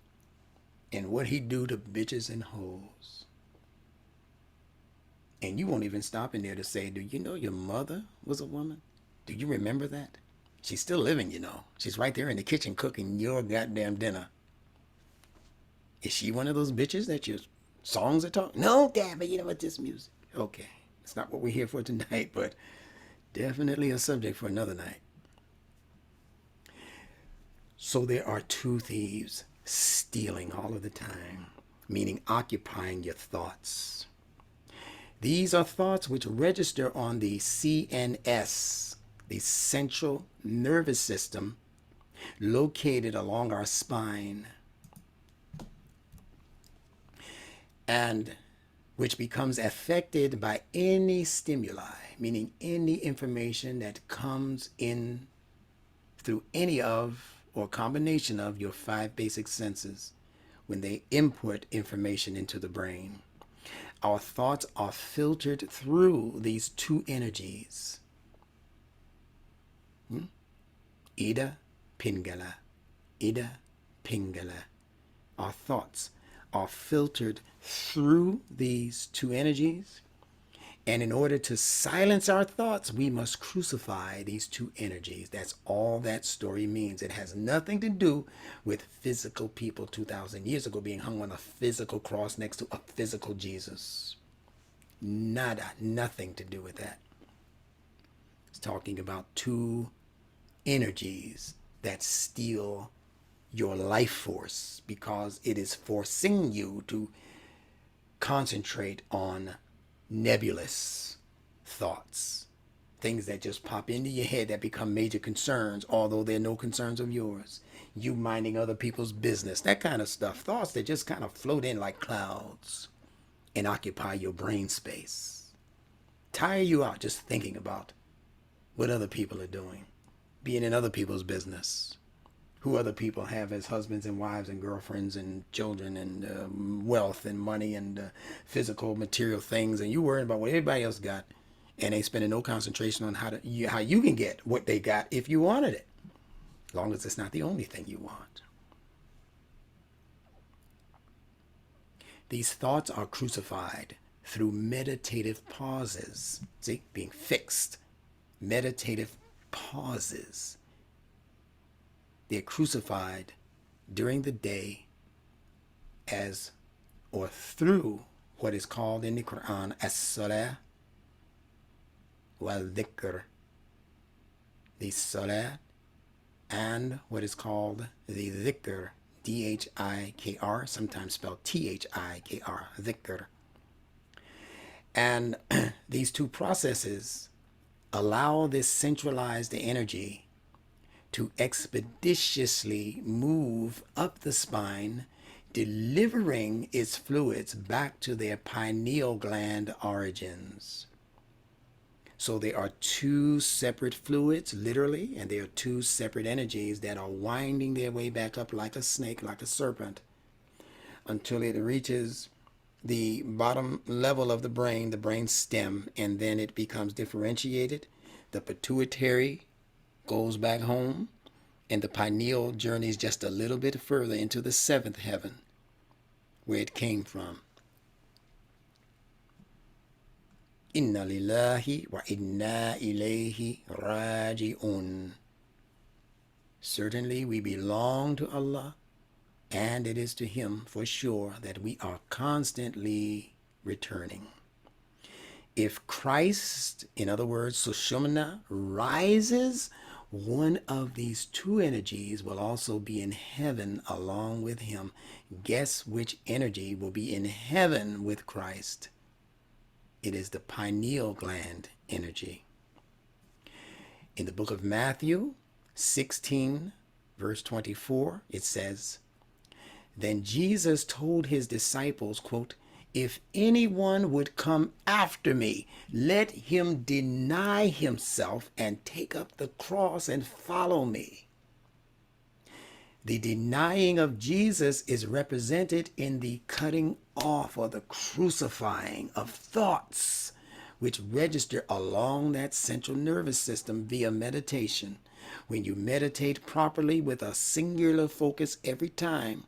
S1: And what he do to bitches and hoes. And you won't even stop in there to say, do you know your mother was a woman? Do you remember that? She's still living, you know. She's right there in the kitchen cooking your goddamn dinner. Is she one of those bitches that your songs are talking? No, Dad, but you know what, this music. Okay, it's not what we're here for tonight, but definitely a subject for another night. So there are two thieves stealing all of the time, meaning occupying your thoughts. These are thoughts which register on the CNS, the central nervous system, located along our spine, and which becomes affected by any stimuli, meaning any information that comes in through any of or combination of your 5 basic senses when they input information into the brain. Our thoughts are filtered through these two energies. Ida, Pingala. Ida, Pingala. Our thoughts are filtered through these two energies. And in order to silence our thoughts, we must crucify these two energies. That's all that story means. It has nothing to do with physical people 2,000 years ago being hung on a physical cross next to a physical Jesus. Nada, nothing to do with that. It's talking about two energies that steal your life force because it is forcing you to concentrate on nebulous thoughts, things that just pop into your head that become major concerns, although they're no concerns of yours. You minding other people's business, that kind of stuff. Thoughts that just kind of float in like clouds and occupy your brain space. Tire you out just thinking about what other people are doing, being in other people's business, who other people have as husbands and wives and girlfriends and children and wealth and money and physical material things, and you worrying about what everybody else got, and they spending no concentration on how you can get what they got if you wanted it, as long as it's not the only thing you want. These thoughts are crucified through meditative pauses. See, being fixed. Meditative pauses. They're crucified during the day as or through what is called in the Quran as Salah wal Dhikr. The Salat and what is called the Dhikr, D-H-I-K-R, sometimes spelled T-H-I-K-R, Dhikr. And these two processes allow this centralized energy to expeditiously move up the spine, delivering its fluids back to their pineal gland origins. So there are two separate fluids, literally, and there are two separate energies that are winding their way back up like a snake, like a serpent, until it reaches the bottom level of the brain stem, and then it becomes differentiated. The pituitary goes back home, and the pineal journeys just a little bit further into the seventh heaven, where it came from. Inna lillahi wa inna ilayhi raji'un. Certainly we belong to Allah, and it is to Him for sure that we are constantly returning. If Christ, in other words, Sushumna, rises, one of these two energies will also be in heaven along with Him. Guess which energy will be in heaven with Christ? It is the pineal gland energy. In the book of Matthew 16, verse 24, it says, Then Jesus told his disciples, quote, If anyone would come after me, let him deny himself and take up the cross and follow me. The denying of Jesus is represented in the cutting off or the crucifying of thoughts which register along that central nervous system via meditation. When you meditate properly with a singular focus every time,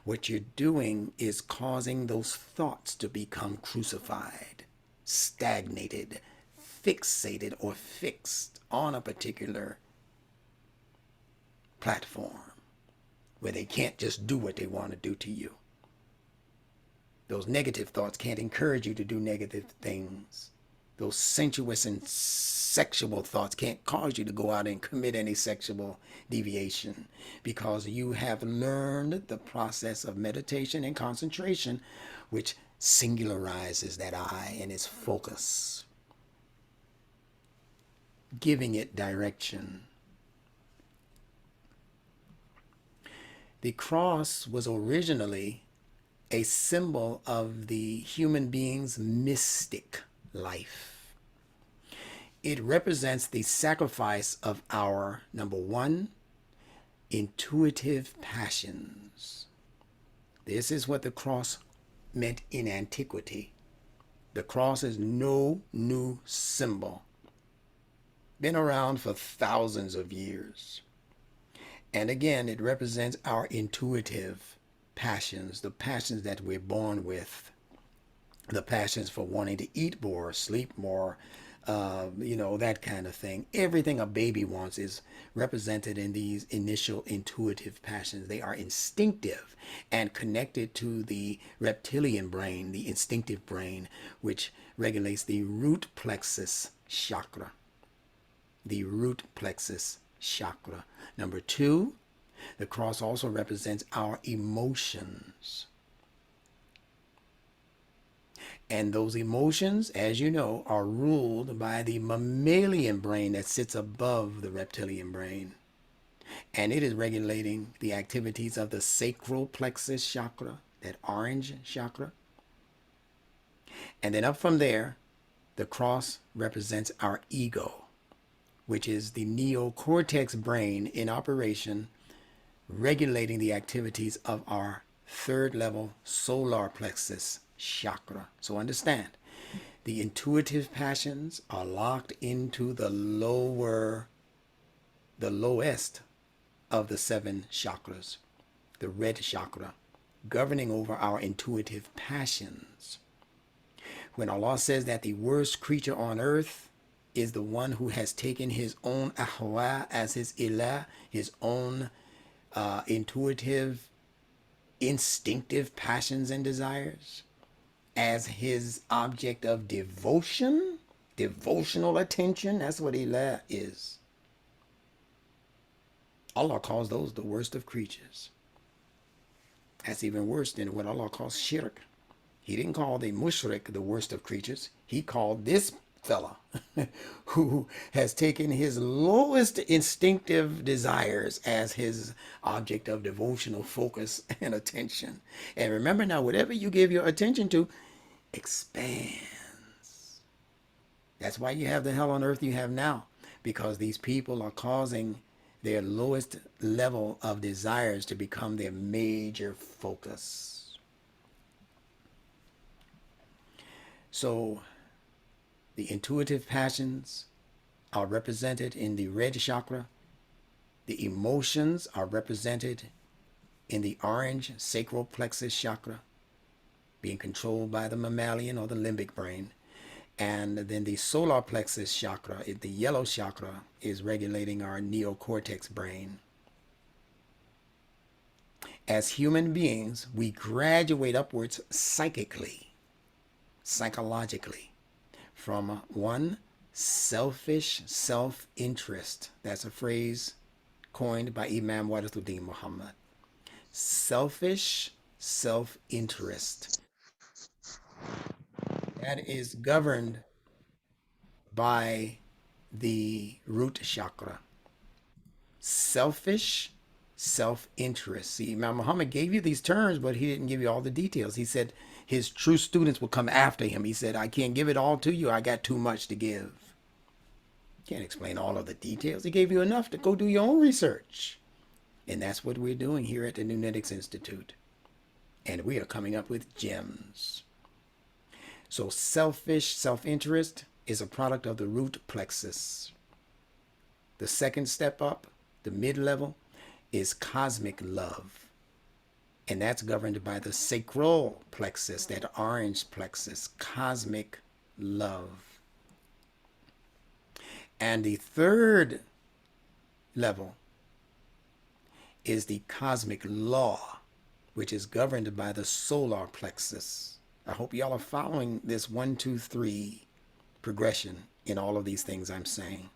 S1: what you're doing is causing those thoughts to become crucified, stagnated, fixated, or fixed on a particular platform, where they can't just do what they want to do to you. Those negative thoughts can't encourage you to do negative things. Those sensuous and sexual thoughts can't cause you to go out and commit any sexual deviation, because you have learned the process of meditation and concentration, which singularizes that eye and its focus, giving it direction. The cross was originally a symbol of the human being's mystic life. It represents the sacrifice of our, number one, intuitive passions. This is what the cross meant in antiquity. The cross is no new symbol. Been around for thousands of years. And again, it represents our intuitive passions, the passions that we're born with, the passions for wanting to eat more, sleep more, that kind of thing. Everything a baby wants is represented in these initial intuitive passions. They are instinctive and connected to the reptilian brain, the instinctive brain, which regulates the root plexus chakra. The root plexus chakra. Number two, the cross also represents our emotions. And those emotions, as you know, are ruled by the mammalian brain that sits above the reptilian brain. And it is regulating the activities of the sacral plexus chakra, that orange chakra. And then up from there, the cross represents our ego, which is the neocortex brain in operation, regulating the activities of our third level solar plexus chakra. So understand, the intuitive passions are locked into the lowest of the seven chakras, the red chakra, governing over our intuitive passions. When Allah says that the worst creature on earth is the one who has taken his own ahwa as his ilah, his own intuitive, instinctive passions and desires, as his object of devotion, devotional attention, that's what ilah is. Allah calls those the worst of creatures. That's even worse than what Allah calls shirk. He didn't call the mushrik the worst of creatures. He called this fella who has taken his lowest instinctive desires as his object of devotional focus and attention. And remember now, whatever you give your attention to expands. That's why you have the hell on earth you have now, because these people are causing their lowest level of desires to become their major focus. So the intuitive passions are represented in the red chakra. The emotions are represented in the orange sacral plexus chakra, being controlled by the mammalian or the limbic brain. And then the solar plexus chakra, the yellow chakra, is regulating our neocortex brain. As human beings, we graduate upwards psychically, psychologically, from one selfish self-interest. That's a phrase coined by Imam Wadathuddin Muhammad. Selfish self-interest. That is governed by the root chakra. Selfish self-interest. See, Imam Muhammad gave you these terms, but he didn't give you all the details. He said his true students will come after him. He said, I can't give it all to you. I got too much to give. Can't explain all of the details. He gave you enough to go do your own research. And that's what we're doing here at the Nunetics Institute. And we are coming up with gems. So selfish self-interest is a product of the root plexus. The second step up, the mid-level, is cosmic love. And that's governed by the sacral plexus, that orange plexus, cosmic love. And the third level is the cosmic law, which is governed by the solar plexus. I hope y'all are following this 1, 2, 3 progression in all of these things I'm saying.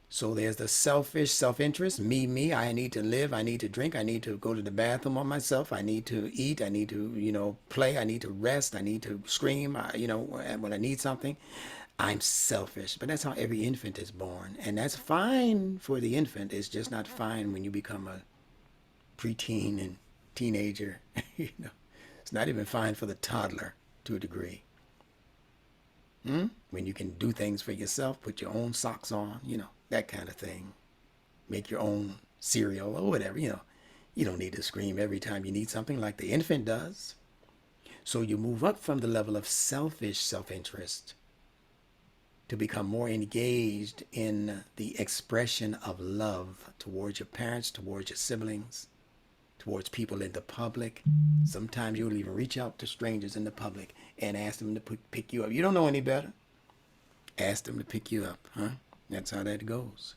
S1: So there's the selfish self-interest, me, I need to live, I need to drink, I need to go to the bathroom on myself, I need to eat, I need to, play, I need to rest, I need to scream, when I need something. I'm selfish. But that's how every infant is born. And that's fine for the infant. It's just not fine when you become a preteen and teenager. It's not even fine for the toddler to a degree. When you can do things for yourself, put your own socks on, that kind of thing. Make your own cereal or whatever, You don't need to scream every time you need something like the infant does. So you move up from the level of selfish self-interest to become more engaged in the expression of love towards your parents, towards your siblings, towards people in the public. Sometimes you'll even reach out to strangers in the public and ask them to pick you up. You don't know any better. Ask them to pick you up, huh? That's how that goes.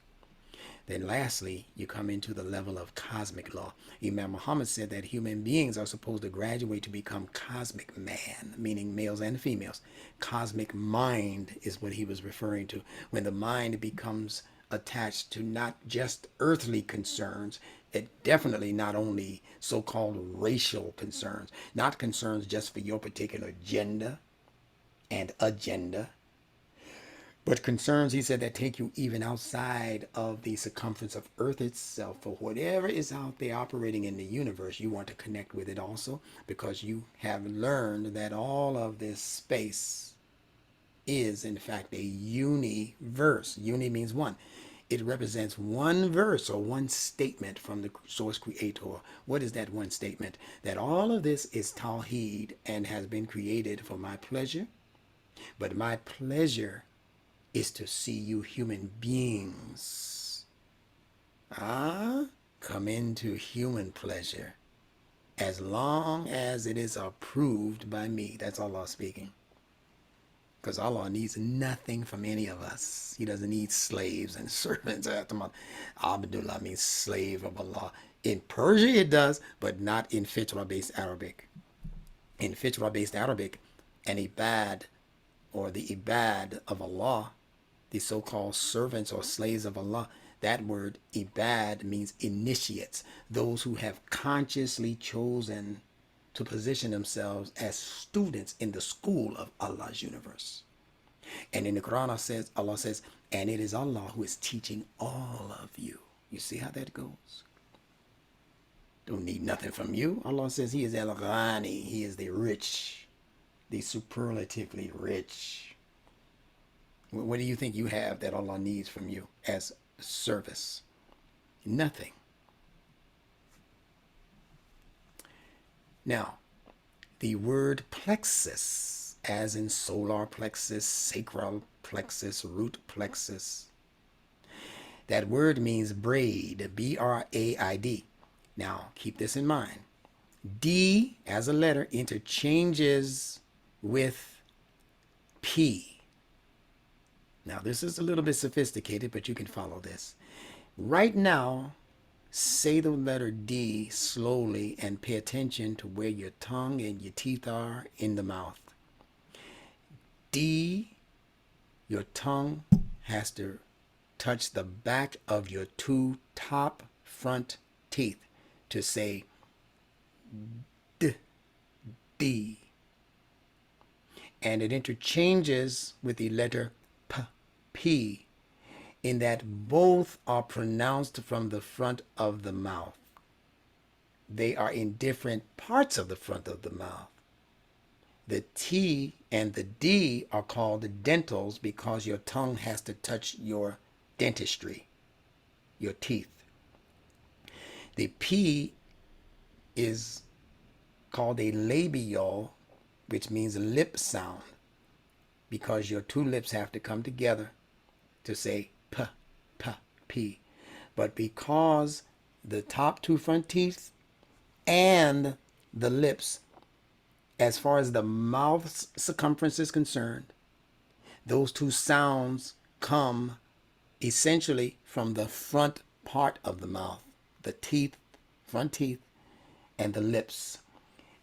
S1: Then lastly, you come into the level of cosmic law. Imam Muhammad said that human beings are supposed to graduate to become cosmic man, meaning males and females. Cosmic mind is what he was referring to. When the mind becomes attached to not just earthly concerns, it definitely not only so-called racial concerns, not concerns just for your particular gender and agenda, but concerns, he said, that take you even outside of the circumference of Earth itself. For whatever is out there operating in the universe, you want to connect with it also, because you have learned that all of this space is, in fact, a universe. Uni means one. It represents one verse or one statement from the source creator. What is that one statement? That all of this is Tawheed and has been created for my pleasure, but my pleasure is to see you human beings come into human pleasure as long as it is approved by me. That's Allah speaking. Because Allah needs nothing from any of us. He doesn't need slaves and servants. Abdullah means slave of Allah. In Persia it does, but not in Fitra-based Arabic. In Fitra-based Arabic, an ibad, or the ibad of Allah, the so-called servants or slaves of Allah, that word ibad means initiates, those who have consciously chosen to position themselves as students in the school of Allah's universe. And in the Quran, Allah says, and it is Allah who is teaching all of you. You see how that goes? Don't need nothing from you. Allah says He is Al-Ghani. He is the rich, the superlatively rich. What do you think you have that Allah needs from you as service? Nothing. Now, the word plexus, as in solar plexus, sacral plexus, root plexus, that word means braid, B-R-A-I-D. Now, keep this in mind. D, as a letter, interchanges with P. Now, this is a little bit sophisticated, but you can follow this. Right now, say the letter D slowly and pay attention to where your tongue and your teeth are in the mouth. D, your tongue has to touch the back of your two top front teeth to say D, D. And it interchanges with the letter P, P, in that both are pronounced from the front of the mouth. They are in different parts of the front of the mouth. The T and the D are called the dentals because your tongue has to touch your dentistry, your teeth. The P is called a labial, which means lip sound, because your two lips have to come together to say P, P, P. But because the top two front teeth and the lips, as far as the mouth's circumference is concerned, those two sounds come essentially from the front part of the mouth, the teeth, front teeth, and the lips.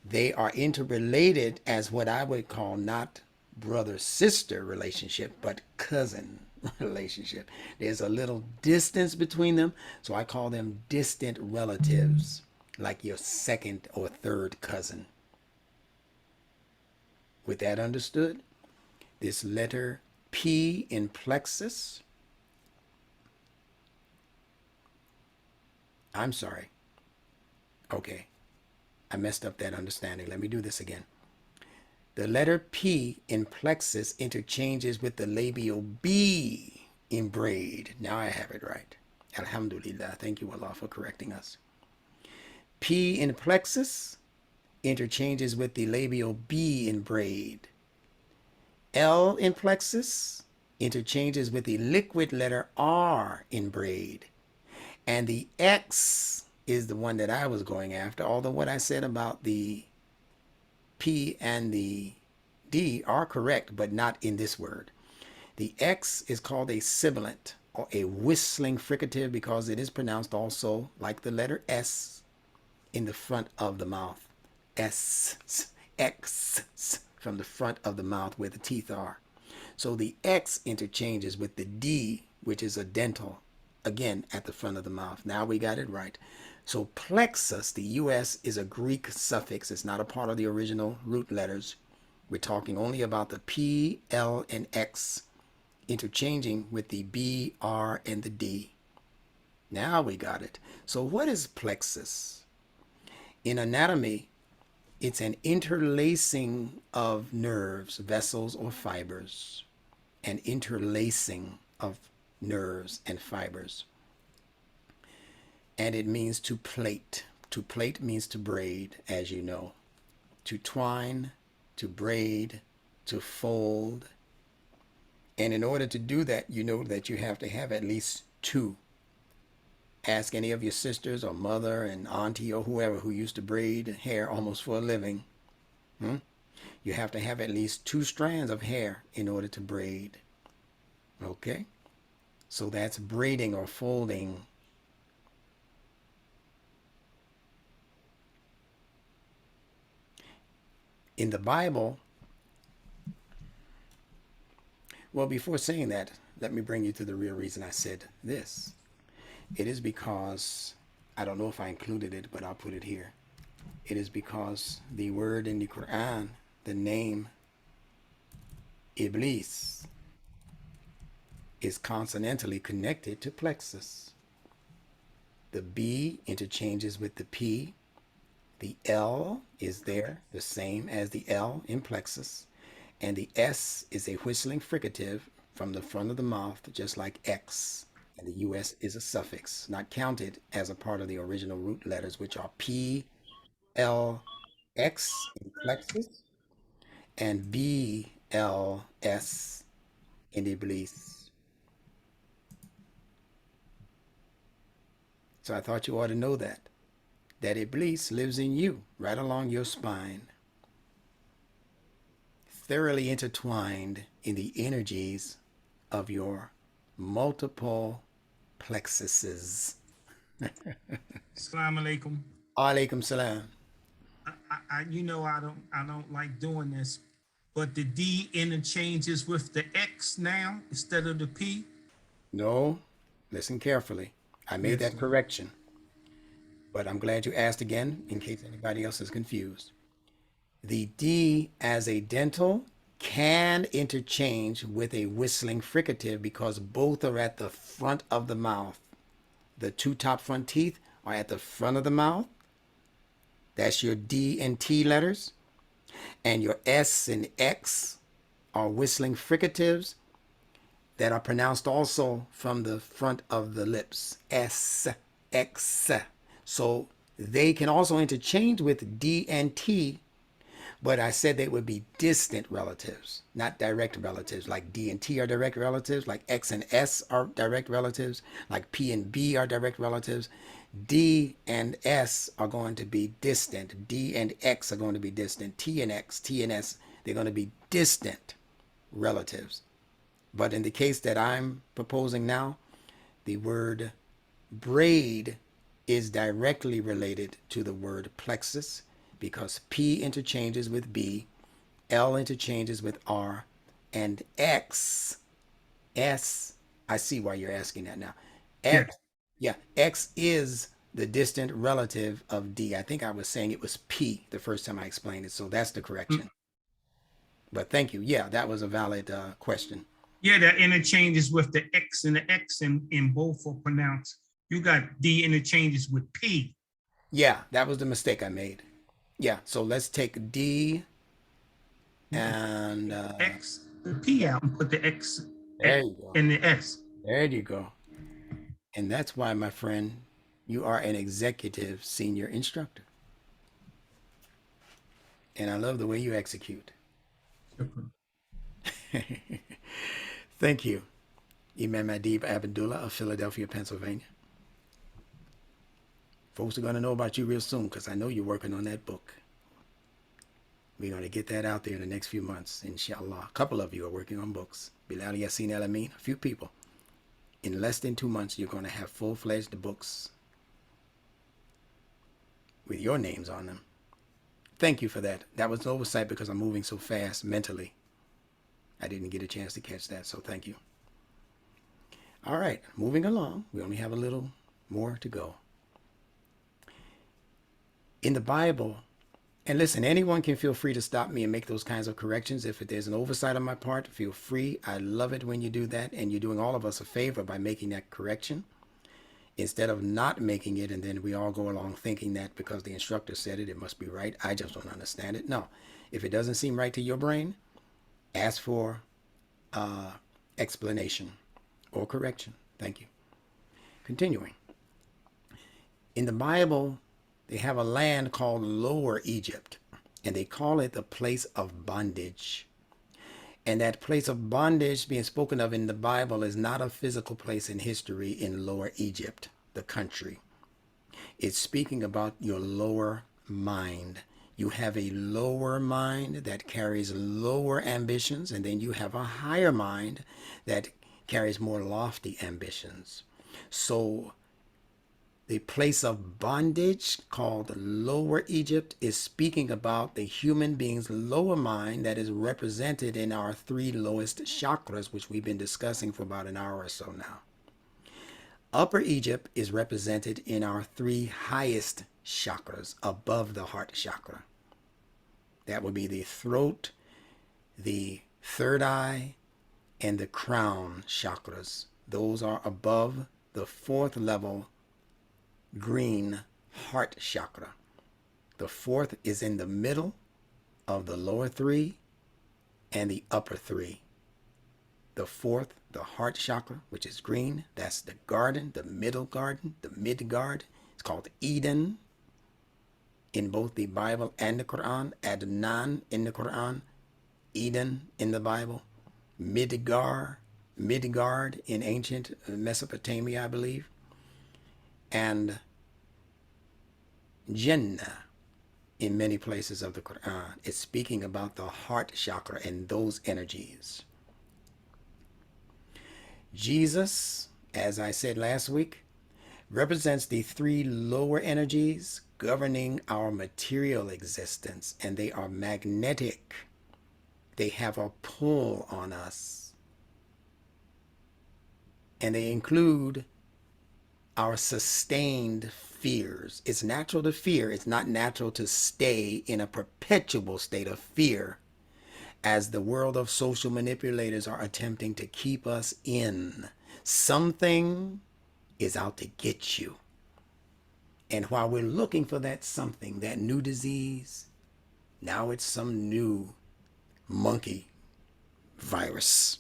S1: They are interrelated as what I would call not brother-sister relationship, but cousin relationship. There's a little distance between them, so I call them distant relatives, like your second or third cousin. With that understood, this letter P in plexus, I'm sorry. Okay, I messed up that understanding. Let me do this again. The letter P in plexus interchanges with the labial B in braid. Now I have it right. Alhamdulillah. Thank you, Allah, for correcting us. P in plexus interchanges with the labial B in braid. L in plexus interchanges with the liquid letter R in braid. And the X is the one that I was going after, although what I said about the P and the D are correct, but not in this word. The X is called a sibilant or a whistling fricative because it is pronounced also like the letter S in the front of the mouth. S, X, from the front of the mouth where the teeth are. So the X interchanges with the D, which is a dental, again at the front of the mouth. Now we got it right. So plexus, the US, is a Greek suffix. It's not a part of the original root letters. We're talking only about the P, L, and X interchanging with the B, R, and the D. Now we got it. So what is plexus? In anatomy, it's an interlacing of nerves, vessels, or fibers. An interlacing of nerves and fibers. And it means to plait. To plait means to braid, as you know. To twine, to braid, to fold. And in order to do that, you know that you have to have at least two. Ask any of your sisters or mother and auntie or whoever who used to braid hair almost for a living. You have to have at least 2 strands of hair in order to braid. Okay? So that's braiding or folding. In the Bible, well, before saying that, let me bring you to the real reason I said this. It is because, I don't know if I included it, but I'll put it here. It is because the word in the Quran, the name Iblis, is consonantally connected to plexus. The B interchanges with the P. The L is there, the same as the L in plexus. And the S is a whistling fricative from the front of the mouth, just like X. And the US is a suffix, not counted as a part of the original root letters, which are P, L, X in plexus, and B, L, S in Iblis. So I thought you ought to know that Iblis lives in you, right along your spine, thoroughly intertwined in the energies of your multiple plexuses.
S2: Salaam Alaykum.
S1: Alaykum salam.
S2: I don't like doing this, but the D interchanges with the X now instead of the P.
S1: No, listen carefully. I made
S2: Yes,
S1: that
S2: sir.
S1: correction, but I'm glad you asked again in case anybody else is confused. The D as a dental can interchange with a whistling fricative because both are at the front of the mouth. The 2 top front teeth are at the front of the mouth. That's your D and T letters. And your S and X are whistling fricatives that are pronounced also from the front of the lips. S, X. So they can also interchange with D and T, but I said they would be distant relatives, not direct relatives. Like D and T are direct relatives, like X and S are direct relatives, like P and B are direct relatives. D and S are going to be distant. D and X are going to be distant. T and X, T and S, they're going to be distant relatives. But in the case that I'm proposing now, the word braid is directly related to the word plexus because P interchanges with B, L interchanges with R, and X, S, I see why you're asking that now.
S2: Yeah.
S1: X, yeah, X is the distant relative of D. I think I was saying it was P the first time I explained it, so that's the
S2: Mm.
S1: correction. But thank you. Yeah, that was a valid question.
S2: Yeah, that interchanges with the X and the X in both are pronounced. You got D interchanges with P.
S1: Yeah, that was the mistake I made. Yeah, so let's take D and
S2: X, the P out and put the X
S1: there you go.
S2: in the S.
S1: There you go. And that's why, my friend, you are an executive senior instructor. And I love the way you execute. Thank you, Imam Adib Abdullah of Philadelphia, Pennsylvania. Folks are going to know about you real soon because I know you're working on that book. We're going to get that out there in the next few months, inshallah. A couple of you are working on books. Bilal Yassin El Amin, a few people. In less than 2 months, you're going to have full-fledged books with your names on them. Thank you for that. That was an oversight because I'm moving so fast mentally. I didn't get a chance to catch that, so thank you. All right, moving along. We only have a little more to go. In the Bible, and listen, anyone can feel free to stop me and make those kinds of corrections. If there's an oversight on my part, feel free. I love it when you do that, and you're doing all of us a favor by making that correction instead of not making it, and then we all go along thinking that because the instructor said it, it must be right. I just don't understand it. No, if it doesn't seem right to your brain, ask for explanation or correction. Thank you. Continuing. In the Bible, they have a land called Lower Egypt, and they call it the place of bondage. And that place of bondage being spoken of in the Bible is not a physical place in history in Lower Egypt. the country. It's speaking about your lower mind. You have a lower mind that carries lower ambitions, and then you have a higher mind that carries more lofty ambitions. So the place of bondage called Lower Egypt is speaking about the human being's lower mind that is represented in our three lowest chakras, which we've been discussing for about an hour or so now. Upper Egypt is represented in our three highest chakras above the heart chakra. That would be the throat, the third eye, and the crown chakras. Those are above the fourth level green heart chakra. The fourth is in the middle of the lower three and the upper three. The fourth, the heart chakra, which is green, that's the garden, the middle garden, the Midgard. It's called Eden in both the Bible and the Quran. Adnan in the Quran, Eden in the Bible, Midgard in ancient Mesopotamia, I believe, and Jannah in many places of the Quran. It's speaking about the heart chakra and those energies. Jesus, as I said last week, represents the three lower energies governing our material existence, and they are magnetic. They have a pull on us. And they include our sustained fears. It's natural to fear. It's not natural to stay in a perpetual state of fear, as the world of social manipulators are attempting to keep us in. Something is out to get you. And while we're looking for that something, that new disease, now it's some new monkey virus.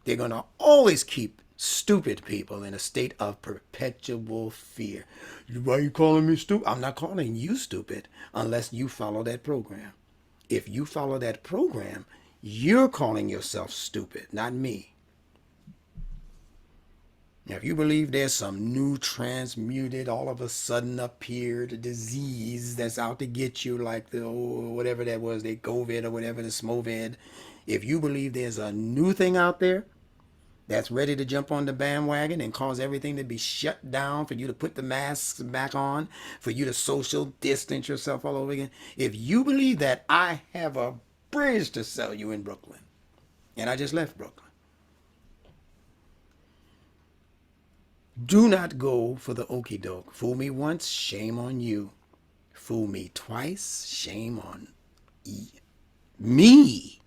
S1: They're going to always keep stupid people in a state of perpetual fear. Why are you calling me stupid? I'm not calling you stupid unless you follow that program. If you follow that program, you're calling yourself stupid, not me. Now, if you believe there's some new transmuted, all of a sudden appeared disease that's out to get you, like the whatever that was, the COVID or whatever, the Smovid, if you believe there's a new thing out there that's ready to jump on the bandwagon and cause everything to be shut down, for you to put the masks back on, for you to social distance yourself all over again. If you believe that, I have a bridge to sell you in Brooklyn. And I just left Brooklyn. Do not go for the okie doke. Fool me once, shame on you. Fool me twice, shame on me.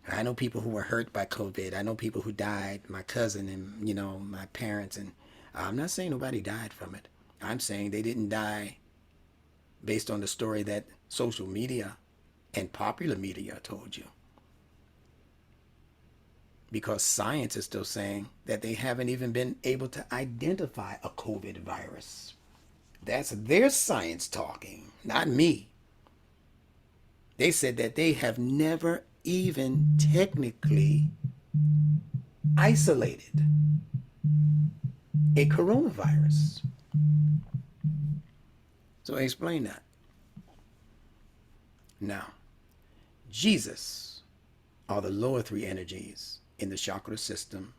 S1: I know people who were hurt by COVID. I know people who died, my cousin and, my parents. And I'm not saying nobody died from it. I'm saying they didn't die based on the story that social media and popular media told you. Because science is still saying that they haven't even been able to identify a COVID virus. That's their science talking, not me. They said that they have never even technically isolated a coronavirus. So explain that. Now, Jesus are the lower three energies in the chakra system,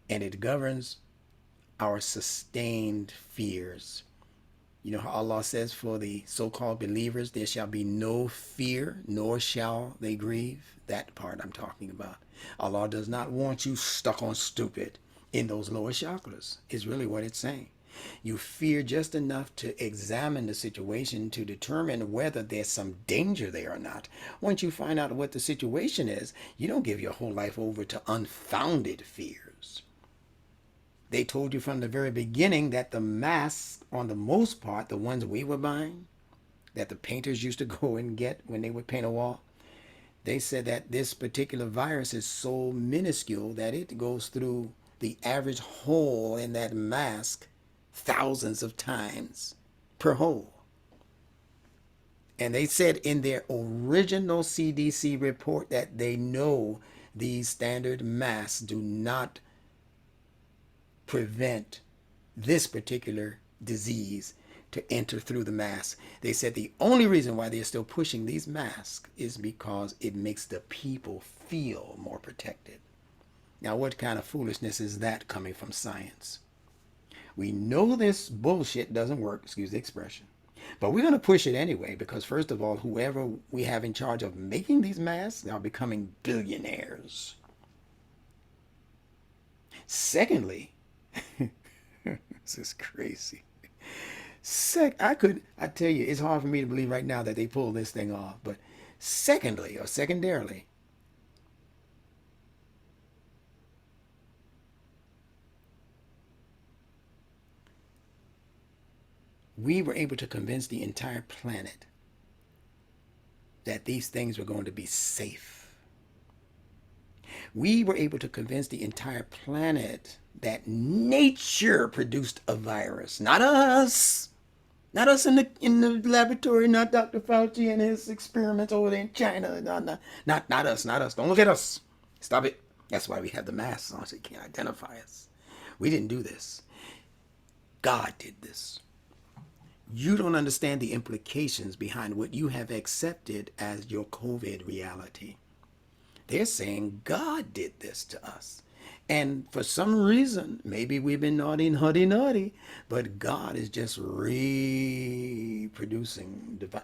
S1: and it governs our sustained fears. You know how Allah says for the so-called believers, there shall be no fear, nor shall they grieve? That part I'm talking about. Allah does not want you stuck on stupid in those lower chakras, is really what it's saying. You fear just enough to examine the situation to determine whether there's some danger there or not. Once you find out what the situation is, you don't give your whole life over to unfounded fears. They told you from the very beginning that the masks, on the most part, the ones we were buying, that the painters used to go and get when they would paint a wall, they said that this particular virus is so minuscule that it goes through the average hole in that mask thousands of times per hole. And they said in their original CDC report that they know these standard masks do not prevent this particular disease to enter through the mask. They said the only reason why they're still pushing these masks is because it makes the people feel more protected. Now, what kind of foolishness is that coming from science? We know this bullshit doesn't work, excuse the expression. But we're going to push it anyway because, first of all, whoever we have in charge of making these masks are becoming billionaires. Secondly, this is crazy. I tell you, it's hard for me to believe right now that they pulled this thing off. But secondly, or secondarily, we were able to convince the entire planet that these things were going to be safe. We were able to convince the entire planet that nature produced a virus, not us. Not us in the laboratory, not Dr. Fauci and his experiments over there in China. Not us, not us. Don't look at us. Stop it. That's why we have the masks on so you can't identify us. We didn't do this. God did this. You don't understand the implications behind what you have accepted as your COVID reality. They're saying God did this to us. And for some reason, maybe we've been naughty and naughty, but God is just reproducing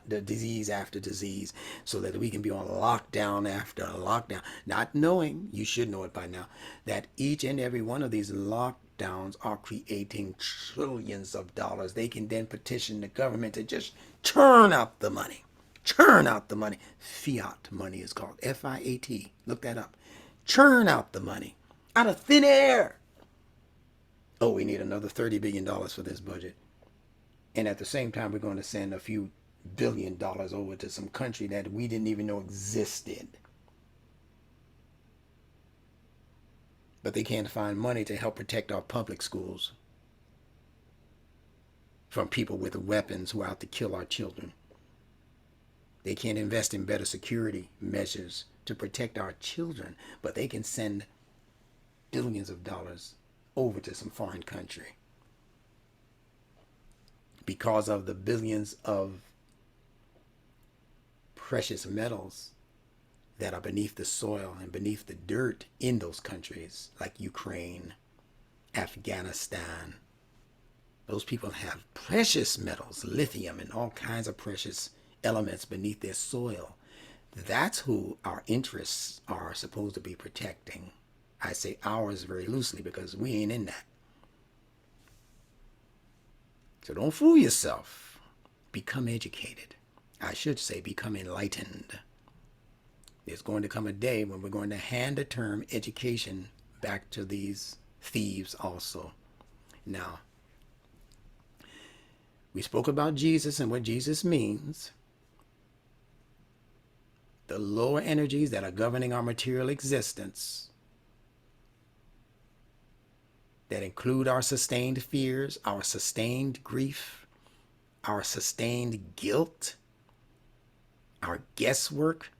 S1: the disease after disease so that we can be on lockdown after lockdown. Not knowing, you should know it by now, that each and every one of these lockdowns are creating trillions of dollars. They can then petition the government to just churn out the money. Churn out the money. Fiat money is called. F-I-A-T. Look that up. Churn out the money. Out of thin air. Oh, we need another $30 billion for this budget. And at the same time, we're going to send a few $1 billion over to some country that we didn't even know existed. But they can't find money to help protect our public schools from people with weapons who are out to kill our children. They can't invest in better security measures to protect our children, but they can send billions of dollars over to some foreign country because of the billions of precious metals that are beneath the soil and beneath the dirt in those countries like Ukraine, Afghanistan. Those people have precious metals, lithium, and all kinds of precious elements beneath their soil. That's who our interests are supposed to be protecting. I say ours very loosely because we ain't in that. So don't fool yourself. Become educated. I should say become enlightened. There's going to come a day when we're going to hand the term education back to these thieves also. Now, we spoke about Jesus and what Jesus means. The lower energies that are governing our material existence, that include our sustained fears, our sustained grief, our sustained guilt, our guesswork.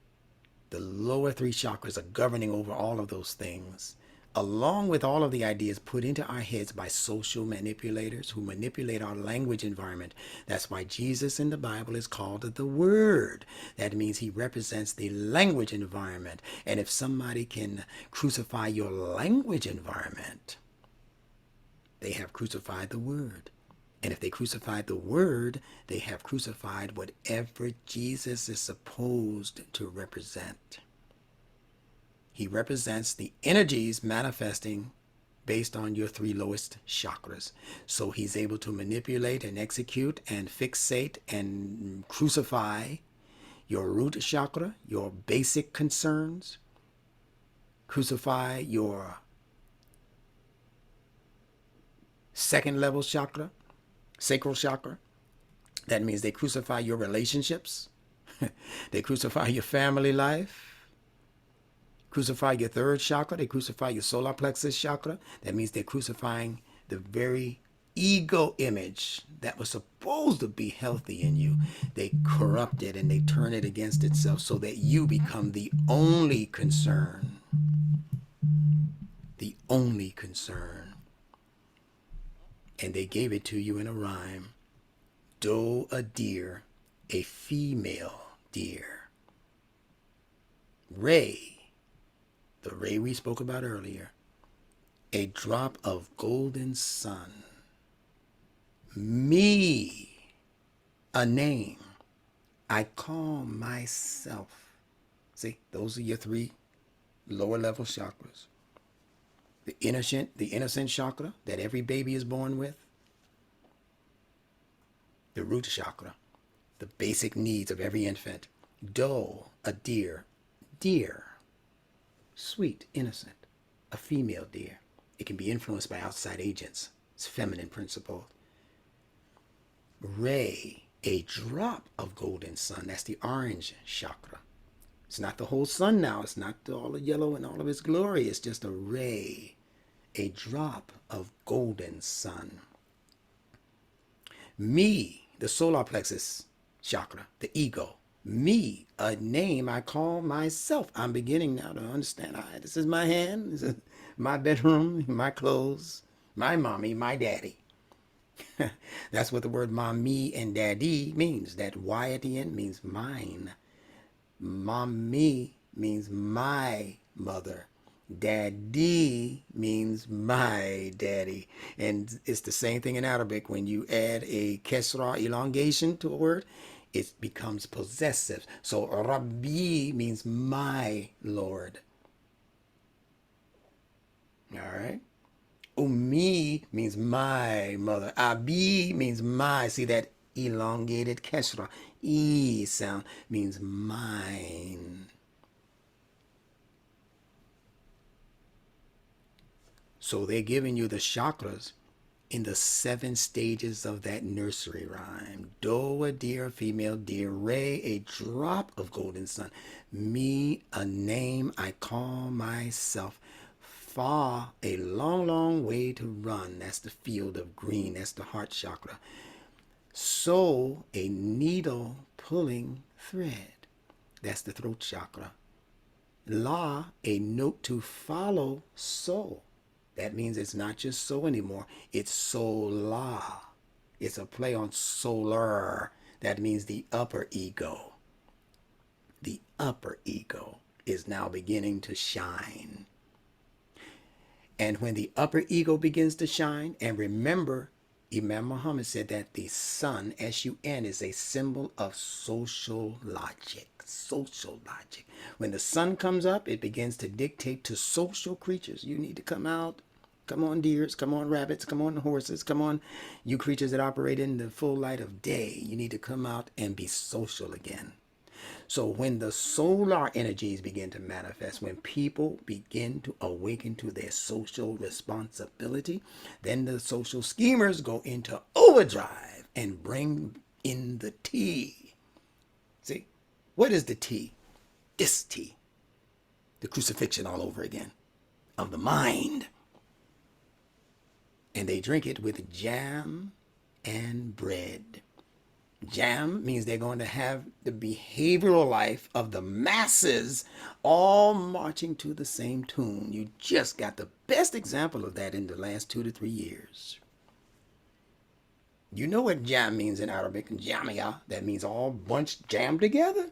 S1: The lower three chakras are governing over all of those things, along with all of the ideas put into our heads by social manipulators who manipulate our language environment. That's why Jesus in the Bible is called the Word. That means he represents the language environment. And if somebody can crucify your language environment, they have crucified the Word. And if they crucified the Word, they have crucified whatever Jesus is supposed to represent. He represents the energies manifesting based on your three lowest chakras. So he's able to manipulate and execute and fixate and crucify your root chakra, your basic concerns, crucify your second level chakra, sacral chakra. That means they crucify your relationships. They crucify your family life. Crucify your third chakra. They crucify your solar plexus chakra. That means they're crucifying the very ego image that was supposed to be healthy in you, they corrupt it and they turn it against itself so that you become the only concern. The only concern. And they gave it to you in a rhyme. Doe a deer, a female deer. Ray, the ray we spoke about earlier, a drop of golden sun. Me, a name I call myself. See, those are your three lower level chakras. The innocent chakra that every baby is born with. The root chakra, the basic needs of every infant. Doe, a deer. Deer, sweet, innocent, a female deer. It can be influenced by outside agents. It's feminine principle. Ray, a drop of golden sun. That's the orange chakra. It's not the whole sun now. It's not all the yellow and all of its glory. It's just a ray, a drop of golden sun. Me, the solar plexus chakra, the ego. Me, a name I call myself. I'm beginning now to understand. This is my hand. This is my bedroom, my clothes, my mommy, my daddy. That's what the word mommy and daddy means. That Y at the end means mine. Mommy means my mother. Daddy means my daddy. And it's the same thing in Arabic. When you add a kesra elongation to a word, it becomes possessive. So Rabbi means my Lord. All right. Ummi means my mother. Abi means my. See that elongated kesra. E sound means mine. So they're giving you the chakras in the 7 stages of that nursery rhyme. Doe, a deer, a female deer. Ray, a drop of golden sun. Me, a name I call myself. Far, a long, long way to run. That's the field of green. That's the heart chakra. So, a needle pulling thread. That's the throat chakra. La, a note to follow. So, that means it's not just so anymore. It's sola. It's a play on solar. That means the upper ego. The upper ego is now beginning to shine. And when the upper ego begins to shine, and remember, Imam Muhammad said that the sun, S-U-N, is a symbol of social logic. Social logic. When the sun comes up, it begins to dictate to social creatures. You need to come out. Come on, deers. Come on, rabbits. Come on, horses. Come on, you creatures that operate in the full light of day. You need to come out and be social again. So when the solar energies begin to manifest, when people begin to awaken to their social responsibility, then the social schemers go into overdrive and bring in the tea. See, what is the tea? This tea. The crucifixion all over again of the mind. And they drink it with jam and bread. Jam means they're going to have the behavioral life of the masses all marching to the same tune. You just got the best example of that in the last 2 to 3 years. You know what jam means in Arabic, jamia. That means all bunched, jammed together.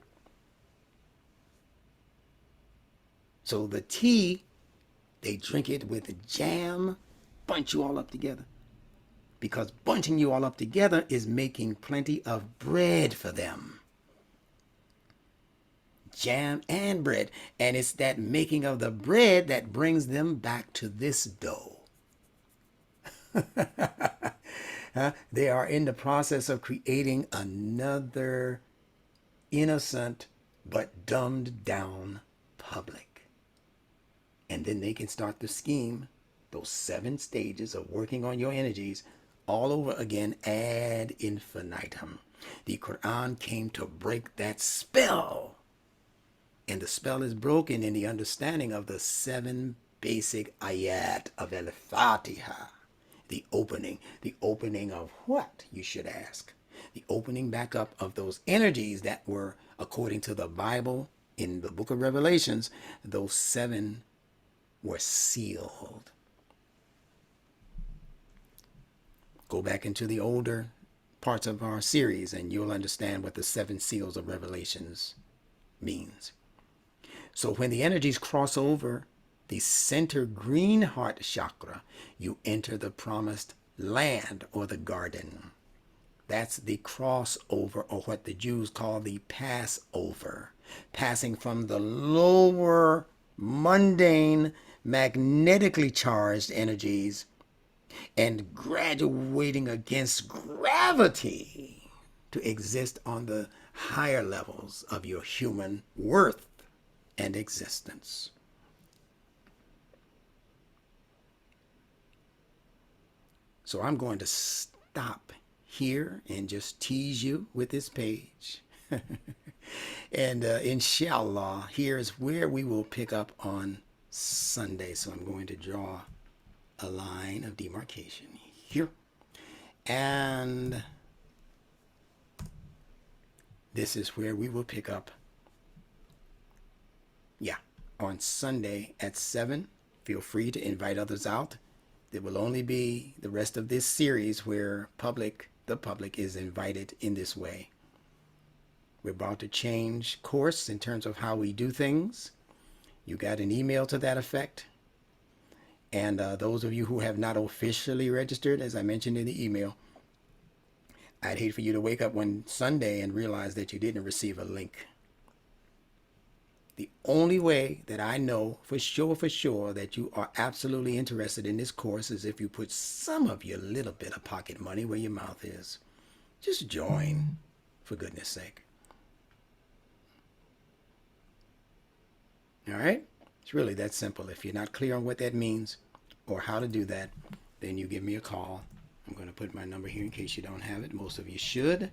S1: So the tea, they drink it with the jam, bunch you all up together. Because bunching you all up together is making plenty of bread for them. Jam and bread. And it's that making of the bread that brings them back to this dough. They are in the process of creating another innocent but dumbed down public. And then they can start the scheme, those 7 stages of working on your energies, all over again ad infinitum. The Qur'an came to break that spell. And the spell is broken in the understanding of the 7 basic ayat of Al-Fatiha. The opening of what, you should ask? The opening back up of those energies that were, according to the Bible in the book of Revelations, those 7 were sealed. Go back into the older parts of our series and you'll understand what the 7 seals of Revelations means. So when the energies cross over the center green heart chakra, you enter the promised land or the garden. That's the crossover, or what the Jews call the Passover, passing from the lower mundane magnetically charged energies and graduating against gravity to exist on the higher levels of your human worth and existence. So I'm going to stop here and just tease you with this page. And inshallah, here's where we will pick up on Sunday. So I'm going to draw a line of demarcation here. And this is where we will pick up, on Sunday at 7. Feel free to invite others out. There will only be the rest of this series where the public is invited in this way. We're about to change course in terms of how we do things. You got an email to that effect. And those of you who have not officially registered, as I mentioned in the email, I'd hate for you to wake up one Sunday and realize that you didn't receive a link. The only way that I know for sure that you are absolutely interested in this course is if you put some of your little bit of pocket money where your mouth is. Just join, for goodness sake. All right? It's really that simple. If you're not clear on what that means or how to do that, then you give me a call. I'm going to put my number here in case you don't have it. Most of you should.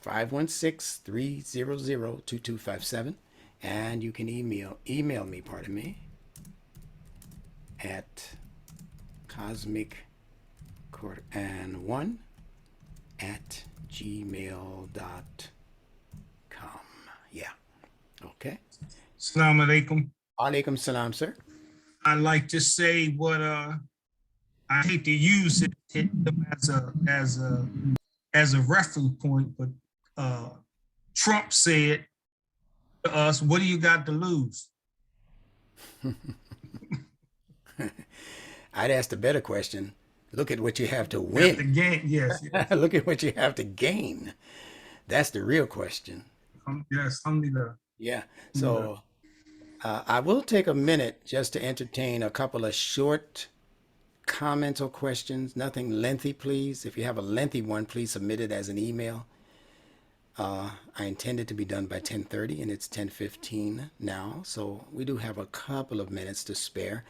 S1: 516-300-2257. And you can email me, at cosmicqur'an1@gmail.com. Yeah. Okay.
S2: Salaam Alaykum.
S1: Alaykum salam, sir.
S2: I like to say what I hate to use it as a reference point, but Trump said to us, "What do you got to lose?"
S1: I'd ask a better question. Look at what you have to
S2: You have
S1: win.
S2: to gain, yes.
S1: Look at what you have to gain. That's the real question.
S2: Yes, alhamdulillah.
S1: Yeah. So I will take a minute just to entertain a couple of short comments or questions. Nothing lengthy, please. If you have a lengthy one, please submit it as an email. I intended to be done by 10:30 and it's 10:15 now. So we do have a couple of minutes to spare.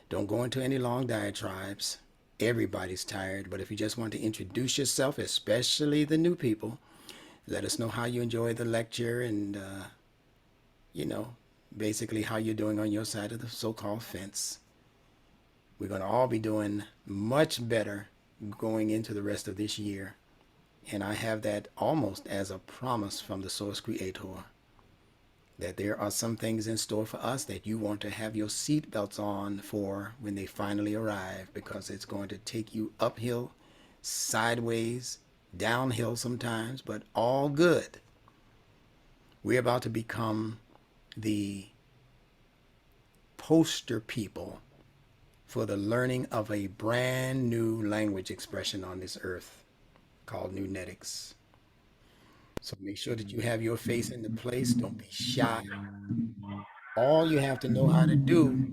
S1: Don't go into any long diatribes. Everybody's tired. But if you just want to introduce yourself, especially the new people, let us know how you enjoy the lecture and, basically how you're doing on your side of the so-called fence. We're going to all be doing much better going into the rest of this year. And I have that almost as a promise from the Source Creator, that there are some things in store for us that you want to have your seatbelts on for when they finally arrive, because it's going to take you uphill, sideways, downhill sometimes, but all good. We're about to become the poster people for the learning of a brand new language expression on this earth called Nunetics. So make sure that you have your face in the place. Don't be shy. All you have to know how to do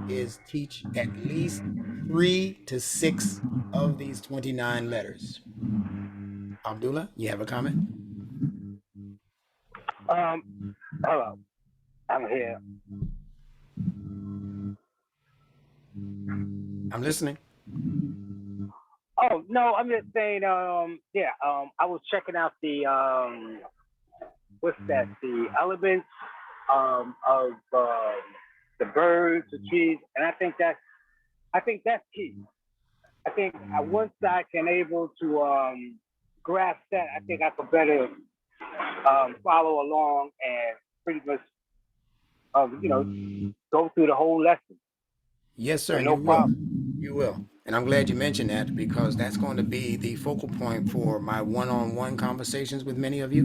S1: is teach at least 3 to 6 of these 29 letters. Abdullah, you have a comment?
S3: Hello, I'm here.
S1: I'm listening.
S3: Oh no, I'm just saying. I was checking out the what's that? The elements of the birds, the trees, and I think that's key. I think once I can able to grasp that, I think I could better follow along and pretty much go through the whole lesson.
S1: Yes, sir.
S3: No
S1: You will.
S3: problem.
S1: You will. And I'm glad you mentioned that because that's going to be the focal point for my one-on-one conversations with many of you.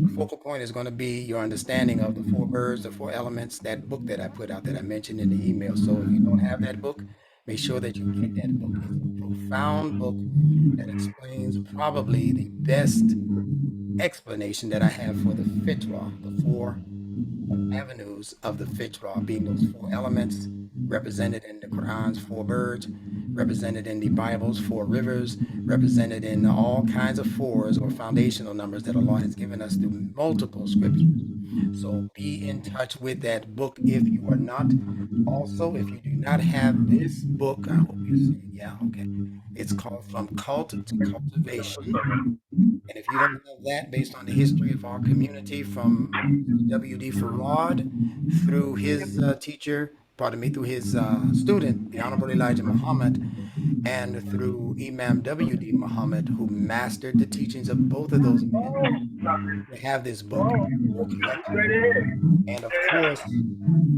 S1: The focal point is going to be your understanding of the four birds, the four elements, that book that I put out that I mentioned in the email. So if you don't have that book, make sure that you get that book. It's a profound book that explains probably the best explanation that I have for the fitra, the four avenues of the fitra, being those four elements represented in the Qur'an's four birds, represented in the Bible's four rivers, represented in all kinds of fours or foundational numbers that Allah has given us through multiple scriptures. So be in touch with that book if you are not. Also, if you do not have this book, I hope you see it. Yeah, okay. It's called From Cult to Cultivation. And if you don't have that, based on the history of our community from Mr. W.D. Farad through his teacher, pardon me, through his student, the Honorable Elijah Muhammad, and through Imam W.D. Muhammad, who mastered the teachings of both of those men, to have this book, go collect it. And of course,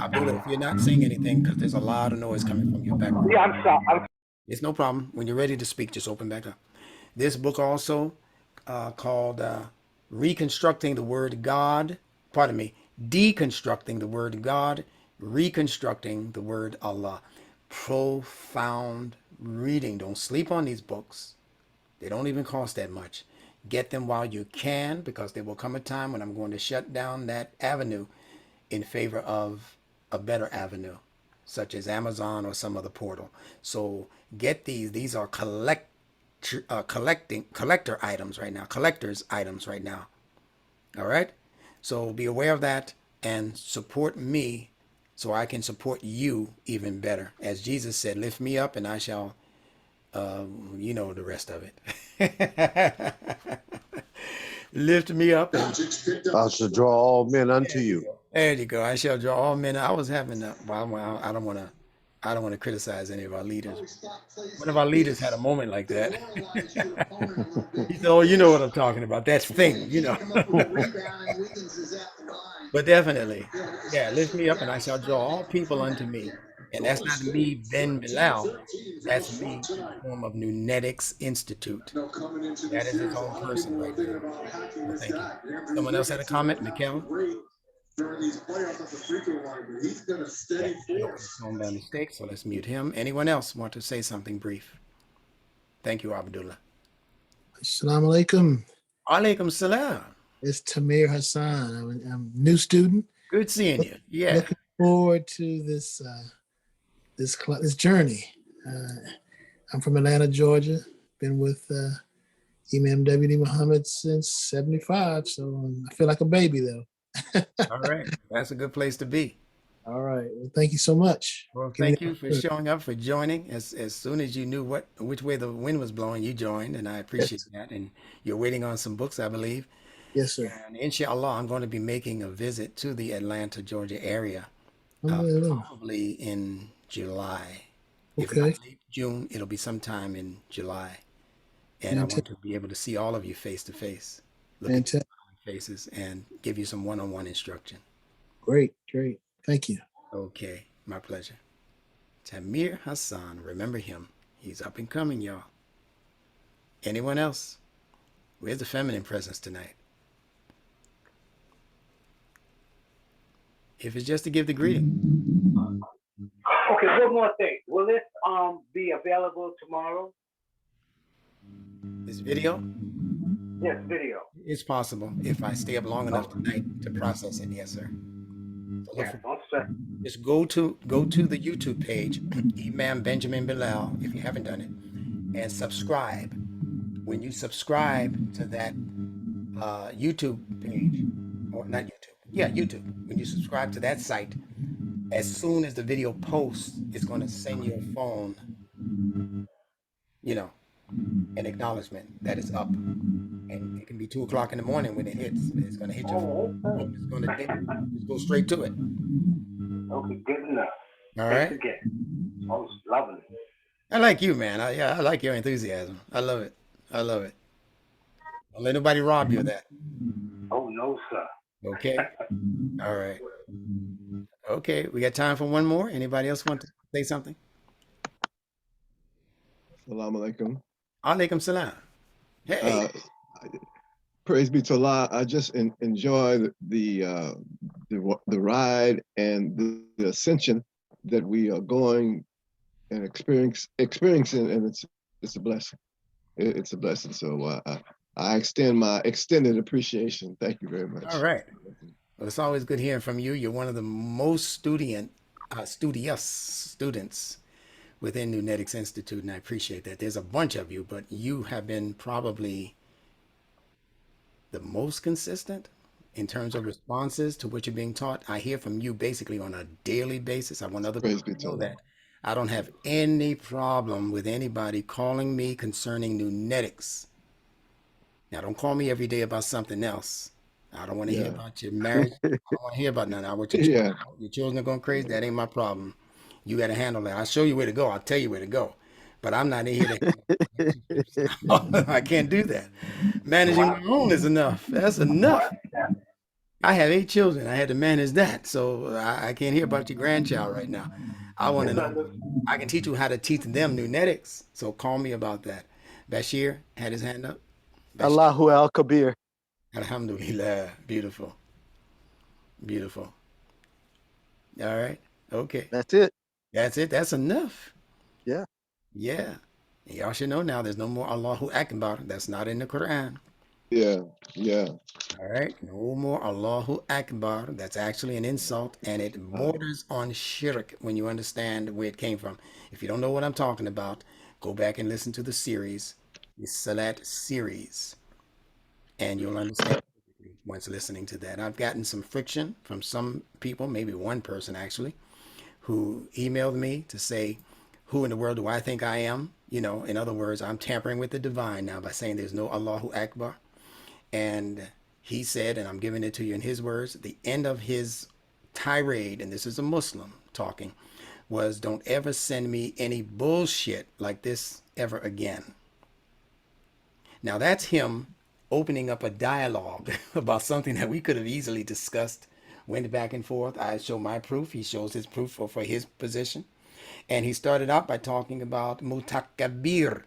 S1: Abdullah, if you're not saying anything, because there's a lot of noise coming from your background.
S3: Yeah, I'm sorry.
S1: It's no problem. When you're ready to speak, just open back up. This book also called Reconstructing the Word God, pardon me, Deconstructing the Word God, Reconstructing the Word Allah. Profound reading. Don't sleep on these books. They don't even cost that much. Get them while you can, because there will come a time when I'm going to shut down that avenue in favor of a better avenue, such as Amazon or some other portal. So get these. These are collector items right now, collector's items right now. All right. So be aware of that and support me so I can support you even better. As Jesus said, lift me up and I shall, you know the rest of it. Lift me up.
S4: I shall draw all men unto you.
S1: There you go. I shall draw all men. I was having a, well, I don't want to criticize any of our leaders. One of our leaders had a moment like that. He said, "Oh, you know what I'm talking about. That's thing, you know." But definitely, yeah, lift me up and I shall draw all people unto me. And that's not me, Ben Bilal. That's me in the form of Nunetics Institute. That is his own person right there. Well, thank you. Someone else had a comment, Mikhail? Phone by mistake, so let's mute him. Anyone else want to say something brief? Thank you, Abdullah.
S5: Salaam Alaykum.
S1: Alaikum salam.
S5: It's Tamir Hassan. I'm a new student.
S1: Good seeing you. Yeah.
S5: Looking forward to this journey. I'm from Atlanta, Georgia. Been with Imam W.D. Muhammad since '75, so I feel like a baby though.
S1: All right. That's a good place to be.
S5: All right. Well, thank you so much.
S1: Well, thank you for showing up, for joining. As soon as you knew which way the wind was blowing, you joined, and I appreciate that. And you're waiting on some books, I believe.
S5: Yes, sir.
S1: And inshallah, I'm going to be making a visit to the Atlanta, Georgia area, probably in July. If not late June, it'll be sometime in July. And I want to be able to see all of you face to face, look at your faces, and give you some one-on-one instruction.
S5: Great. Thank you.
S1: Okay, my pleasure. Tamir Hassan, remember him. He's up and coming, y'all. Anyone else? Where's the feminine presence tonight? If it's just to give the greeting.
S3: Okay, one more thing. Will this be available tomorrow?
S1: This video?
S3: Yes, video.
S1: It's possible if I stay up long enough tonight to process it. Yes, sir. So just go to the YouTube page, Imam Benjamin Bilal, if you haven't done it, and subscribe. When you subscribe to that YouTube page, or not YouTube, yeah, YouTube. When you subscribe to that site, as soon as the video posts, it's going to send your phone, an acknowledgement that it's up. And it can be 2 o'clock in the morning when it hits. It's going to hit your phone. It's going to ding. Just go straight to it.
S3: Okay, good enough.
S1: All
S3: Thanks
S1: right.
S3: again. Most lovely.
S1: I like you, man. Yeah, I like your enthusiasm. I love it. I love it. Don't let nobody rob you of that.
S3: Oh no, sir.
S1: Okay. All right. Okay. We got time for one more. Anybody else want to say something?
S6: Salaam Alaykum.
S1: Alaikum salam. Hey.
S6: Uh, praise be to Allah. I just enjoy the ride and the ascension that we are going and experiencing, and it's a blessing. It's a blessing. So I extend my extended appreciation. Thank you very
S1: All
S6: much.
S1: right. Well, it's always good hearing from you. You're one of the most studious students within Nunetics Institute, and I appreciate that. There's a bunch of you, but you have been probably the most consistent in terms of responses to what you're being taught. I hear from you basically on a daily basis. I want other
S6: Praise
S1: people
S6: be
S1: to
S6: to
S1: know
S6: Allah.
S1: that. I don't have any problem with anybody calling me concerning Nunetics. Now, don't call me every day about something else. I don't want to hear
S6: Yeah.
S1: about your marriage. I don't want to hear about none. I want
S6: Yeah.
S1: your children are going crazy. That ain't my problem. You got to handle that. I'll show you where to go. I'll tell you where to go. But I'm not in here to I can't do that. Managing my own is enough. That's enough. I have 8 children. I had to manage that. So I can't hear about your grandchild right now. I want to know. I can teach you how to teach them Nunetics. So call me about that. Bashir had his hand up. Bashir.
S7: Allahu Al Kabir.
S1: Alhamdulillah. Beautiful. Beautiful. All right. Okay.
S7: That's it.
S1: That's it. That's enough.
S7: Yeah.
S1: Yeah. Y'all should know now there's no more Allahu Akbar. That's not in the Quran.
S6: Yeah. Yeah.
S1: All right. No more Allahu Akbar. That's actually an insult and it borders on shirk when you understand where it came from. If you don't know what I'm talking about, go back and listen to the series, the Salaat Series, and you'll understand once listening to that. I've gotten some friction from some people, maybe one person actually, who emailed me to say, who in the world do I think I am? You know, in other words, I'm tampering with the divine now by saying there's no Allahu Akbar. And he said, and I'm giving it to you in his words, the end of his tirade, and this is a Muslim talking, was don't ever send me any bullshit like this ever again. Now that's him opening up a dialogue about something that we could have easily discussed, went back and forth. I show my proof. He shows his proof for his position. And he started out by talking about mutakabir.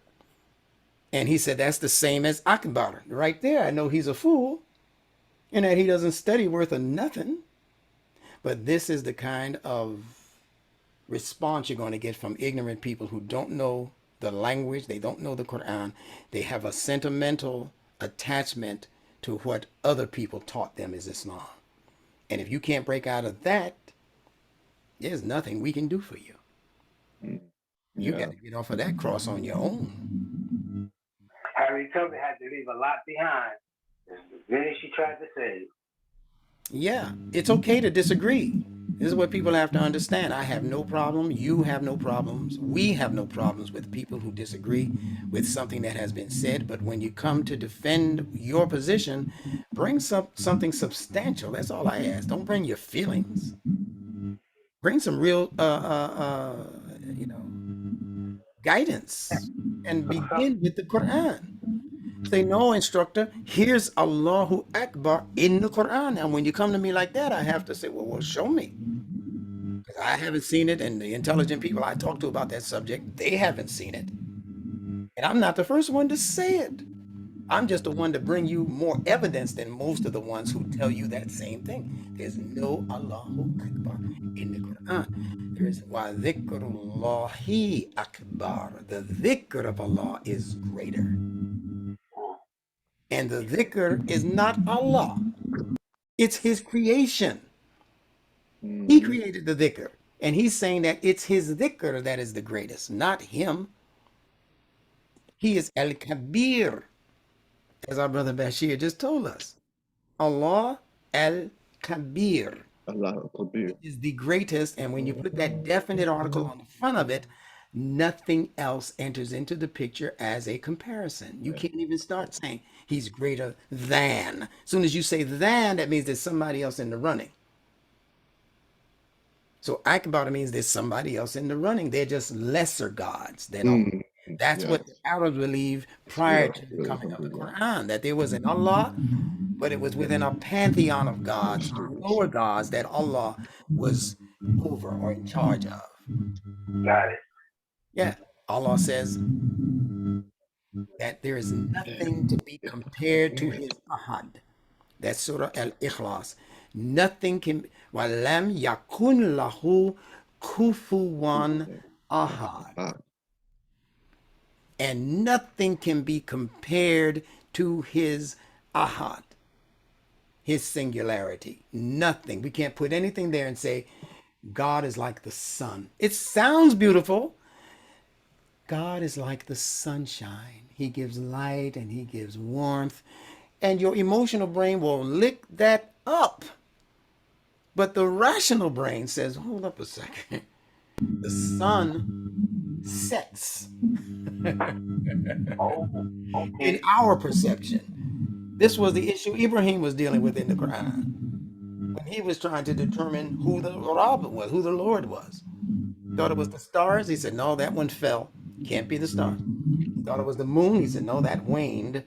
S1: And he said that's the same as akbar. Right there, I know he's a fool and that he doesn't study worth of nothing. But this is the kind of response you're going to get from ignorant people who don't know the language. They don't know the Quran. They have a sentimental attachment to what other people taught them is Islam. And if you can't break out of that, there's nothing we can do for you. You
S6: Yeah.
S1: got to get off of that cross on your own.
S3: Harry Tubman had to leave a lot behind. As many she tried to save.
S1: Yeah, it's okay to disagree. This is what people have to understand. I have no problem. You have no problems. We have no problems with people who disagree with something that has been said. But when you come to defend your position, bring something substantial. That's all I ask. Don't bring your feelings. Bring some real, guidance and begin with the Quran. Say, no, instructor, here's Allahu Akbar in the Quran. Now, when you come to me like that, I have to say, well, show me. Because I haven't seen it, and the intelligent people I talk to about that subject, they haven't seen it. And I'm not the first one to say it. I'm just the one to bring you more evidence than most of the ones who tell you that same thing. There's no Allahu Akbar in the Quran. There's wa dhikrullahi akbar. The dhikr of Allah is greater. And the dhikr is not Allah. It's his creation. He created the dhikr. And he's saying that it's his dhikr that is the greatest, not him. He is al-kabir, as our brother Bashir just told us. Allah al-kabir
S6: Allah Kabir.
S1: is the greatest. And when you put that definite article on the front of it, nothing else enters into the picture as a comparison. You can't even start saying he's greater than. As soon as you say than, that means there's somebody else in the running. So Akbar means there's somebody else in the running. They're just lesser gods than Allah.
S6: Mm,
S1: That's
S6: yes.
S1: what the Arabs believed
S6: That's what
S1: prior
S6: I
S1: to the
S6: really
S1: coming
S6: want
S1: of
S6: to
S1: the
S6: know.
S1: Quran, that there was an Allah, but it was within a pantheon of gods, lower gods that Allah was over or in charge of.
S3: Got it.
S1: Yeah, Allah says that there is nothing to be compared to his ahad. That's Surah Al-Ikhlas. Nothing can, walam yakun lahu kufuwan ahad.
S6: Ah,
S1: And nothing can be compared to his ahad, his singularity. Nothing. We can't put anything there and say, God is like the sun. It sounds beautiful. God is like the sunshine. He gives light and he gives warmth. And your emotional brain will lick that up. But the rational brain says, hold up a second. The sun sets
S3: Oh,
S1: in
S3: okay.
S1: our perception. This was the issue Ibrahim was dealing with in the Quran when he was trying to determine who the Rabb was, who the Lord was. Thought it was the stars. He said, no, that one fell. Can't be the stars. He thought it was the moon. He said, no, that waned.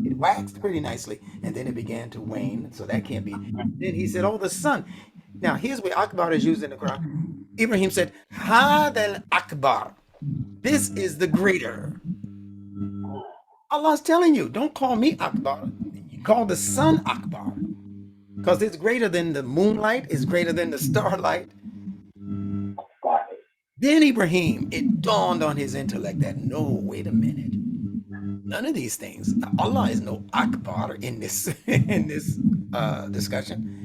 S1: It waxed pretty nicely, and then it began to wane. So that can't be. Then he said, oh, the sun. Now, here's where Akbar is used in the Quran. Ibrahim said, Hadal Akbar. This is the greater. Allah's telling you, don't call me Akbar. You call the sun Akbar. Because it's greater than the moonlight, it's greater than the starlight.
S3: Got it.
S1: Then Ibrahim, it dawned on his intellect that no, wait a minute. None of these things. Allah is no Akbar in this discussion.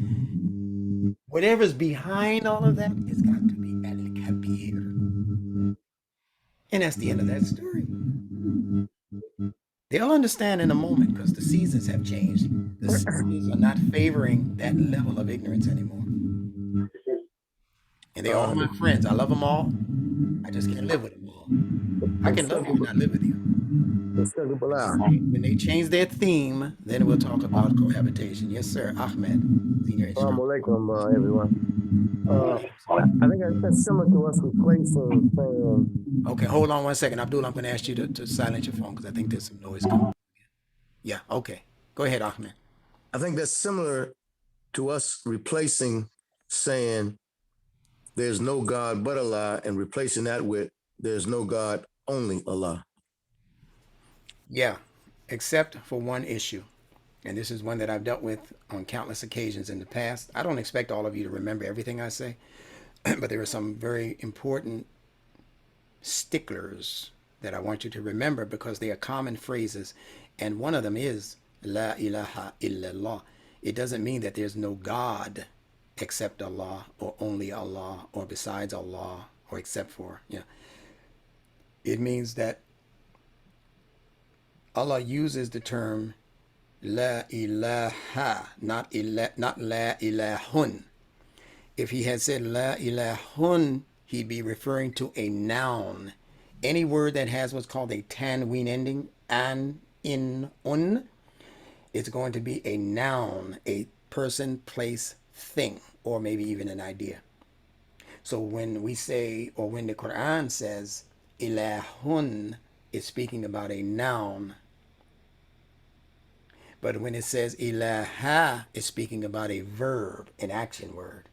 S1: Whatever's behind all of that has got to be Al-Kabir. And that's the end of that story. They'll understand in a moment because the seasons have changed. The seasons are not favoring that level of ignorance anymore. And they're all my friends. I love them all. I just can't live with them all. I can love you and not live with you.
S7: Instructor Bilal.
S1: When they change their theme, then we'll talk about cohabitation. Yes, sir. Ahmed, senior
S7: Salaam
S1: instructor.
S7: Alaykum, everyone. I think that's similar to us replacing saying,
S1: Okay, hold on one second. Abdul, I'm going to ask you to silence your phone because I think there's some noise coming. Yeah, okay. Go ahead, Ahmed.
S7: I think that's similar to us replacing saying there's no God but Allah and replacing that with there's no God, only Allah.
S1: Yeah, except for one issue. And this is one that I've dealt with on countless occasions in the past. I don't expect all of you to remember everything I say, but there are some very important sticklers that I want you to remember because they are common phrases. And one of them is La ilaha illallah. It doesn't mean that there's no God except Allah or only Allah or besides Allah or except for. Yeah. It means that Allah uses the term La ilaha, not La ilahun. If he had said La ilahun, he'd be referring to a noun. Any word that has what's called a tanween ending, an, in, un, it's going to be a noun, a person, place, thing, or maybe even an idea. So when we say, or when the Quran says ilahun, it's speaking about a noun. But when it says ilaha, it's speaking about a verb, an action word.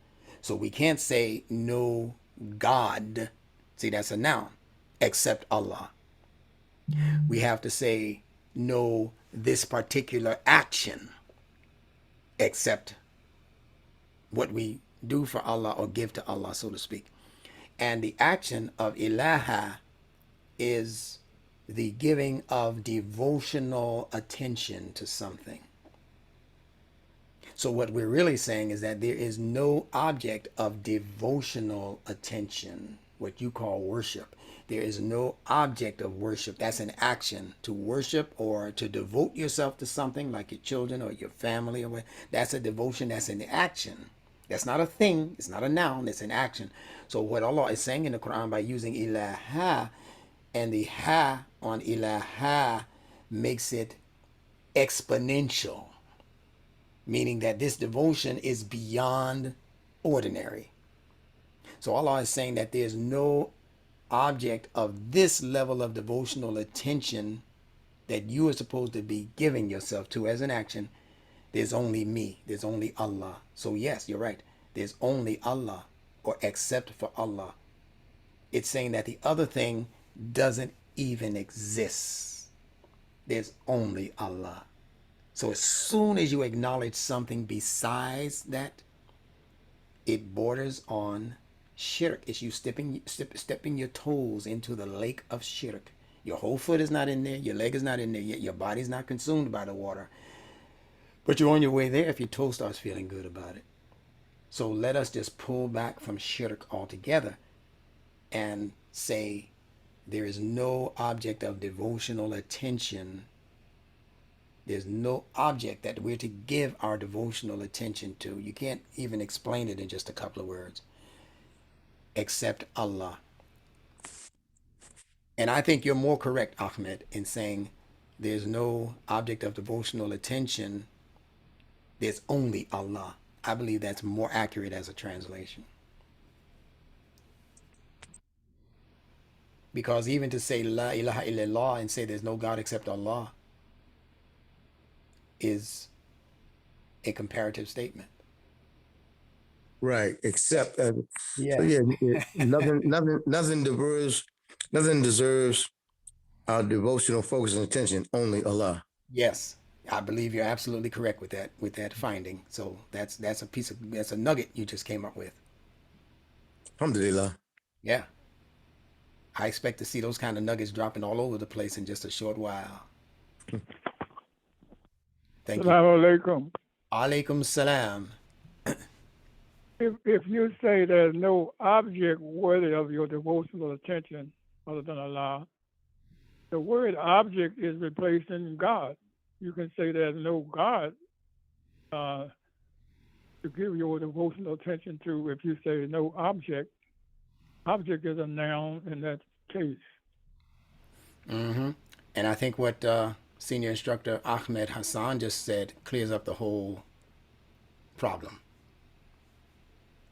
S1: So we can't say no God. See, that's a noun, except Allah. We have to say no this particular action, except what we do for Allah or give to Allah, so to speak. And the action of ilaha is the giving of devotional attention to something. So what we're really saying is that there is no object of devotional attention, what you call worship. There is no object of worship. That's an action. To worship or to devote yourself to something like your children or your family or what, that's a devotion. That's an action. That's not a thing. It's not a noun. It's an action. So what Allah is saying in the Quran by using ilaha, and the ha on ilaha makes it exponential, meaning that this devotion is beyond ordinary. So when we say, or when the Quran says, ilaha illallah, So Allah is saying that there's no object of this level of devotional attention that you are supposed to be giving yourself to as an action. There's only me. There's only Allah. So yes, you're right. There's only Allah, or except for Allah. It's saying that the other thing doesn't even exist. There's only Allah. So as soon as you acknowledge something besides that, it borders on shirk. It's you stepping your toes into the lake of shirk. Your whole foot is not in there. Your leg is not in there yet. Your body's not consumed by the water. But you're on your way there if your toe starts feeling good about it. So let us just pull back from shirk altogether and say there is no object of devotional attention. There's no object that we're to give our devotional attention to. You can't even explain it in just a couple of words. Except Allah. And I think you're more correct, Ahmed, in saying there's no object of devotional attention. There's only Allah. I believe that's more accurate as a translation. Because even to say La ilaha illallah and say there's no God except Allah is a comparative statement.
S7: Right. Except,
S1: Yeah.
S7: so yeah, nothing deserves our devotional focus and attention. Only Allah.
S1: Yes. I believe you're absolutely correct with that finding. So that's a nugget you just came up with.
S7: Alhamdulillah.
S1: Yeah. I expect to see those kind of nuggets dropping all over the place in just a short while. Thank you.
S8: Salaam Alaykum.
S1: Alaykum salam.
S8: If you say there's no object worthy of your devotional attention other than Allah, the word object is replacing God. You can say there's no God to give your devotional attention to if you say no object. Object is a noun in that case.
S1: Mm-hmm. And I think what Senior Instructor Ahmed Hassan just said clears up the whole problem.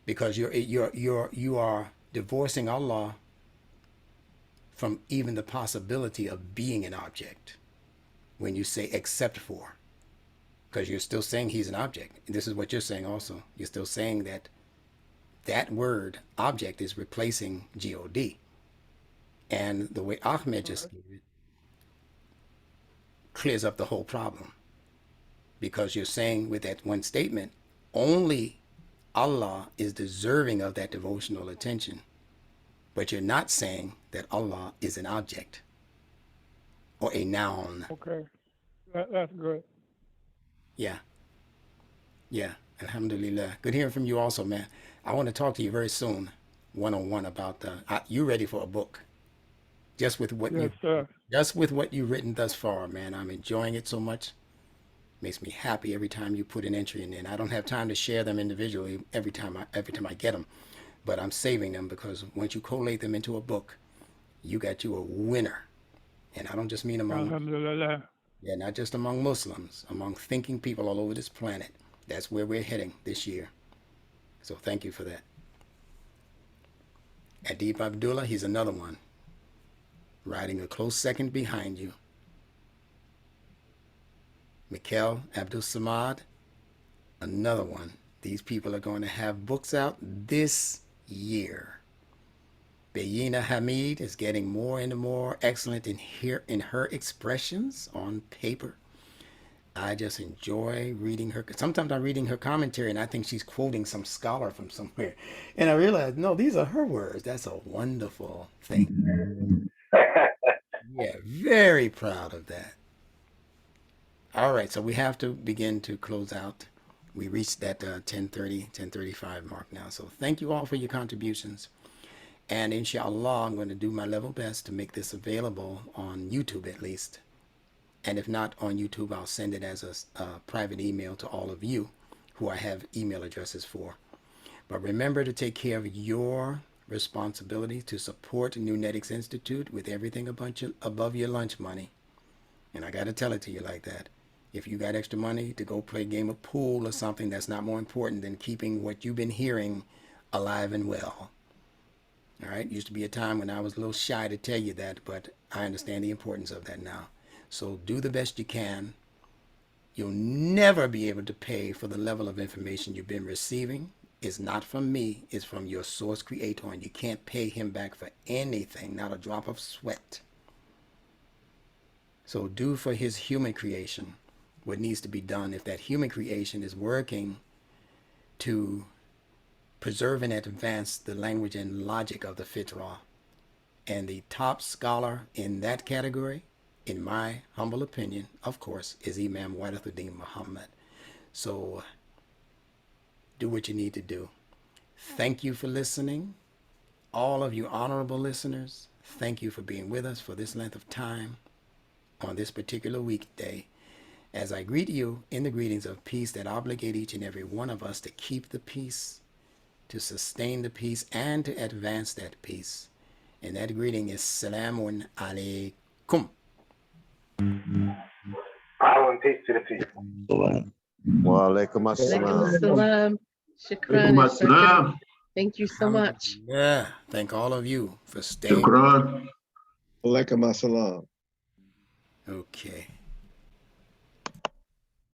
S1: Because you are divorcing Allah from even the possibility of being an object when you say except for. Because you're still saying he's an object. This is what you're saying also. You're still saying that word object is replacing God. And the way Ahmed just gave it clears up the whole problem. Because you're saying with that one statement, only Allah is deserving of that devotional attention. But you're not saying that Allah is an object or a noun.
S8: Okay, that's good.
S1: Yeah. Yeah. Alhamdulillah. Good hearing from you also, man. I want to talk to you very soon, one-on-one about you ready for a book. Just with what you've written thus far, man. I'm enjoying it so much. Makes me happy every time you put an entry in there. And I don't have time to share them individually every time I get them. But I'm saving them because once you collate them into a book, you got you a winner. And I don't just mean
S8: Alhamdulillah.
S1: Yeah, not just among Muslims, among thinking people all over this planet. That's where we're heading this year. So thank you for that. Adib Abdullah, he's another one. Riding a close second behind you. Mikhail Abdul Samad, another one. These people are going to have books out this year. Bayina Hamid is getting more and more excellent in her expressions on paper. I just enjoy reading her. Sometimes I'm reading her commentary and I think she's quoting some scholar from somewhere. And I realize, no, these are her words. That's a wonderful thing. Yeah, very proud of that. All right, so we have to begin to close out. We reached that 10:35 mark now. So thank you all for your contributions. And inshallah, I'm going to do my level best to make this available on YouTube at least. And if not on YouTube, I'll send it as a private email to all of you who I have email addresses for. But remember to take care of your responsibility to support Nunetics Institute with everything above your lunch money. And I got to tell it to you like that. If you got extra money to go play a game of pool or something, that's not more important than keeping what you've been hearing alive and well. All right. Used to be a time when I was a little shy to tell you that, but I understand the importance of that now. So do the best you can. You'll never be able to pay for the level of information you've been receiving. It's not from me, it's from your source creator, and you can't pay him back for anything, not a drop of sweat. So do for his human creation what needs to be done. If that human creation is working to preserve and advance the language and logic of the Fitrah, and the top scholar in that category, in my humble opinion, of course, is Imam Wadathuddin Muhammad. So do what you need to do. Thank you for listening. All of you honorable listeners, thank you for being with us for this length of time on this particular weekday. As I greet you in the greetings of peace that obligate each and every one of us to keep the peace, to sustain the peace, and to advance that peace. And that greeting is Salaam Alaykum.
S3: Power and peace to the people.
S4: Wa alaikum
S9: Alaikum
S4: assalam.
S9: assalam. Shukran, Instructor. Thank you so much.
S1: Yeah, thank all of you for staying.
S6: Alaikum assalam.
S1: Okay.